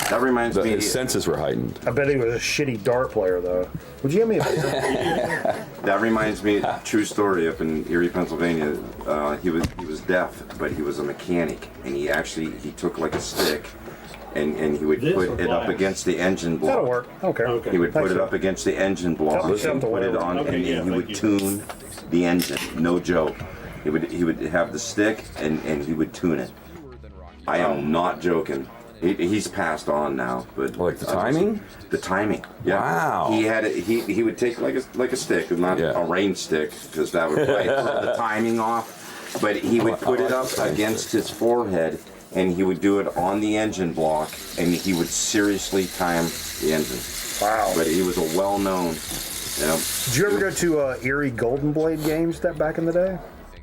That reminds me.
His senses were heightened.
I bet he was a shitty dart player, though. Would you give me a beer?
That reminds me, true story, up in Erie, Pennsylvania. He was deaf, but he was a mechanic, and he took like a stick, and he would put it up against the engine block.
That'll work. Okay.
He would put it up against the engine block and put it on, and he would tune the engine. No joke. He would have the stick, and he would tune it. I am not joking. He's passed on now, but
like the timing.
The timing. Yeah.
Wow.
He had it. He would take like a stick, not a range stick, because that would probably throw the timing off. But he would put it up against his forehead, and he would do it on the engine block, and he would seriously time the engine.
Wow.
But he was a well-known.
Did you ever go to Erie Golden Blade games back in the day?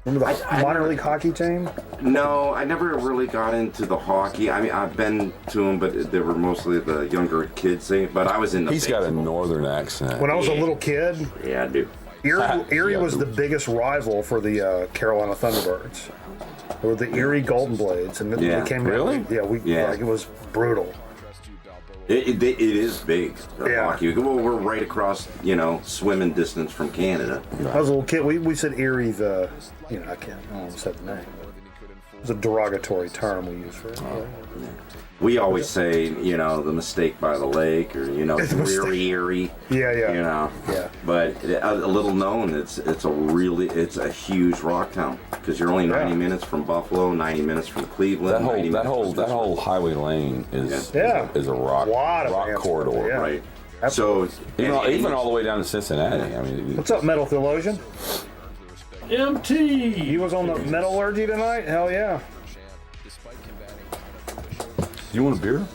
Remember the minor league hockey team?
No, I never really got into the hockey. I mean, I've been to them, but they were mostly the younger kids. But I was in the.
He's got a northern accent.
When I was a little kid.
Yeah, I do.
Erie was the biggest rival for the Carolina Thunderbirds. They were the Erie Golden Blades, and they came
really?
Yeah, it was brutal.
It is big. Hockey. Well, we're right across, swimming distance from Canada.
I was a little kid. We said Erie I don't say the name. It was a derogatory term we used for it.
We always say, the mistake by the lake, or Erie.
Yeah.
But a little known, it's a huge rock town, because you're only 90 minutes from Buffalo, 90 minutes from Cleveland.
That whole highway lane is a rock corridor,
right? So
even all the way down to Cincinnati. I mean,
what's up, Metal Theologian?
MT.
He was on the metallurgy tonight. Hell yeah.
You want a beer?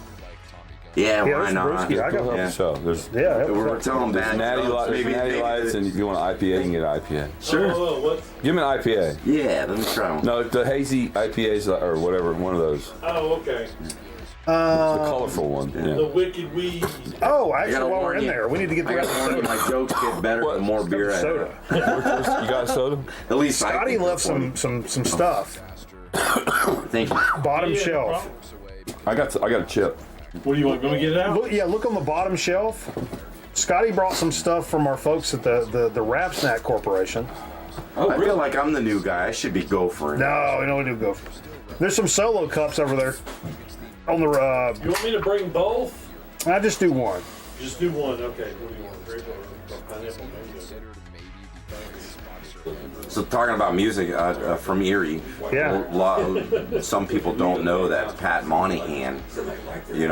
Yeah, why not?
I got
So there's
we're telling bad
Natty
jokes.
Lights, and if you want an IPA, you can get an IPA.
Sure.
Give me an IPA.
Yeah, let me try one.
No, the hazy IPAs or whatever, one of those.
Oh, okay.
The colorful one. Yeah.
The Wicked Weed.
Oh, actually, while we're in there, we need to get the soda.
My jokes get better the more beer I have.
You got a soda?
At least
Scotty left some stuff.
Thank you.
Bottom shelf.
I got a chip.
What do you want? Go get it out?
Look on the bottom shelf. Scotty brought some stuff from our folks at the Rap Snack Corporation.
Oh, I feel like I'm the new guy. I should be gophering.
No, we do gopher. There's some solo cups over there. On the
You want me to bring both?
I just do one.
Just do one. Okay. What do you want? Grape or pineapple mango?
So talking about music from Erie, some people don't know that Pat Monahan,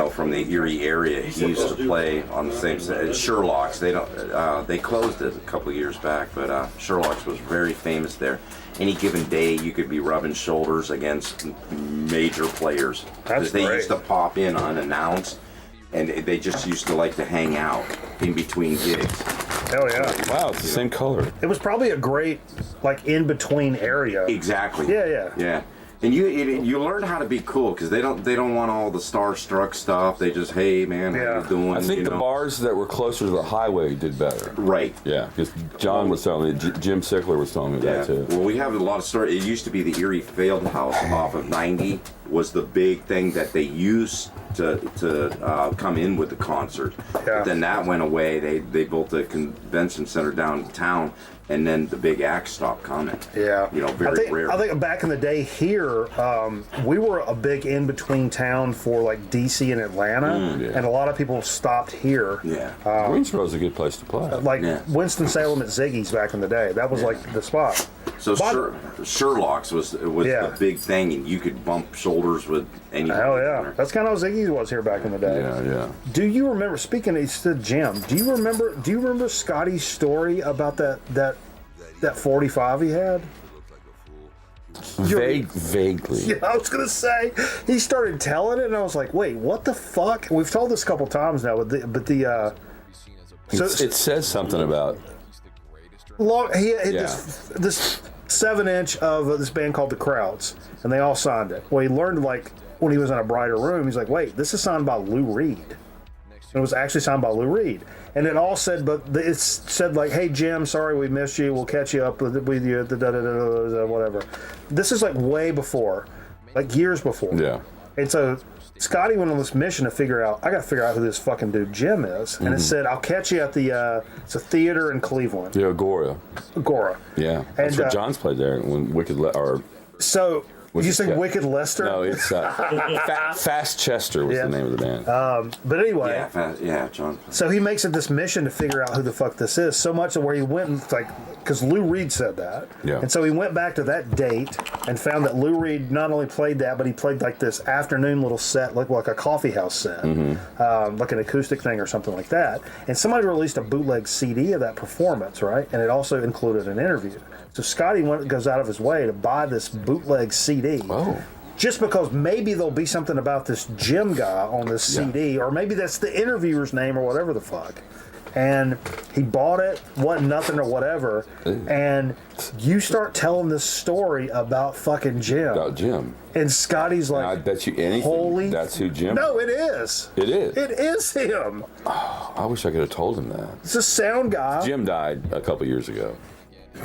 from the Erie area, he used to play on the same set. Sherlock's. They closed it a couple of years back, but Sherlock's was very famous there. Any given day, you could be rubbing shoulders against major players, because they used to pop in unannounced, and they just used to like to hang out in between gigs.
Hell yeah!
Wow, it's the same color.
It was probably a great in between area.
Exactly.
Yeah.
And you learn how to be cool, because they don't want all the starstruck stuff. They just, hey man, how you doing?
I think the bars that were closer to the highway did better.
Right.
Yeah, because John was telling me, Jim Sickler was telling me that too.
Well, we have a lot of stories. It used to be the Erie Field House off of 90 was the big thing that they used to come in with the concert. But then that went away. They built a convention center downtown, and then the big acts stopped coming.
Yeah.
Very rare.
I think back in the day here, we were a big in-between town for DC and Atlanta, and a lot of people stopped here.
Yeah.
Greensboro's a good place to play.
Winston-Salem at Ziggy's back in the day. That was the spot.
So Sherlock's was the big thing, and you could bump shoulders with anybody.
Hell yeah. That's kind of how Ziggy was here back in the day.
Yeah.
Do you remember, speaking of the gym, do you remember Scotty's story about that 45 he had?
Vaguely.
Yeah, I was gonna say he started telling it, and I was like, "Wait, what the fuck?" We've told this a couple times now, but
it says something about
he had this 7-inch of this band called the Krauts, and they all signed it. Well, he learned like when he was in a brighter room, he's like, "Wait, this is signed by Lou Reed." And it was actually signed by Lou Reed. And it all said, but it said like, "Hey Jim, sorry we missed you. We'll catch you up with you." Whatever. This is like way before, like years before.
Yeah.
And so Scotty went on this mission to figure out. I got to figure out who this fucking dude Jim is. And it said, "I'll catch you at the it's a theater in Cleveland."
Yeah, Agora. Yeah, that's what John's played there when
So. Did you say Wicked Lester?
No, it's Fast Chester was the name of the band.
But anyway.
Yeah, John.
So he makes it this mission to figure out who the fuck this is. So much of where he went and because Lou Reed said that.
Yeah.
And so he went back to that date and found that Lou Reed not only played that, but he played like this afternoon little set, like a coffee house set, like an acoustic thing or something like that. And somebody released a bootleg CD of that performance, right? And it also included an interview. So Scotty goes out of his way to buy this bootleg CD.
Oh.
Just because maybe there'll be something about this Jim guy on this CD, or maybe that's the interviewer's name or whatever the fuck. And he bought it, wasn't nothing or whatever. And you start telling this story about fucking Jim.
About Jim.
And Scotty's like,
I bet you anything. That's who Jim.
No, it is.
It is.
It is him.
Oh, I wish I could have told him that.
It's a sound guy.
Jim died a couple years ago.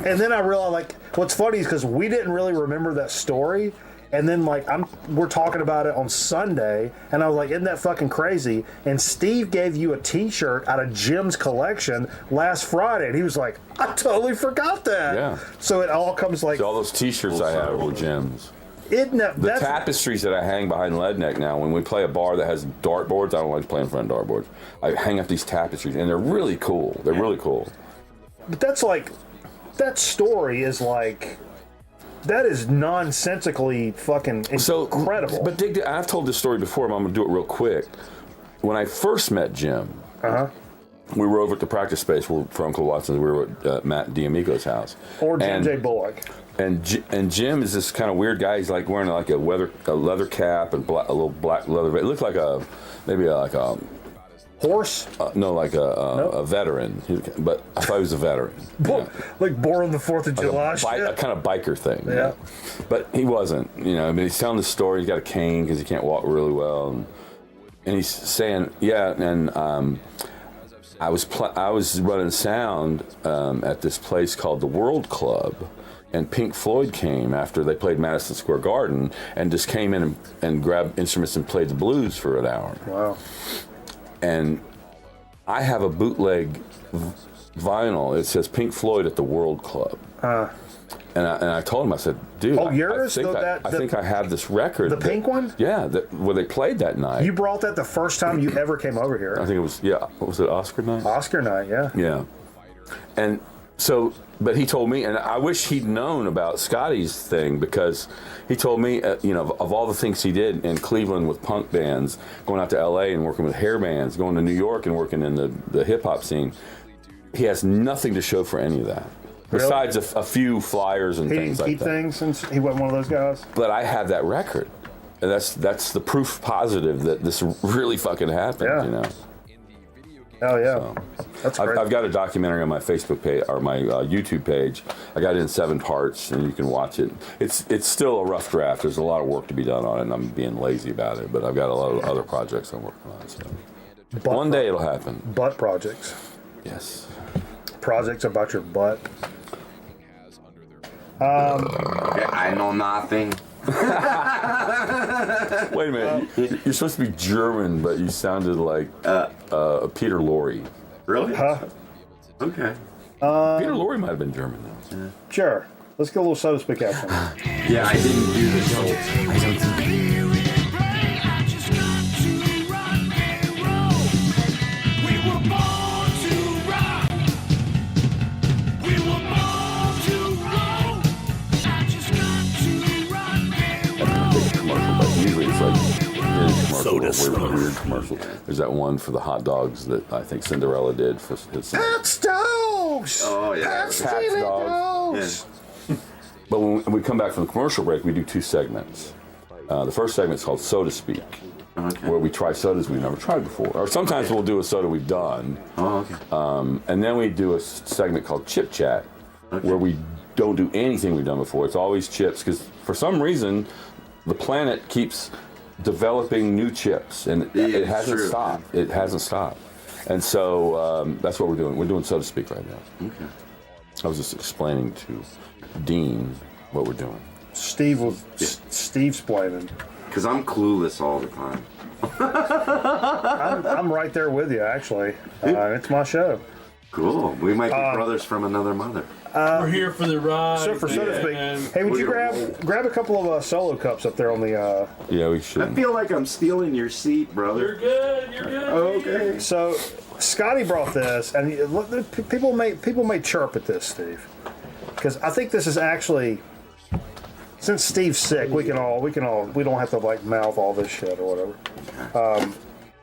And then I realized, like, what's funny is because we didn't really remember that story. And then, like, we're talking about it on Sunday, and I was like, isn't that fucking crazy? And Steve gave you a T-shirt out of Jim's collection last Friday, and he was like, I totally forgot that.
Yeah.
So it all comes like...
So all those T-shirts I have were Jim's.
The
tapestries that I hang behind Leadneck now, when we play a bar that has dartboards, I don't like playing in front of dartboards, I hang up these tapestries, and they're really cool. They're really cool.
But that's like... That story is like... That is nonsensically fucking incredible.
But I've told this story before, but I'm going to do it real quick. When I first met Jim, we were over at the practice space for Uncle Watson's. We were at Matt D'Amico's house.
Or Jim J. Bullock.
And Jim is this kind of weird guy. He's like wearing like a leather cap and a little black leather. It looked like maybe like a
horse?
No, like a veteran. But I thought he was a veteran.
Like born on the 4th of July?
A kind of biker thing.
Yeah.
But he wasn't. You know, I mean, he's telling the story. He's got a cane because he can't walk really well. And he's saying, I was running sound at this place called the World Club. And Pink Floyd came after they played Madison Square Garden and just came in and grabbed instruments and played the blues for an hour.
Wow.
And I have a bootleg vinyl. It says Pink Floyd at the World Club. And I told him, I said, dude,
yours?
I think I have this record.
The pink one?
Yeah, where they played that night.
You brought that the first time you ever came over here.
I think it was, what was it, Oscar night?
Oscar night, yeah.
Yeah. And so, but he told me, and I wish he'd known about Scotty's thing, because he told me, of all the things he did in Cleveland with punk bands, going out to L.A. and working with hair bands, going to New York and working in the hip-hop scene, he has nothing to show for any of that.
Really?
Besides a few flyers and things like that.
Things, and he wasn't one of those guys?
But I have that record. And that's the proof positive that this really fucking happened, you know?
Oh, yeah.
So,
that's great.
I've got a documentary on my Facebook page, or my YouTube page. I got it in 7 parts, and you can watch it. It's still a rough draft. There's a lot of work to be done on it, and I'm being lazy about it. But I've got a lot of other projects I'm working on. So one day it'll happen.
Butt projects.
Yes.
Projects about your butt.
I know nothing.
Wait a minute. You're supposed to be German, but you sounded like Peter Lorre.
Really?
Huh?
Okay.
Peter Lorre might have been German, though. Yeah.
Sure. Let's get a little soda speak out from
Yeah, I didn't do this whole...
commercial, weird commercial. There's that one for the hot dogs that I think Cinderella did for his son.
Pat's dogs.
Oh yeah.
Pat's dogs.
But when we come back from the commercial break, we do 2 segments. The first segment is called So to Speak, where we try sodas we've never tried before. Or sometimes we'll do a soda we've done.
Oh, okay.
And then we do a segment called Chip Chat, where we don't do anything we've done before. It's always chips, because for some reason, the planet keeps developing new chips, and it hasn't stopped. It hasn't stopped. And so that's what we're doing. We're doing So to Speak right now.
Okay.
I was just explaining to Dean what we're doing.
Steve's explaining.
Because I'm clueless all the time.
I'm right there with you, actually. It's my show.
Cool. We might be brothers from another mother.
We're here for the ride.
So to speak. Hey, would you grab a couple of solo cups up there on the?
Yeah, we should.
I feel like I'm stealing your seat, brother.
You're good. You're good.
Okay.
So, Scotty brought this, and people may chirp at this, Steve, because I think this is actually. Since Steve's sick, we don't have to like mouth all this shit or whatever.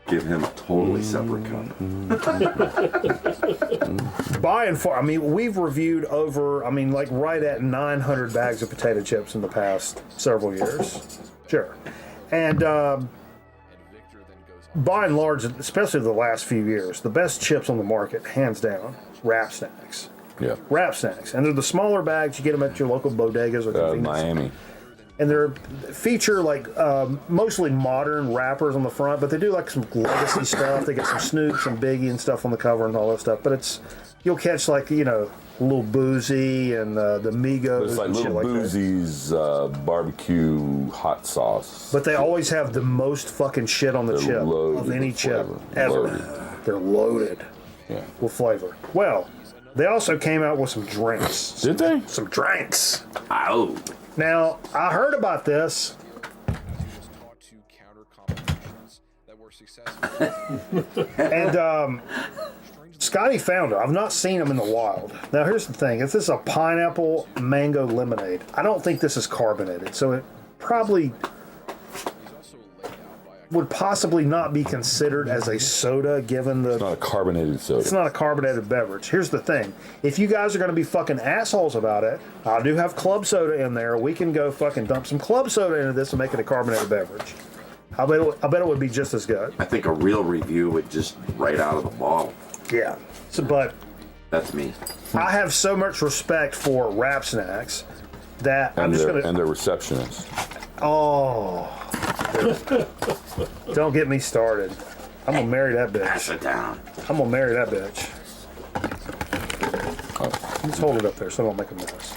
Give him a totally separate cup.
We've reviewed over, right at 900 bags of potato chips in the past several years. Sure. And by and large, especially the last few years, the best chips on the market, hands down, Wrap Snacks.
Yeah.
Wrap Snacks. And they're the smaller bags. You get them at your local bodegas or convenience.
Miami.
And they're feature mostly modern wrappers on the front, but they do like some legacy stuff. They get some Snoop, some Biggie and stuff on the cover and all that stuff. But you'll catch Little Boozy and the Migos.
It's like
and shit
Little
like
Boozy's barbecue hot sauce.
But they always have the most fucking shit on the chip of any chip ever.
Loaded.
They're loaded with flavor. Well, they also came out with some drinks.
Did they?
Some drinks.
Oh.
Now, I heard about this. And Scotty found it. I've not seen them in the wild. Now, here's the thing. If this is a pineapple mango lemonade, I don't think this is carbonated. So it probably would possibly not be considered as a soda given the...
It's not a carbonated soda.
It's not a carbonated beverage. Here's the thing. If you guys are going to be fucking assholes about it, I do have club soda in there. We can go fucking dump some club soda into this and make it a carbonated beverage. I bet it would be just as good.
I think a real review would just right out of the bottle.
Yeah. But...
That's me.
I have so much respect for Wrap Snacks that
and their receptionist.
Oh... Don't get me started. I'm gonna marry that bitch.
Pass it down.
I'm gonna marry that bitch. Let's hold it up there so I don't make a mess.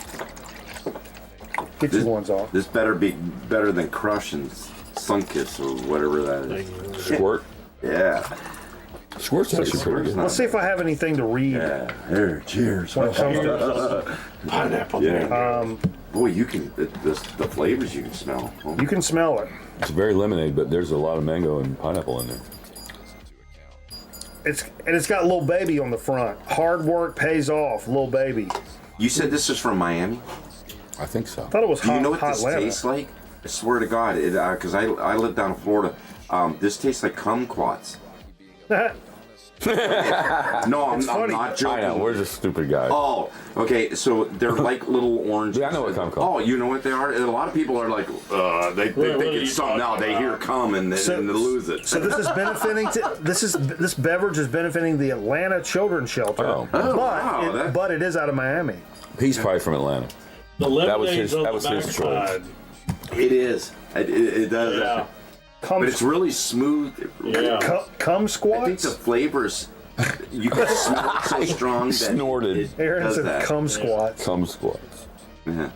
Get your ones off.
This better be better than Crush and Sunkiss or whatever that is.
Squirt?
Yeah.
Squirt's actually pretty good.
Let's see if I have anything to read.
Yeah. Here, cheers.
When it comes to
pineapple. Yeah. Boy, you can the flavors you can smell.
You can smell it.
It's very lemonade, but there's a lot of mango and pineapple in there.
It's got Lil Baby on the front. Hard work pays off, Lil Baby.
You said this is from Miami?
I think so.
I thought it was
Do
hot.
you know what
hot
this
Atlanta.
tastes like? I swear to God, because I live down in Florida. This tastes like kumquats. No, I'm not joking.
I know, we're just stupid guys.
Oh, okay. So they're like little orange.
Yeah, I know what kumquats.
Oh, you know what they are? And a lot of people are like, they think it's something else. They hear cum and they lose it.
So this is benefiting. This beverage is benefiting the Atlanta Children's Shelter.
Oh.
But it is out of Miami.
He's probably from Atlanta.
The lemonade's
that was his choice.
It is. It does.
Yeah.
But it's really smooth.
Yeah.
Cum squats?
I think the flavors, you can smell it so strong that
snorted.
Aaron
does
said
that.
cum squats.
Cum squats.
Yeah.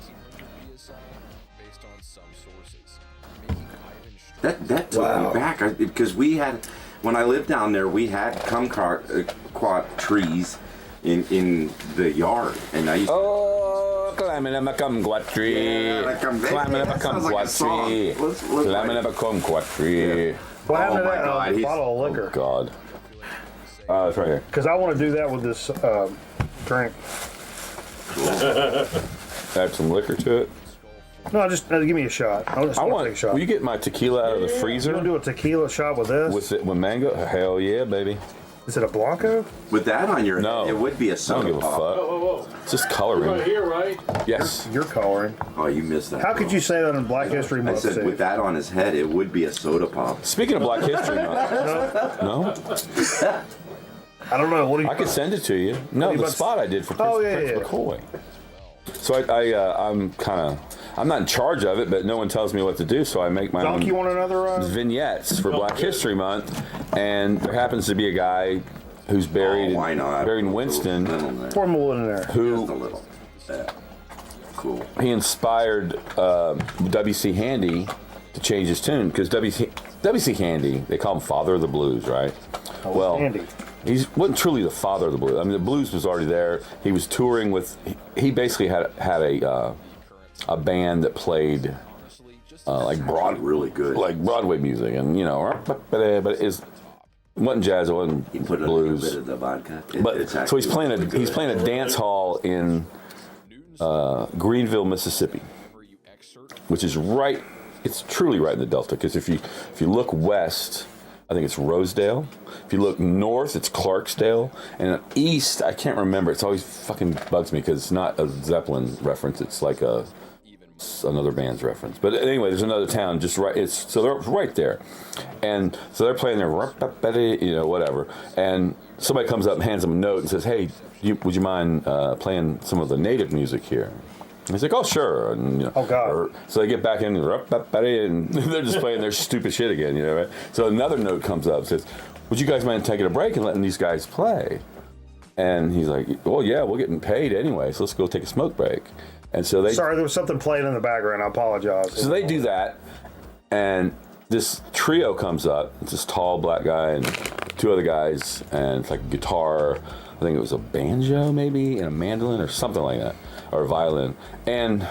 That took me back because we had, when I lived down there, we had kumquat trees in the yard, and I used to
climbing up a kumquat tree.
Yeah,
climbing up a kumquat tree. Climbing up a kumquat tree.
What happened to that
God,
bottle of liquor?
God. It's right here.
Because I want to do that with this drink.
Add some liquor to it.
No, just give me a shot. I just want to take a shot.
Will you get my tequila out of the freezer?
You want to do a tequila shot with this?
With mango? Hell yeah, baby.
Is it a Blanco?
With that on your head, it would be a soda
I don't give a
pop.
fuck.
Whoa.
It's just coloring.
Right here, right?
Yes.
You're coloring.
Oh, you missed that.
How could you say that in Black History
I
Month?
said
Steve?
with that on his head, it would be a soda pop.
Speaking of Black History Month. No?
I don't know. What do you?
I could send it to you. No, the spot I did for Prince McCoy. So I'm not in charge of it, but no one tells me what to do, so I make my
Dunk,
own
you want another
vignettes for Black History Month, and there happens to be a guy who's buried in Winston.
Pour him a little in there.
Who?
Just a little. Yeah. Cool.
He inspired W.C. Handy to change his tune because W.C. Handy, they call him Father of the Blues, right? Well,
Handy.
He wasn't truly the father of the blues. I mean, the blues was already there. He was touring with. He basically had a band that played like
really good,
like Broadway music, and but it wasn't jazz. It wasn't
he put
blues.
A bit of the vodka.
So he's playing a dance hall in Greenville, Mississippi, which is right. It's truly right in the Delta because if you look west, I think it's Rosedale. If you look north, it's Clarksdale. And east, I can't remember. It's always fucking bugs me because it's not a Zeppelin reference. It's like another band's reference. But anyway, there's another town just right. So they're right there. And so they're playing their, whatever. And somebody comes up and hands them a note and says, hey, would you mind playing some of the native music here? And he's like, oh, sure. And,
oh, God.
So they get back in, and they're just playing their stupid shit again, right? So another note comes up and says, would you guys mind taking a break and letting these guys play? And he's like, well, yeah, we're getting paid anyway, so let's go take a smoke break. And so
Sorry, there was something playing in the background. I apologize.
So they do that, and this trio comes up. It's this tall black guy and two other guys, and it's like a guitar. I think it was a banjo, maybe, and a mandolin or something like that. Or a violin, and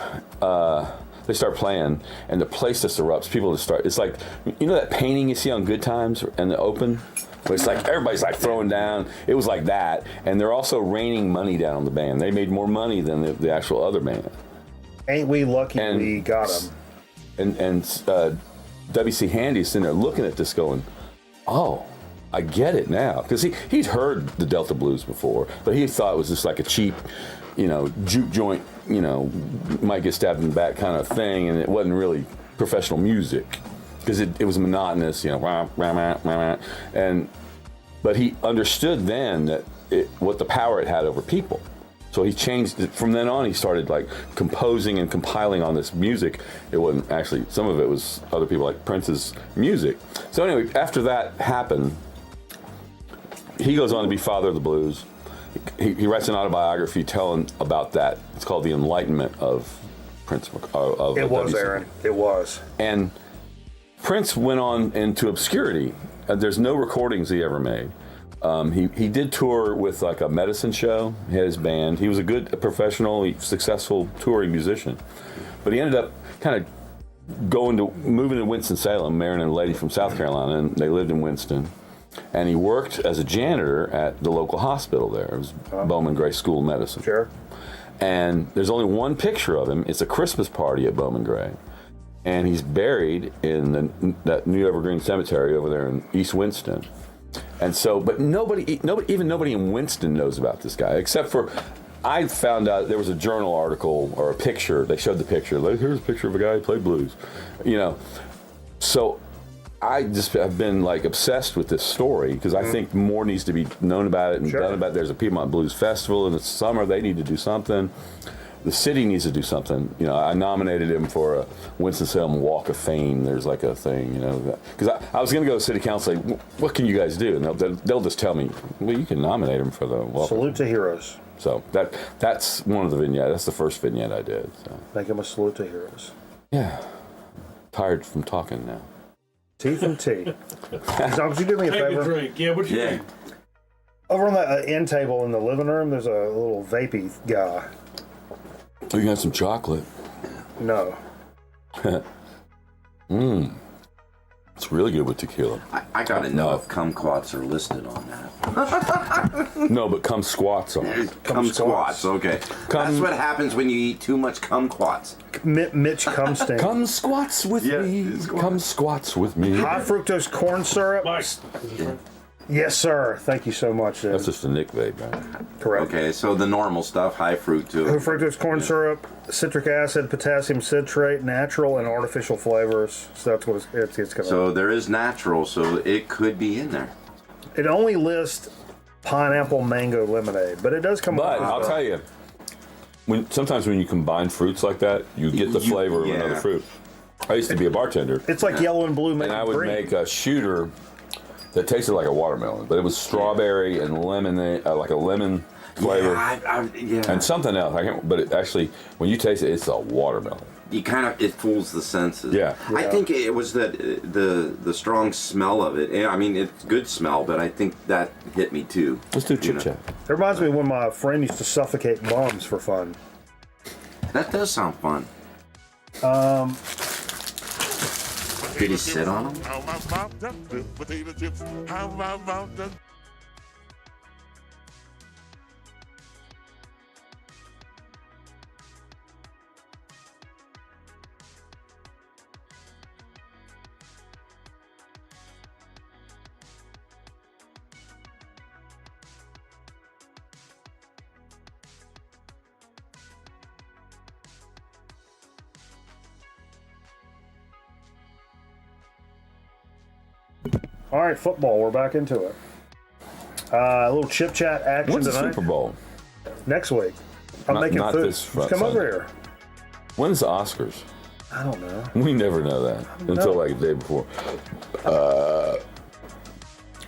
they start playing, and the place just erupts. People just start. It's like that painting you see on Good Times and the Open, where it's like everybody's like throwing down. It was like that, and they're also raining money down on the band. They made more money than the actual other band.
Ain't we lucky we got them?
And W.C. Handy's sitting there looking at this, going, "Oh, I get it now," because he'd heard the Delta Blues before, but he thought it was just like a cheap, juke joint, might get stabbed in the back kind of thing, and it wasn't really professional music because it was monotonous, but he understood then that what the power it had over people. So he changed it. From then on, he started like composing and compiling on this music. It wasn't actually, some of it was other people like Prince's music. So anyway, after that happened, he goes on to be Father of the Blues. He writes an autobiography telling about that. It's called The Enlightenment of Prince.
It was, Aaron. It was.
And Prince went on into obscurity. There's no recordings he ever made. He did tour with like a medicine show. He had his band. He was a good, professional, successful touring musician. But he ended up kind of moving to Winston-Salem, marrying a lady from South Carolina, and they lived in Winston. And he worked as a janitor at the local hospital there. It was Bowman Gray School of Medicine.
Sure.
And there's only one picture of him. It's a Christmas party at Bowman Gray. And he's buried in that New Evergreen Cemetery over there in East Winston. And so, but nobody in Winston knows about this guy, except for, I found out there was a journal article or a picture. They showed the picture. Like, here's a picture of a guy who played blues. So I just have been like obsessed with this story because I think more needs to be known about it and done about it. There's a Piedmont Blues Festival in the summer. They need to do something. The city needs to do something. I nominated him for a Winston-Salem Walk of Fame. There's like a thing, because I was going to go to city council, like, what can you guys do? And they'll just tell me, well, you can nominate him for the Walk.
Salute to Heroes.
So that's one of the vignettes. That's the first vignette I did. So.
Make him a salute to heroes.
Yeah. Tired from talking now.
Teeth and tea. John, would you do me a favor?
A drink. Yeah, what you think?
Over on the end table in the living room, there's a little vapey guy.
Oh, you got some chocolate?
No.
It's really good with tequila.
I gotta know if kumquats are listed on that.
No, but kumsquats are.
Kumsquats, okay. That's what happens when you eat too much kumquats.
Mitch Cumsting.
Come squats with me. Come squats with me.
High fructose corn syrup. Yes, sir. Thank you so much.
That's just a Nick vape, man.
Correct.
Okay, so the normal stuff, high fructose.
High fructose corn syrup, citric acid, potassium citrate, natural and artificial flavors. So that's what it's going to.
So there is natural, so it could be in there.
It only lists pineapple mango lemonade, but it does come.
But I'll tell you, sometimes when you combine fruits like that, you get the flavor of another fruit. I used to be a bartender.
It's like yellow and blue,
and I would make a shooter that tasted like a watermelon, but it was strawberry and lemon, like a lemon flavor, and something else. I can't. But it actually, when you taste it, it's a watermelon.
It fools the senses.
Yeah.
I think it was the strong smell of it. I mean, it's good smell, but I think that hit me too.
Let's do chip chat.
It reminds me of when my friend used to suffocate bums for fun.
That does sound fun. Did he sit on them?
All right, football. We're back into it. A little chip chat action
When's the
tonight.
Super Bowl?
Next week. I'm making
not
food.
this
Just come
Sunday.
over here.
When's the Oscars?
I don't know.
We never know that until like the day before.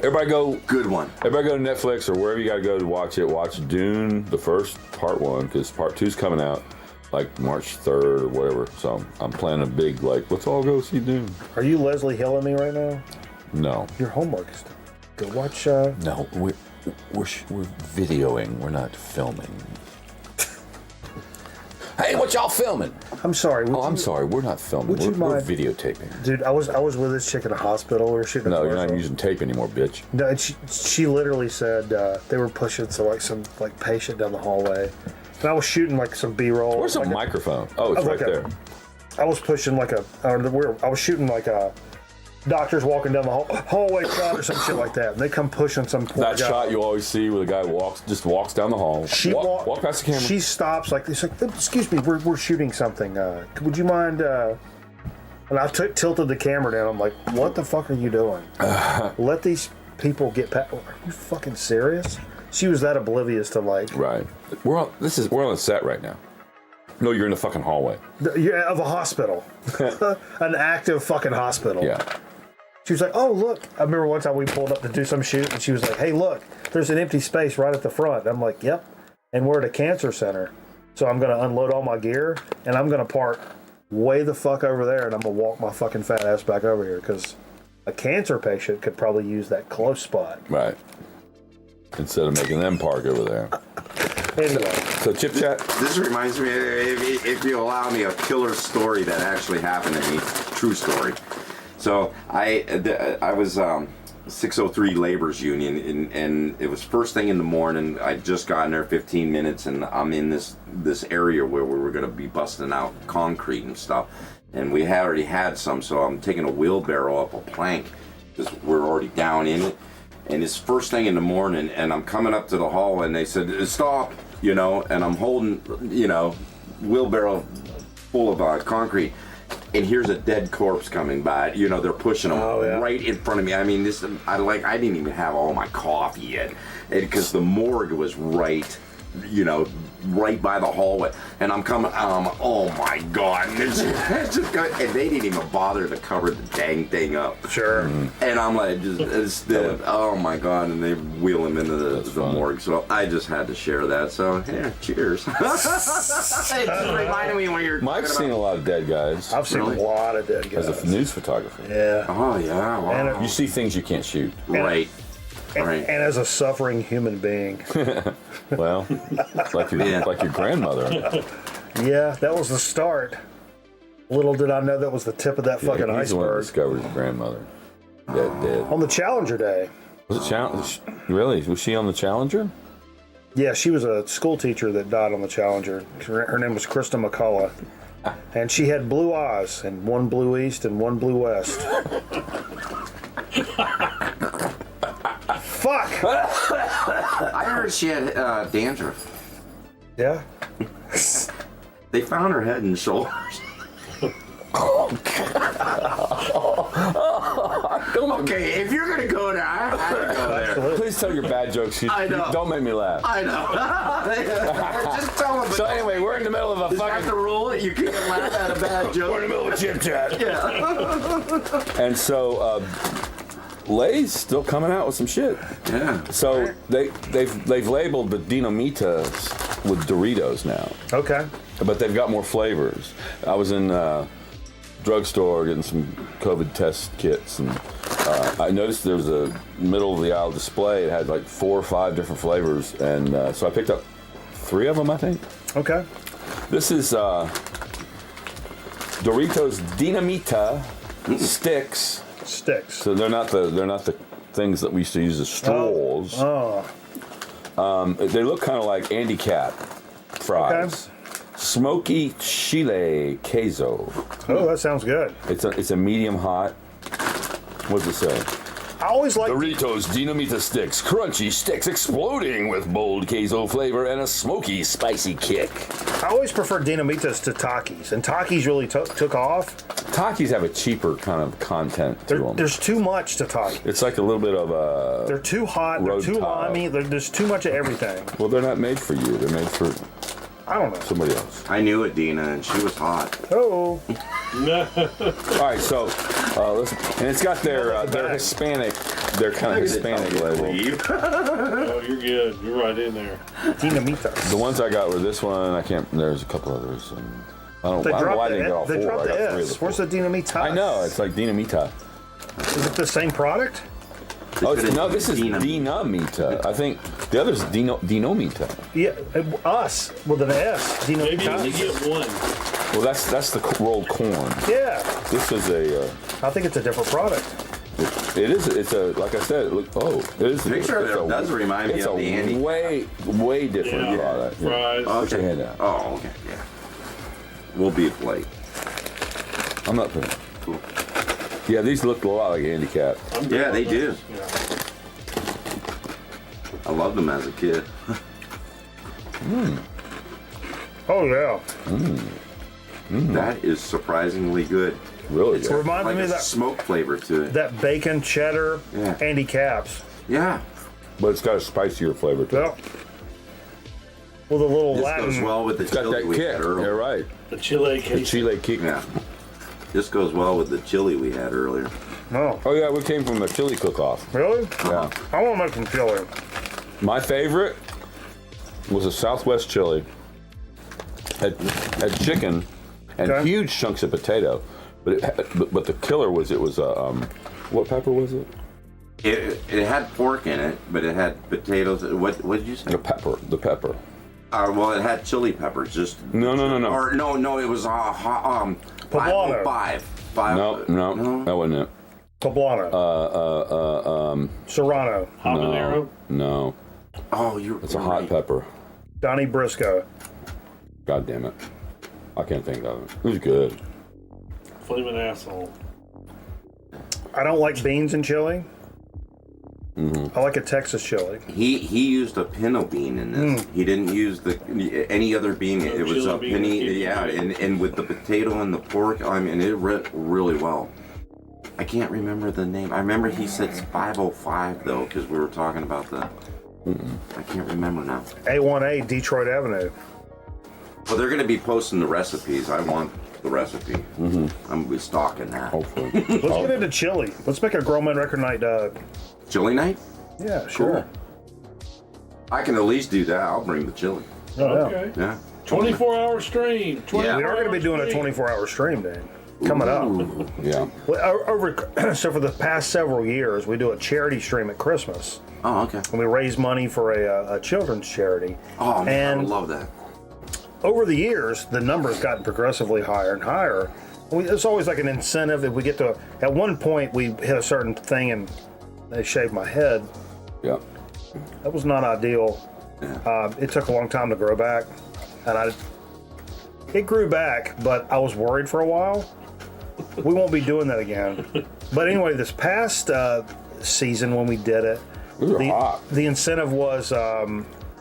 Everybody go.
Good one.
Everybody go to Netflix or wherever you got to go to watch it. Watch Dune, the first part 1, because part 2's coming out like March 3rd or whatever. So I'm planning a big let's all go see Dune.
Are you Leslie Hilling me right now?
No.
Your homework is go watch.
No, we're videoing. We're not filming. Hey, what y'all filming?
I'm sorry.
I'm sorry. We're not filming. We're videotaping.
Dude, I was with this chick in a hospital. We were shooting.
No, you're not using tape anymore, bitch.
No, and she literally said they were pushing some patient down the hallway, and I was shooting some B-roll.
Where's the microphone? Oh, it's right there.
I was pushing I was shooting doctors walking down the hallway shot or some shit like that, and they come pushing some poor
That
guy.
shot you always see where the guy walks down the hall. Walk past the camera.
She stops excuse me, we're shooting something. Would you mind? And I tilted the camera down. I'm like, what the fuck are you doing? Let these people get past. Are you fucking serious? She was that oblivious to
Right. We're on the set right now. No, you're in the fucking hallway.
Of a hospital, an active fucking hospital.
Yeah.
She was like, oh, look. I remember one time we pulled up to do some shoot, and she was like, hey, look, there's an empty space right at the front. I'm like, yep. And we're at a cancer center. So I'm going to unload all my gear, and I'm going to park way the fuck over there, and I'm going to walk my fucking fat ass back over here, because a cancer patient could probably use that close spot.
Right. Instead of making them park over there.
Anyway.
So chip chat.
This reminds me, if you allow me, a killer story that actually happened to me. True story. So I was 603 Labor's Union, and it was first thing in the morning. I'd just gotten there 15 minutes, and I'm in this area where we were going to be busting out concrete and stuff. And we had already had some, so I'm taking a wheelbarrow up a plank because we're already down in it. And it's first thing in the morning, and I'm coming up to the hall, and they said, stop, and I'm holding, wheelbarrow full of concrete. And here's a dead corpse coming by. They're pushing them right in front of me. I mean, I didn't even have all my coffee yet, because the morgue was right by the hallway. And I'm coming. Oh my god! And, and they didn't even bother to cover the dang thing up.
Sure.
And I'm like, oh my god! And they wheel him into the morgue. So I just had to share that. So yeah, cheers. It just reminded me when you're.
Mike's seen a lot of dead guys.
I've seen a lot of dead guys.
As a news photographer.
Yeah.
Oh yeah. Wow.
You see things you can't shoot.
Right.
And as a suffering human being.
Well, like your grandmother.
Yeah, that was the start. Little did I know that was the tip of that fucking
he's
iceberg.
The one that discovered his grandmother. Dead.
On the Challenger Day.
Was it Really? Was she on the Challenger?
Yeah, she was a school teacher that died on the Challenger. Her name was Krista McCullough. And she had blue eyes, and one blue east and one blue west. Fuck!
I heard she had dandruff.
Yeah?
They found her head and shoulders. Okay, if you're gonna go there, I have to go there.
Please tell your bad jokes.
I know.
Don't make me laugh.
I know. Just tell them.
So anyway, we're in the middle of a
Is that
fucking.
the rule? You can't laugh at a bad joke.
We're in the middle of a chip chat.
Yeah.
And so Lay's still coming out with some shit.
Yeah.
So they've labeled the Dinamitas with Doritos now.
Okay.
But they've got more flavors. I was in drugstore getting some COVID test kits, and I noticed there was a middle of the aisle display. It had like 4 or 5 different flavors, and so I picked up 3 of them, I think.
Okay.
This is Doritos Dinamita sticks.
Sticks.
So they're not the things that we used to use as straws. They look kind of like Andy Cap fries.
Okay.
Smoky chile queso.
Oh, that sounds good.
It's a medium hot. What does it say?
I always like
Doritos Dinamita sticks, crunchy sticks exploding with bold queso flavor and a smoky, spicy kick.
I always prefer Dinamitas to Takis, and Takis really took off.
Takis have a cheaper kind of content to them.
There's too much to Takis.
It's like a little bit of a.
They're too hot. They're too limey. There's too much of everything.
Well, they're not made for you. They're made for.
I don't know.
Somebody else.
I knew it, Dina, and she was hot.
Oh.
All right, so listen, and it's got their Hispanic, their kind of Hispanic label.
Oh, you're good. You're right in there.
Dinamitas.
The ones I got were this one. I can't. There's a couple others. And I don't know why I didn't get all 4.
They dropped
I got
the
3 of
S.
the 4.
Where's the Dinamitas?
I know. It's like Dinamita.
Is it the same product?
Oh no, this is Dinamita. I think the other's Dinomita.
Yeah, us with an S.
Maybe you only
Dinamitas.
get one.
Well, that's the rolled corn.
Yeah.
This is a.
I think it's a different product.
It is. It's a. Like I said. It is.
Picture of it does remind me of the Andy.
It's a way different product.
Fries.
Put your hand out.
Oh, okay. Yeah. We'll be late.
I'm not putting.
Cool.
Yeah, these look a lot like handicap.
Yeah, they do. I loved them as a kid.
Oh yeah.
That is surprisingly good.
Really
It
good.
reminds
Like
me
a
of that
smoke flavor to it.
that bacon cheddar Andy Caps.
Yeah.
But it's got a spicier flavor to it.
Yeah. With a little
This
Latin.
goes well with the
It's got
chili
that
we
kick.
had earlier.
You're right.
The chile
The
queso.
chile kick.
Yeah. This goes well with the chili we had earlier.
No.
Oh yeah, we came from the chili cook-off.
Really?
Yeah.
I want to make some chili.
My favorite was a Southwest chili. Had chicken and
Okay.
huge chunks of potato, but the killer was it was what pepper was it?
It had pork in it, but it had potatoes. What did you say?
The pepper.
Well, it had chili peppers. Just
No.
Or no, it was
Poblano.
505.
No, that wasn't it.
Poblano. Serrano.
Habanero.
No,
Oh, you're.
it's a hot pepper.
Donnie Briscoe.
God damn it, I can't think of it. It was good.
Flaming asshole.
I don't like beans in chili. I like a Texas chili.
He used a pinto bean in this. He didn't use any other bean.
No
It was a
chili bean,
penny.
it's
Yeah, and with the potato and the pork, I mean, it went really well. I can't remember the name. I remember he said 505 though, because we were talking about the. I can't remember now.
A1A Detroit Avenue.
Well, they're going to be posting the recipes. I want the recipe. I'm going to be stalking that.
Hopefully.
Let's get into chili. Let's make a Grown Man Record Night.
Chili night?
Yeah, sure.
I can at least do that. I'll bring the chili.
Oh, yeah.
Okay.
Yeah.
24-hour stream.
We are going to be doing a 24-hour stream, Dan. Coming up.
Yeah.
Well, so for the past several years, we do a charity stream at Christmas.
Oh, okay.
And we raise money for a children's charity.
Oh, man, I
And
would love that.
over the years, the number has gotten progressively higher and higher. It's always like an incentive if we get to. At one point, we hit a certain thing and they shaved my head.
Yeah.
That was not ideal. It took a long time to grow back, and it grew back, but I was worried for a while. We won't be doing that again. But anyway, this past season when we did it, the incentive was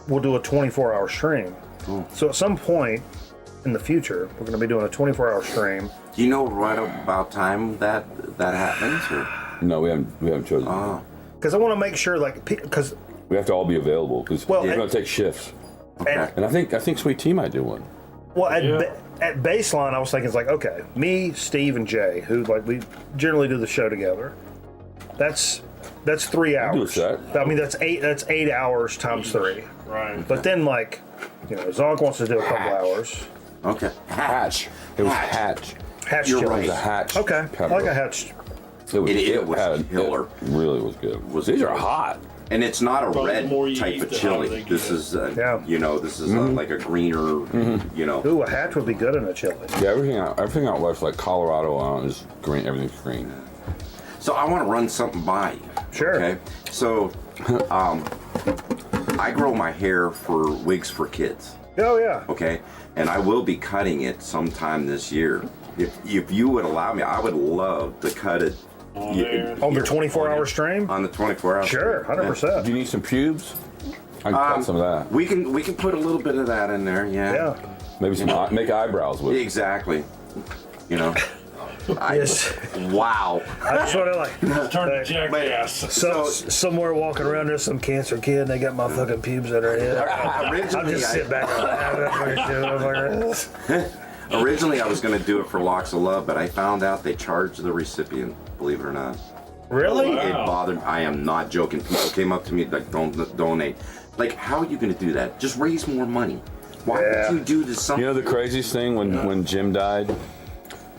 we'll do a 24-hour stream. So at some point in the future, we're going to be doing a 24-hour stream.
Do you know right about time that happens? Or?
No, we haven't chosen.
Because I want to make sure, like, because
we have to all be available because we're going to take shifts.
Okay.
And I think Sweet Tea might do one.
Well, at baseline, I was thinking it's like, okay, me, Steve, and Jay, who like we generally do the show together. That's 3 hours. I mean, that's 8 hours times 3.
Right.
But then, like, Zonk wants to do a couple hours.
Okay.
Hatch. It was Hatch.
Hatch
You're
chili.
right.
It was a Hatch.
Okay. I like a Hatch.
It was killer.
It really was good. These are hot.
And it's not a red
more
type
yeast,
of
the
chili.
hotter they
This is, this is like a greener,
Ooh, a Hatch would be good in a chili.
Yeah, everything out west, like Colorado, is green. Everything's green.
So I want to run something by you.
Sure.
Okay. So, I grow my hair for wigs for kids.
Oh yeah.
Okay. And I will be cutting it sometime this year. If you would allow me, I would love to cut it.
On the 24-hour stream?
On the 24-hour.
Sure, 100%.
Do you need some pubes? I can cut some of that.
We can put a little bit of that in there. Yeah.
Yeah.
Maybe some make eyebrows with it.
Exactly.
Yes.
Wow.
I just want to like
turn to jackass.
So somewhere walking around, there's some cancer kid, and they got my fucking pubes in their head. I'll just sit back and
Originally, I was going to do it for Locks of Love, but I found out they charge the recipient, believe it or not.
Really?
It bothered me. I am not joking. People came up to me like, don't donate. Like, how are you going to do that? Just raise more money. Why would you do this?
You know the craziest thing when Jim died?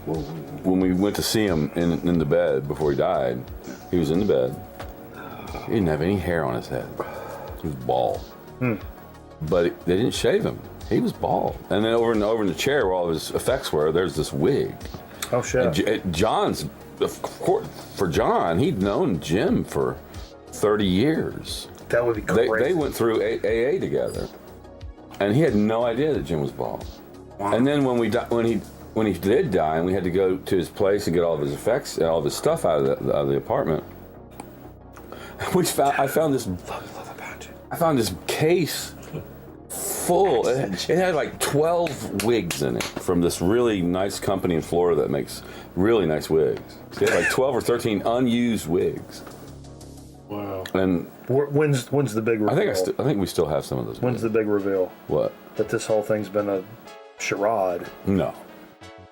When we went to see him in the bed before he died, he was in the bed. He didn't have any hair on his head. He was bald. But they didn't shave him. He was bald. And then over in the chair where all his effects were, there's this wig.
Oh shit.
And John's, of course, for John, he'd known Jim for 30 years.
That would be crazy.
They went through AA together, and he had no idea that Jim was bald.
Wow.
And then when he did die, and we had to go to his place and get all of his effects and all of his stuff out of the apartment, I found this case full. It had like 12 wigs in it from this really nice company in Florida that makes really nice wigs. They had like 12 or 13 unused wigs.
Wow.
And when's the big reveal?
I think we still have some of those.
When's the big reveal?
What?
That this whole thing's been a charade.
No.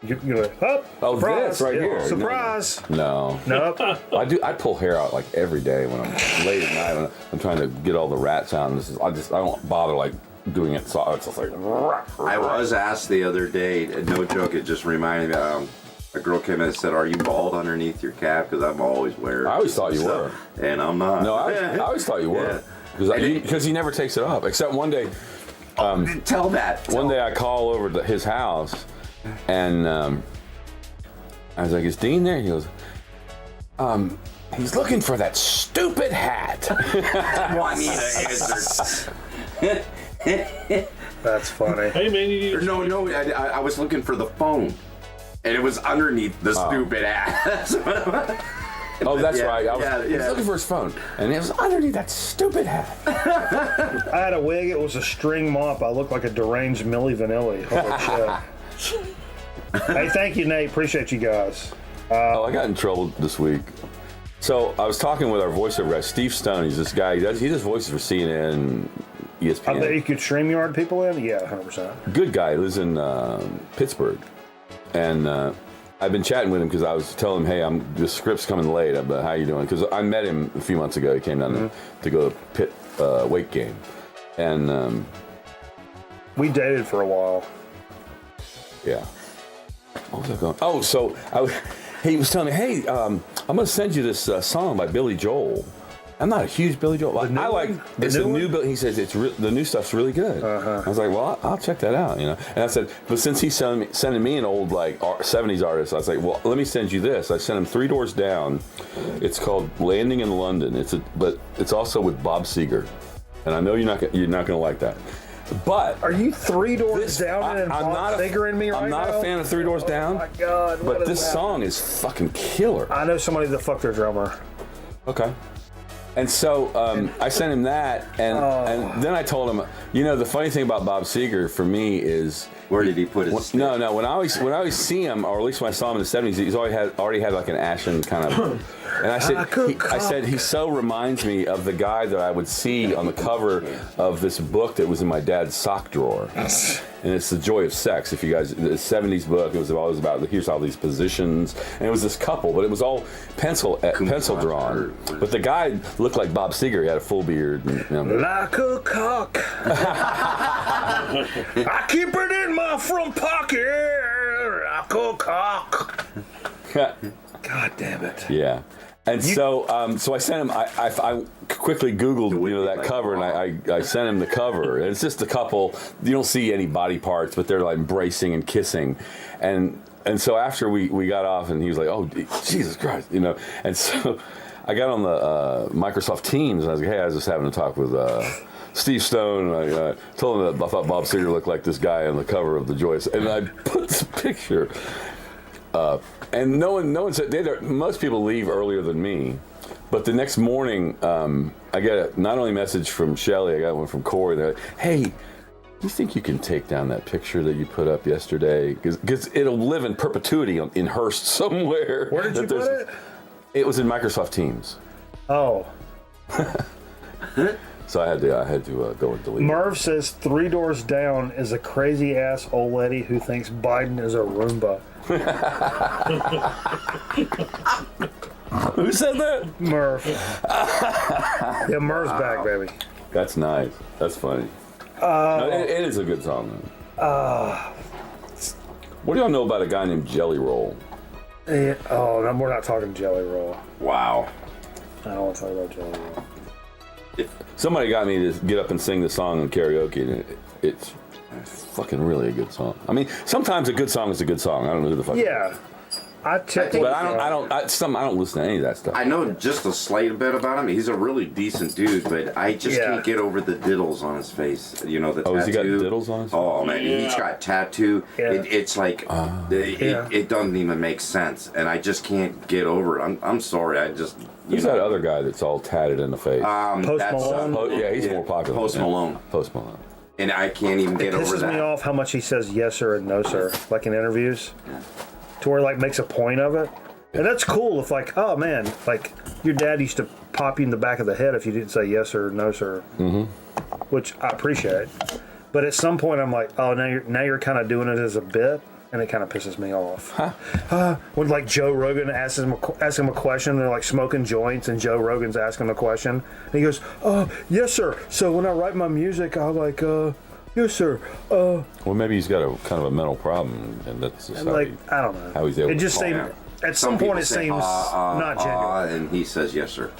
You're like, oh, surprise.
This right here.
Surprise.
No.
Nope.
I pull hair out like every day when I'm late at night when I'm trying to get all the rats out. And I don't bother like doing it. So it's just like.
I was asked the other day, no joke, it just reminded me. A girl came in and said, "Are you bald underneath your cap?" Because I'm always wearing.
I always thought you were.
And I'm not.
No, I always thought you were. Because he never takes it off. Except one day.
Tell that.
One day I call over to his house, and I was like, "Is Dean there?" He goes, "He's looking for that stupid hat."
Want me to answer?
That's funny.
Hey man, you need
No, I was looking for the phone, and it was underneath the stupid hat.
Oh, that's right.
I
was looking for his phone, and it was underneath that stupid hat.
I had a wig. It was a string mop. I looked like a deranged Milli Vanilli. Holy shit. Hey, thank you, Nate. Appreciate you guys.
I got in trouble this week. So I was talking with our voiceover guy, Steve Stone. He's this guy. He does voices for CNN, ESPN.
I bet you could StreamYard people in? Yeah, 100%.
Good guy. He lives in Pittsburgh. And I've been chatting with him because I was telling him, hey, the script's coming late, but how you doing? Because I met him a few months ago. He came down to go to Pitt weight game. And
we dated for a while.
Yeah. What was I going? Oh, so he was telling me, hey, I'm going to send you this song by Billy Joel. I'm not a huge Billy Joel. I like it's a new Bill. He says the new stuff's really good. I was like, well, I'll check that out, you know. And I said, but since he's sending me an old like 70s artist, I was like, well, let me send you this. I sent him Three Doors Down. It's called Landing in London. But it's also with Bob Seger, and I know you're not gonna like that. But
are you Three Doors Down and Bob Seger in me right now?
I'm not a fan of Three Doors Down.
Oh my God!
But this song is fucking killer.
I know somebody that fucked their drummer.
Okay. And so I sent him that, and then I told him, you know, the funny thing about Bob Seger for me is
where did he put his?
No. When I always see him, or at least when I saw him in the '70s, he's already had like an ashen kind of. And I said he so reminds me of the guy that I would see on the cover of this book that was in my dad's sock drawer. And it's The Joy of Sex. If you guys, the '70s book, it was always about here's all these positions, and it was this couple, but it was all pencil drawn. But the guy looked like Bob Seger. He had a full beard. And, you know.
Like a cock. I keep it in my front pocket. Like a cock. God damn it.
Yeah. And so I sent him. I quickly Googled that cover, and I sent him the cover. And it's just a couple. You don't see any body parts, but they're like embracing and kissing, and so after we got off, and he was like, "Oh, Jesus Christ," you know. And so I got on the Microsoft Teams, and I was like, "Hey, I was just having a talk with Steve Stone." And I told him that I thought Bob Seger looked like this guy on the cover of The Joyce, and I put this picture. And no one said, most people leave earlier than me, but the next morning, I get not only a message from Shelly, I got one from Corey. They're like, hey, you think you can take down that picture that you put up yesterday? Because it'll live in perpetuity in Hearst somewhere.
Where did you put it?
It was in Microsoft Teams.
Oh.
So I had to go and delete
Merv says Three Doors Down is a crazy ass old lady who thinks Biden is a Roomba.
Who said that?
Merv. Yeah, Merv's back, baby.
That's nice. That's funny. No, it is a good song, though. What do y'all know about a guy named Jelly Roll?
No, we're not talking Jelly Roll.
Wow.
I don't want to talk about Jelly Roll.
Somebody got me to get up and sing the song in karaoke, and it's fucking really a good song. I mean, sometimes a good song is a good song. I don't know who the fuck.
Yeah, I checked.
But I don't listen to any of that stuff.
I know just a slight bit about him. He's a really decent dude, but I just can't get over the diddles on his face. You know, the tattoo.
Has he got diddles on his face?
Oh man, he's got tattoo.
Yeah.
It's like it doesn't even make sense, and I just can't get over it. I'm sorry. I just.
Who's that other guy that's all tatted in the face?
Post Malone.
He's more popular.
Post Malone.
Post Malone.
And I can't even get over that.
It pisses me off how much he says yes sir and no sir, like in interviews, to where like makes a point of it. And that's cool if like, oh man, like your dad used to pop you in the back of the head if you didn't say yes or no sir, which I appreciate. But at some point I'm like, oh now you're kind of doing it as a bit, and it kind of pisses me off. When like Joe Rogan asks him a question, they're like smoking joints, and Joe Rogan's asking him a question, and he goes, yes sir. So when I write my music, I'm like, yes sir.
Well, maybe he's got a kind of a mental problem, and that's just
I don't know.
How he's able.
It just seems at some point it seems not genuine.
And he says yes sir.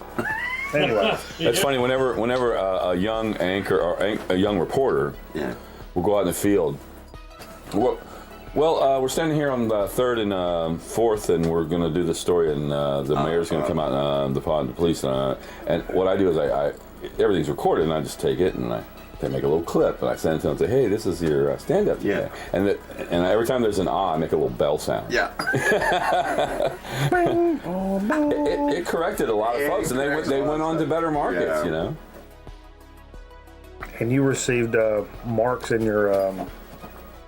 Anyway,
it's funny whenever a young anchor or a young reporter will go out in the field. Well, we're standing here on the 3rd and 4th, and we're going to do the story, and the mayor's going to come out, and the police, and what I do is I everything's recorded, and I just take it, and they make a little clip, and I send it to them and say, hey, this is your stand-up today. And every time there's an I make a little bell sound.
Yeah.
it corrected a lot of folks, and they went on to better markets, you know.
And you received marks in your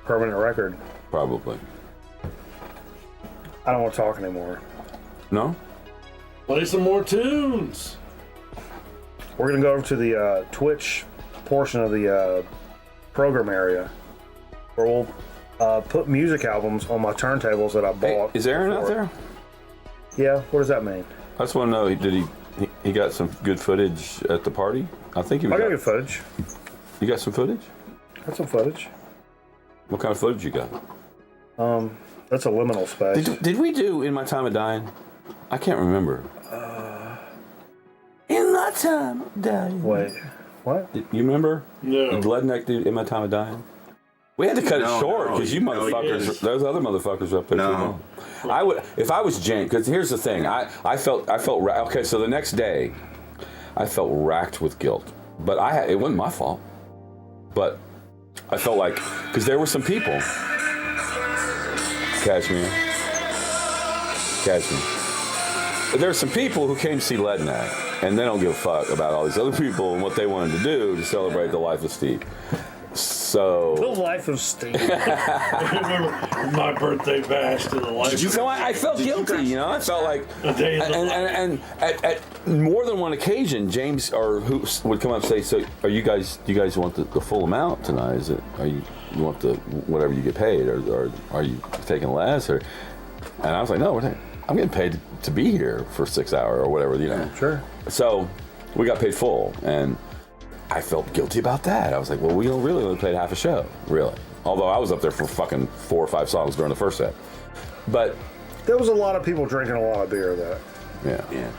permanent record.
Probably.
I don't want to talk anymore.
No?
Play some more tunes.
We're going to go over to the Twitch portion of the program area where we'll put music albums on my turntables that I bought.
Hey, is Aaron out there?
Yeah. What does that mean?
I just want to know, did he got some good footage at the party? I think he
I got good footage.
You got some footage?
Got some footage.
What kind of footage you got?
That's a liminal space.
Did we do In My Time of Dying? I can't remember. In the time of dying.
Wait, what?
You remember?
No.
The Redneck dude, In My Time of Dying? We had to cut it short because you motherfuckers, those other motherfuckers were up there too long. I would, if I was James, because here's the thing, I felt, okay, so the next day, I felt racked with guilt. But it wasn't my fault. But I felt like, because there were some people, Cashmere. There were some people who came to see Redneck, and they don't give a fuck about all these other people and what they wanted to do to celebrate the life of Steve. So
the life of Steve.
I remember my birthday bash to the life.
So I felt guilty, you know. I felt like, and at more than one occasion, James or who would come up and say, "So, do you guys want the full amount tonight? Is it? You want the whatever you get paid, or are you taking less?" And I was like, "No, I'm getting paid to be here for 6 hours or whatever, you know."
Yeah, sure.
So we got paid full, and I felt guilty about that. I was like, well, we really only played half a show, really. Although I was up there for fucking 4 or 5 songs during the first set. But
there was a lot of people drinking a lot of beer, though.
Yeah.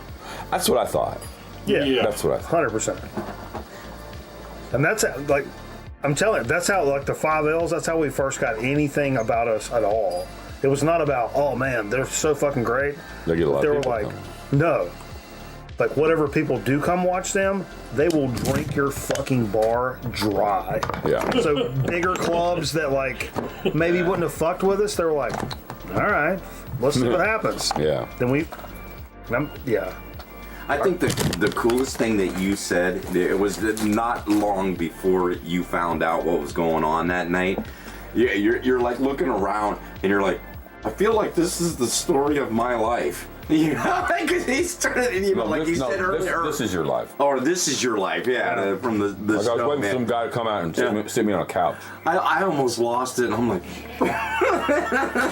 That's what I thought.
Yeah.
That's what I thought.
100%. And that's like, I'm telling you, that's how, like, the 5 L's, that's how we first got anything about us at all. It was not about, oh man, they're so fucking great.
They get a lot
they
of
were
people
like,
coming.
no. Like, whatever people do come watch them, they will drink your fucking bar dry.
Yeah.
So bigger clubs that, like, maybe wouldn't have fucked with us, they were like, all right, let's see what happens.
Yeah.
Then
I think the coolest thing that you said, it was not long before you found out what was going on that night. You're like looking around and you're like, I feel like this is the story of my life. You know, because he started, you know, said earlier.
This is your life.
Or this is your life, yeah. From the
like I was waiting for some guy to come out and sit me on a couch.
I almost lost it. I'm like,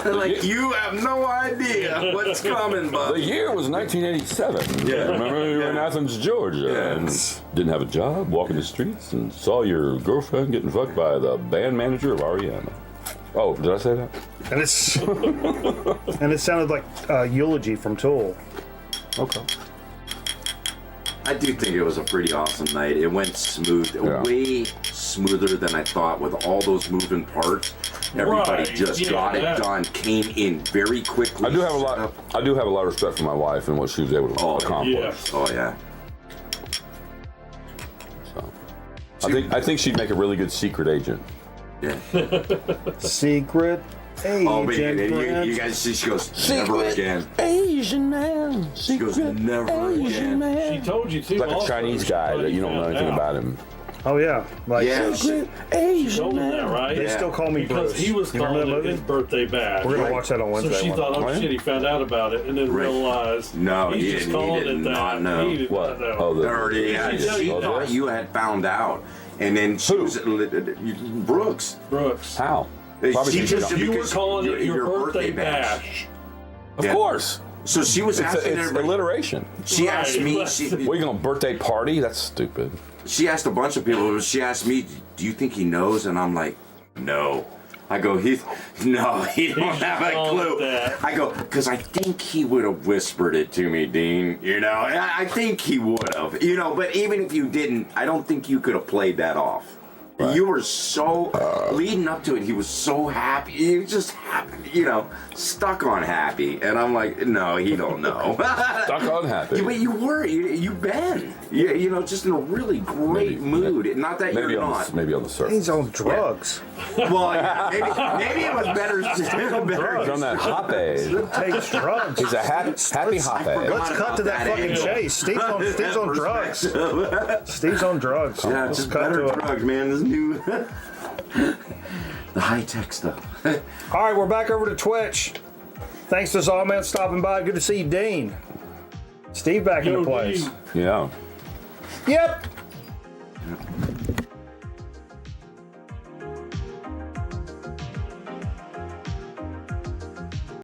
like you have no idea what's coming, bud.
The year was 1987.
Yeah.
Remember you were in Athens, Georgia, and didn't have a job, walking the streets, and saw your girlfriend getting fucked by the band manager of REM. Oh, did I say that?
And it's and it sounded like a eulogy from Tool.
Okay.
I do think it was a pretty awesome night. It went smooth, way smoother than I thought with all those moving parts. Everybody just got it done, came in very quickly.
I do have a lot of respect for my wife and what she was able to accomplish.
Yeah. Oh yeah.
So, I think she'd make a really good secret agent.
Yeah.
Secret agent.
Oh man, and you guys see, she goes, never again.
Asian man.
She goes, never again.
She told you too.
He's like a Chinese guy that you don't know anything about him.
Oh yeah, like
Secret
She
Asian
told him
man.
that, right?
They still call me
because
Bruce.
he was
You remember
calling
that
it his
movie?
birthday bash.
We're gonna watch that on Wednesday.
So she thought, oh
Right.
shit, he found out about it and then realized
No,
he's
he
just
didn't.
calling
He did
it that.
not know.
He did
What?
not know.
Oh,
She thought you had found out, and then she was Brooks.
How?
She just
you were
because
calling it your birthday
bash.
bash.
Of course.
So she was
It's
asking everybody.
alliteration.
She asked me.
What are you gonna birthday party? That's stupid.
She asked a bunch of people. She asked me, "Do you think he knows?" And I'm like, "No." I go, he don't have a clue. I go, because I think he would have whispered it to me, Dean. You know, I think he would have. You know, but even if you didn't, I don't think you could have played that off. Right. You were so leading up to it. He was so happy. He was just happy, you know, stuck on happy. And I'm like, no, he don't know.
Stuck on happy.
But you were. You've been. You know, just in a really great mood. Not that you're not.
Maybe on the surface.
He's on drugs.
Yeah. Well, maybe it was better.
He's on that hop aid.
Takes drugs.
He's a happy hop aid.
Let's cut to that fucking chase. Steve's on drugs. Steve's on drugs.
Yeah, just better drugs, man. This new the high tech stuff.
All right, we're back over to Twitch. Thanks to Zawman stopping by. Good to see you, Dean. Steve back in the place.
Yeah.
Yep.